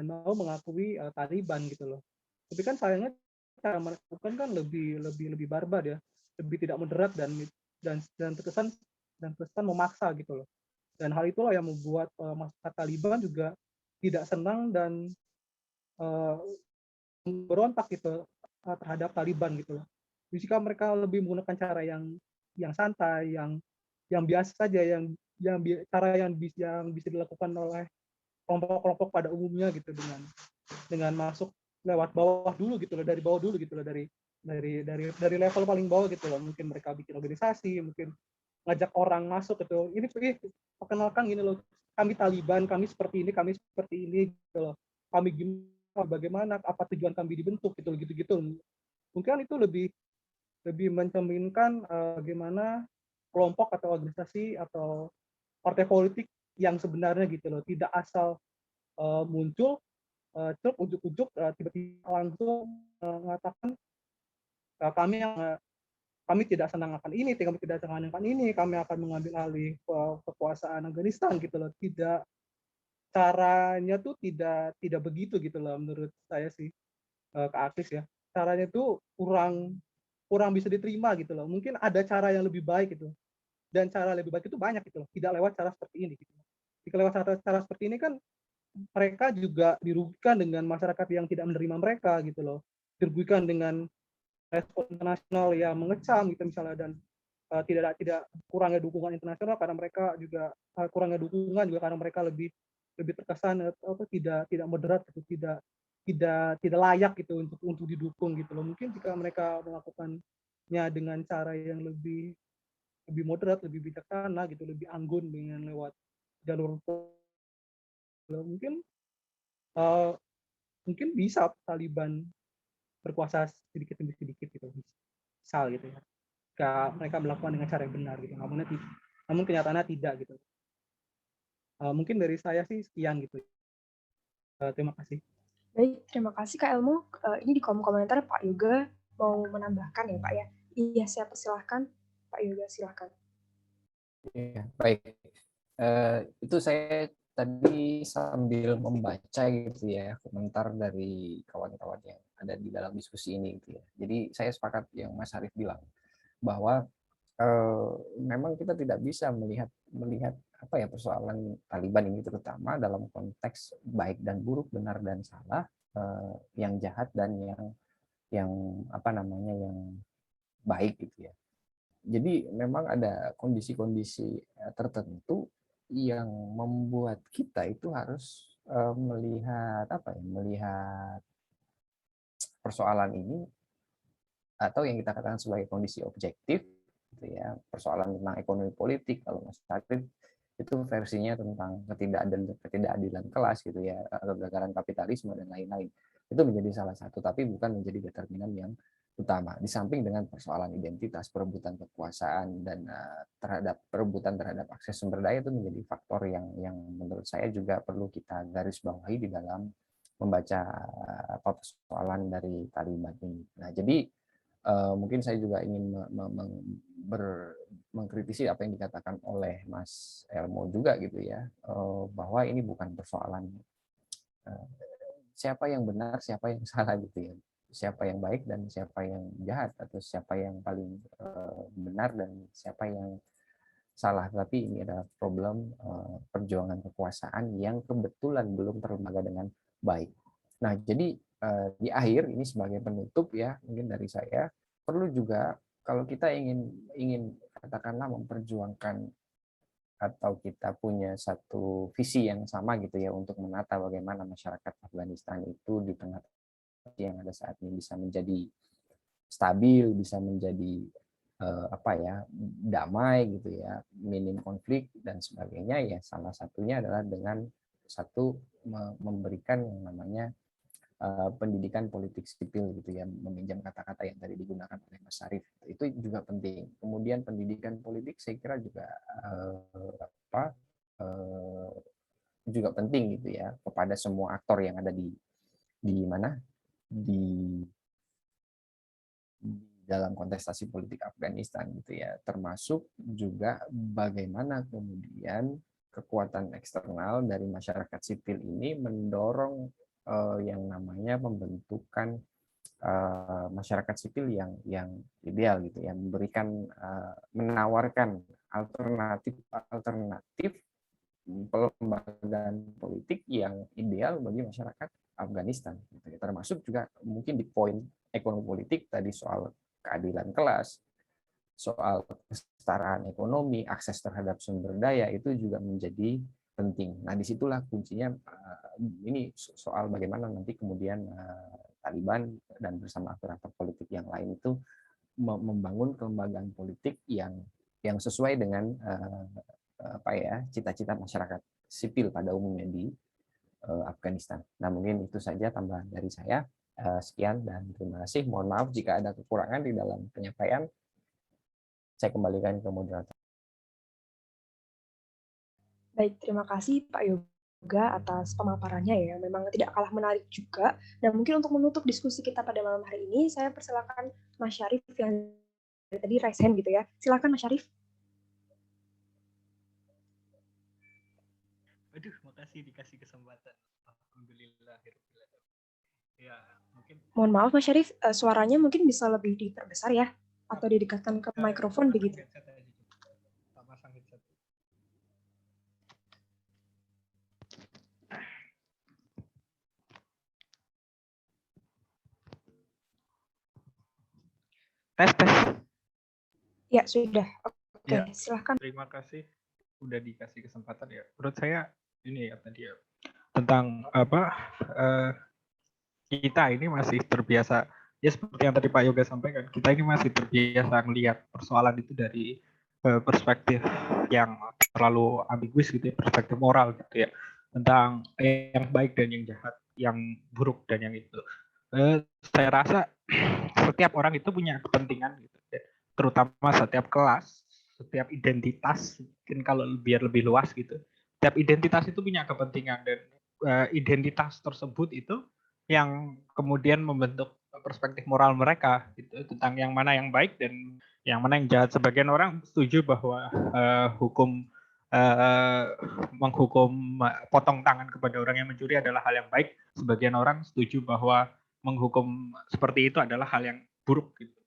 mau mengakui Taliban gitu loh. Tapi kan sayangnya cara mereka kan lebih barbar ya, lebih tidak moderat dan terkesan memaksa gitu loh. Dan hal itulah yang membuat masyarakat Taliban juga tidak senang dan berontak gitu terhadap Taliban gitu loh. Jika mereka lebih menggunakan cara yang santai, yang biasa saja, cara yang bisa dilakukan oleh kelompok-kelompok pada umumnya gitu, dengan masuk lewat bawah dulu gitu loh, dari bawah dulu gitu loh, dari level paling bawah gitu loh. Mungkin mereka bikin organisasi, mungkin ngajak orang masuk gitu. Ini perkenalkan gini loh, kami Taliban, kami seperti ini gitu loh. Kami gimana, bagaimana, apa tujuan kami dibentuk gitu. Mungkin itu lebih mencerminkan bagaimana kelompok atau organisasi atau partai politik yang sebenarnya gitu loh, tidak asal muncul ujuk-ujuk tiba-tiba langsung mengatakan kami tidak senang akan ini, kami tidak senang akan ini, kami akan mengambil alih kekuasaan Afghanistan gitu loh. Tidak, caranya tuh tidak begitu gitu loh menurut saya sih, Kak Aklis ya. Caranya tuh kurang bisa diterima gitu loh. Mungkin ada cara yang lebih baik gitu. Dan cara lebih baik itu banyak gitu loh. Tidak lewat cara seperti ini gitu. Jika lewat cara seperti ini kan mereka juga dirugikan dengan masyarakat yang tidak menerima mereka gitu loh, dirugikan dengan respon internasional yang mengecam gitu misalnya, dan tidak kurangnya dukungan internasional karena mereka juga kurangnya dukungan juga karena mereka lebih lebih terkesan tidak moderat gitu, tidak layak gitu untuk didukung gitu loh. Mungkin jika mereka melakukannya dengan cara yang lebih lebih moderat, lebih bijaksana gitu, lebih anggun dengan lewat jalur mungkin uh, mungkin bisa Taliban berkuasa sedikit demi sedikit gitu, misal gitu ya. Jika mereka melakukan dengan cara yang benar gitu, namun kenyataannya tidak gitu. Mungkin dari saya sih sekian gitu. Terima kasih. Baik, terima kasih Kak Elmo. Ini di kolom komentar Pak Yoga mau menambahkan ya Pak ya. Iya, saya persilahkan. Pak Yoga silahkan. Ya, baik. Itu saya tadi sambil membaca gitu ya komentar dari kawan-kawan yang ada di dalam diskusi ini gitu ya. Jadi saya sepakat yang Mas Arief bilang bahwa memang kita tidak bisa melihat apa ya persoalan Taliban ini terutama dalam konteks baik dan buruk, benar dan salah, yang jahat dan yang apa namanya yang baik gitu ya. Jadi memang ada kondisi-kondisi tertentu yang membuat kita itu harus melihat apa ya, melihat persoalan ini atau yang kita katakan sebagai kondisi objektif gitu ya, persoalan tentang ekonomi politik kalau Mas Takrib itu versinya tentang ketidakadilan kelas gitu ya, kegagalan kapitalisme dan lain-lain. Itu menjadi salah satu, tapi bukan menjadi determinan yang utama. Di samping dengan persoalan identitas, perebutan kekuasaan dan perebutan terhadap akses sumber daya itu menjadi faktor yang menurut saya juga perlu kita garis bawahi di dalam membaca persoalan dari Taliban ini. Nah, jadi mungkin saya juga ingin mengkritisi apa yang dikatakan oleh Mas Elmo juga gitu ya, bahwa ini bukan persoalan siapa yang benar, siapa yang salah gitu ya, siapa yang baik dan siapa yang jahat, atau siapa yang paling benar dan siapa yang salah. Tapi ini adalah problem perjuangan kekuasaan yang kebetulan belum terlembaga dengan baik. Nah, jadi di akhir ini sebagai penutup ya, mungkin dari saya perlu juga kalau kita ingin katakanlah memperjuangkan atau kita punya satu visi yang sama gitu ya untuk menata bagaimana masyarakat Afghanistan itu di tengah yang ada saat ini bisa menjadi stabil, bisa menjadi apa ya, damai gitu ya, minim konflik dan sebagainya, ya salah satunya adalah dengan satu memberikan yang namanya pendidikan politik sipil gitu ya, meminjam kata-kata yang tadi digunakan oleh Mas Sarif, itu juga penting. Kemudian pendidikan politik saya kira juga juga penting gitu ya kepada semua aktor yang ada di mana di dalam kontestasi politik Afghanistan gitu ya, termasuk juga bagaimana kemudian kekuatan eksternal dari masyarakat sipil ini mendorong yang namanya pembentukan masyarakat sipil yang ideal gitu ya, memberikan menawarkan alternatif pelembagaan politik yang ideal bagi masyarakat Afghanistan gitu ya. Termasuk juga mungkin di poin ekonomi politik tadi, soal keadilan kelas, soal kesetaraan ekonomi, akses terhadap sumber daya itu juga menjadi penting. Nah, disitulah kuncinya. Ini soal bagaimana nanti kemudian Taliban dan bersama aktor-aktor politik yang lain itu membangun kelembagaan politik yang sesuai dengan apa ya, cita-cita masyarakat sipil pada umumnya di Afghanistan. Nah, mungkin itu saja tambahan dari saya. Sekian dan terima kasih. Mohon maaf jika ada kekurangan di dalam penyampaian. Saya kembalikan ke moderator. Baik, terima kasih Pak Yoga atas pemaparannya ya. Memang tidak kalah menarik juga. Dan mungkin untuk menutup diskusi kita pada malam hari ini, saya persilakan Mas Syarif yang tadi raise hand gitu ya. Silakan Mas Syarif. Aduh, makasih dikasih kesempatan. Alhamdulillah. Ya, mungkin. Mohon maaf Mas Syarif, suaranya mungkin bisa lebih diperbesar ya, atau didekatkan ke mikrofon begitu. Tes. Ya, sudah. Oke, Ya. silahkan. Terima kasih udah dikasih kesempatan ya. Menurut saya ini ya tadi ya tentang apa kita ini masih terbiasa ya seperti yang tadi Pak Yoga sampaikan, kita ini masih terbiasa melihat persoalan itu dari perspektif yang terlalu ambiguous gitu ya, perspektif moral gitu ya, tentang yang baik dan yang jahat, yang buruk dan yang itu. Saya rasa setiap orang itu punya kepentingan gitu ya, terutama setiap kelas, setiap identitas, mungkin kalau biar lebih luas gitu. Setiap identitas itu punya kepentingan dan identitas tersebut itu yang kemudian membentuk perspektif moral mereka gitu, tentang yang mana yang baik dan yang mana yang jahat. Sebagian orang setuju bahwa menghukum potong tangan kepada orang yang mencuri adalah hal yang baik. Sebagian orang setuju bahwa menghukum seperti itu adalah hal yang buruk gitu.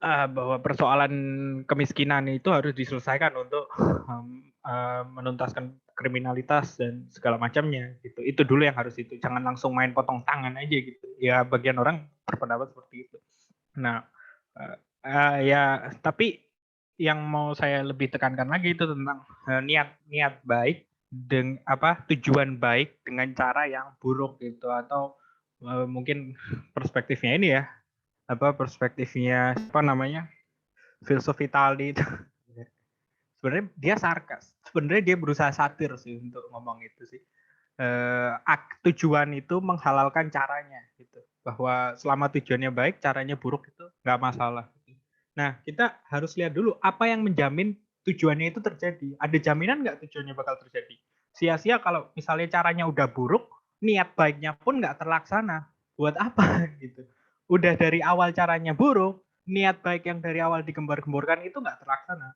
Bahwa persoalan kemiskinan itu harus diselesaikan untuk menuntaskan kriminalitas dan segala macamnya gitu. Itu dulu yang harus itu. Jangan langsung main potong tangan aja gitu. Ya bagian orang berpendapat seperti itu. Nah, ya tapi yang mau saya lebih tekankan lagi itu tentang niat baik dengan tujuan baik dengan cara yang buruk gitu, atau mungkin perspektifnya ini ya, perspektifnya filsuf Itali itu sebenarnya dia sarkas, sebenarnya dia berusaha satir sih untuk ngomong itu sih. Tujuan itu menghalalkan caranya gitu, bahwa selama tujuannya baik caranya buruk itu nggak masalah. Nah, kita harus lihat dulu apa yang menjamin tujuannya itu terjadi. Ada jaminan nggak tujuannya bakal terjadi? Sia-sia kalau misalnya caranya udah buruk, niat baiknya pun nggak terlaksana. Buat apa gitu? Udah dari awal caranya buruk, niat baik yang dari awal digembar-gemborkan itu nggak terlaksana.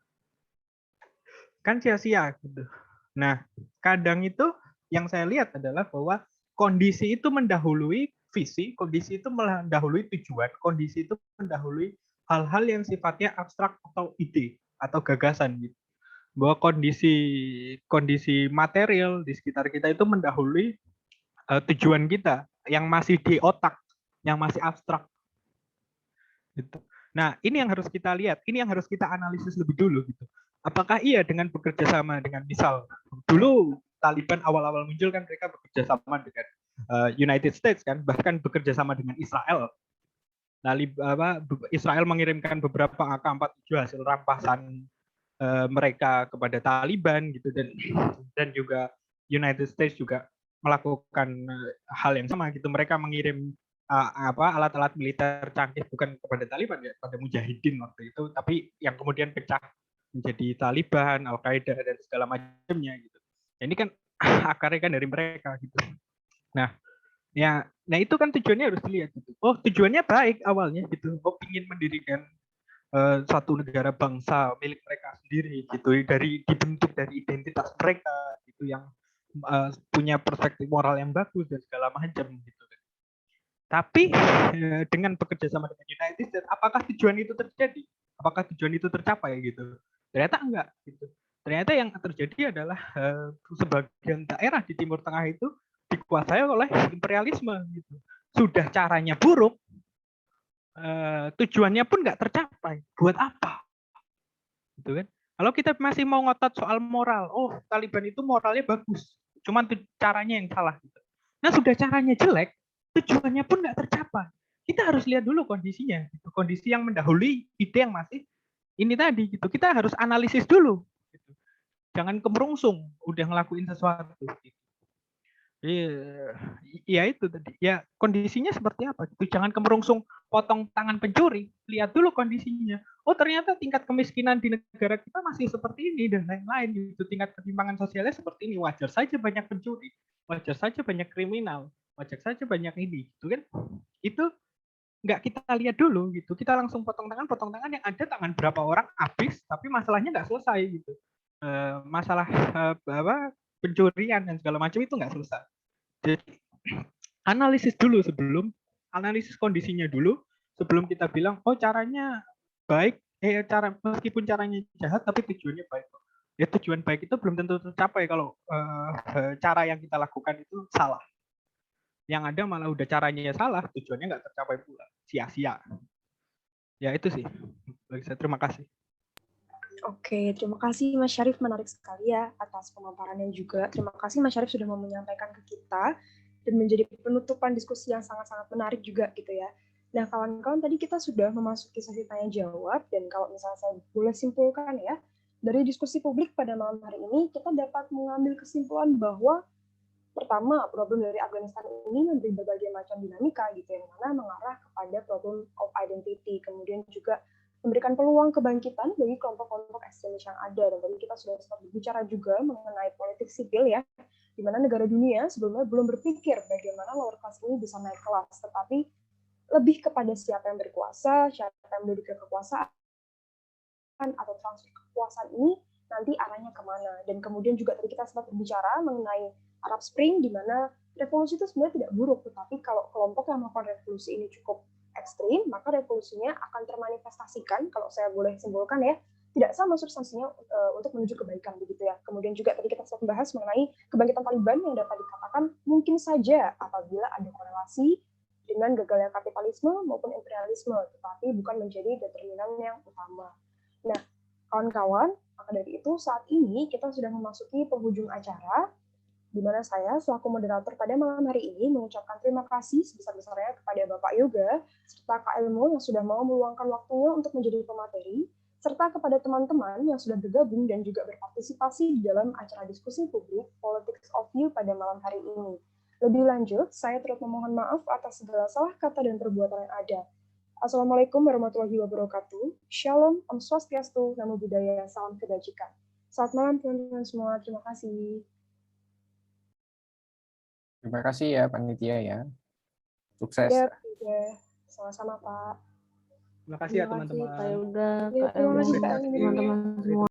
Kan sia-sia gitu. Nah, kadang itu yang saya lihat adalah bahwa kondisi itu mendahului visi, kondisi itu mendahului tujuan, kondisi itu mendahului hal-hal yang sifatnya abstrak atau ide atau gagasan gitu. Bahwa kondisi material di sekitar kita itu mendahului tujuan kita yang masih di otak, yang masih abstrak. Gitu. Nah, ini yang harus kita lihat, ini yang harus kita analisis lebih dulu gitu. Apakah iya dengan bekerja sama dengan misal dulu Taliban awal-awal muncul kan mereka bekerja sama dengan United States kan, bahkan bekerja sama dengan Israel. Nah, Israel mengirimkan beberapa AK-47 hasil rampasan mereka kepada Taliban gitu, dan juga United States juga melakukan hal yang sama gitu. Mereka mengirim alat-alat militer canggih bukan kepada Taliban ya, pada Mujahidin waktu itu, tapi yang kemudian pecah menjadi Taliban, Al-Qaeda dan segala macamnya gitu. Ini kan akarnya kan dari mereka gitu. Nah itu kan tujuannya harus dilihat gitu. Oh, tujuannya baik awalnya gitu. Oh, ingin mendirikan suatu negara bangsa milik mereka sendiri gitu, dibentuk dari identitas mereka gitu, yang punya perspektif moral yang bagus dan segala macam gitu. Tapi dengan bekerja sama dengan United States, apakah tujuan itu terjadi? Apakah tujuan itu tercapai gitu? Ternyata enggak gitu. Ternyata yang terjadi adalah sebagian daerah di Timur Tengah itu dikuasai oleh imperialisme gitu. Sudah caranya buruk, tujuannya pun nggak tercapai. Buat apa? Gitu kan? Kalau kita masih mau ngotot soal moral, oh Taliban itu moralnya bagus, cuman caranya yang salah. Gitu. Nah sudah caranya jelek, tujuannya pun nggak tercapai. Kita harus lihat dulu kondisinya, gitu. Kondisi yang mendahului ide yang masih ini tadi gitu. Kita harus analisis dulu. Gitu. Jangan kemerungsung, udah ngelakuin sesuatu. Gitu. Ya itu tadi. Ya kondisinya seperti apa? Gitu. Jangan kemerungsung potong tangan pencuri. Lihat dulu kondisinya. Oh ternyata tingkat kemiskinan di negara kita masih seperti ini dan lain-lain. Gitu. Tingkat ketimpangan sosialnya seperti ini. Wajar saja banyak pencuri. Wajar saja banyak kriminal. Wajar saja banyak ini. Gitu kan? Itu nggak kita lihat dulu gitu. Kita langsung potong tangan yang ada tangan berapa orang habis, tapi masalahnya nggak selesai gitu. Masalah pencurian dan segala macam itu nggak selesai. Jadi analisis dulu analisis kondisinya dulu sebelum kita bilang oh caranya baik, meskipun caranya jahat tapi tujuannya baik. Ya tujuan baik itu belum tentu tercapai kalau cara yang kita lakukan itu salah. Yang ada malah udah caranya salah, tujuannya nggak tercapai pula, sia-sia. Ya itu sih. Bagi saya terima kasih. Oke, terima kasih Mas Syarif, menarik sekali ya atas pemaparannya juga. Terima kasih Mas Syarif sudah mau menyampaikan ke kita dan menjadi penutupan diskusi yang sangat-sangat menarik juga gitu ya. Nah, kawan-kawan tadi kita sudah memasuki sesi tanya jawab, dan kalau misalnya saya boleh simpulkan ya, dari diskusi publik pada malam hari ini kita dapat mengambil kesimpulan bahwa pertama, problem dari Afghanistan ini memberi berbagai macam dinamika gitu yang mana mengarah kepada problem of identity, kemudian juga memberikan peluang kebangkitan bagi kelompok-kelompok ekstremis yang ada. Dan tadi kita sudah sempat berbicara juga mengenai politik sipil ya, di mana negara dunia sebelumnya belum berpikir bagaimana lower class ini bisa naik kelas, tetapi lebih kepada siapa yang berkuasa, siapa yang menduduki kekuasaan, atau transfer kekuasaan ini nanti arahnya kemana. Dan kemudian juga tadi kita sempat berbicara mengenai Arab Spring, di mana revolusi itu sebenarnya tidak buruk, tetapi kalau kelompok yang melakukan revolusi ini cukup ekstrim, maka revolusinya akan termanifestasikan, kalau saya boleh simpulkan ya, tidak sama substansinya untuk menuju kebaikan begitu ya. Kemudian juga tadi kita sempat membahas mengenai kebangkitan Taliban yang dapat dikatakan mungkin saja apabila ada korelasi dengan gagalnya kapitalisme maupun imperialisme, tetapi bukan menjadi determinan yang utama. Nah, kawan-kawan, maka dari itu saat ini kita sudah memasuki penghujung acara, di mana saya selaku moderator pada malam hari ini mengucapkan terima kasih sebesar-besarnya kepada Bapak Yoga serta Kak Elmo yang sudah mau meluangkan waktunya untuk menjadi pemateri, serta kepada teman-teman yang sudah bergabung dan juga berpartisipasi di dalam acara diskusi publik Politics of You pada malam hari ini. Lebih lanjut, saya turut memohon maaf atas segala salah kata dan perbuatan yang ada. Assalamualaikum warahmatullahi wabarakatuh. Shalom, Om Swastiastu, Namo Buddhaya, salam kebajikan. Selamat malam teman-teman semua, terima kasih. Terima kasih ya panitia ya. Sukses. Ya, sama-sama Pak. Terima kasih ya teman-teman. Pak Yoga, Ya, Kak terima kasih Elmo, Kak Elmo. teman-teman semua.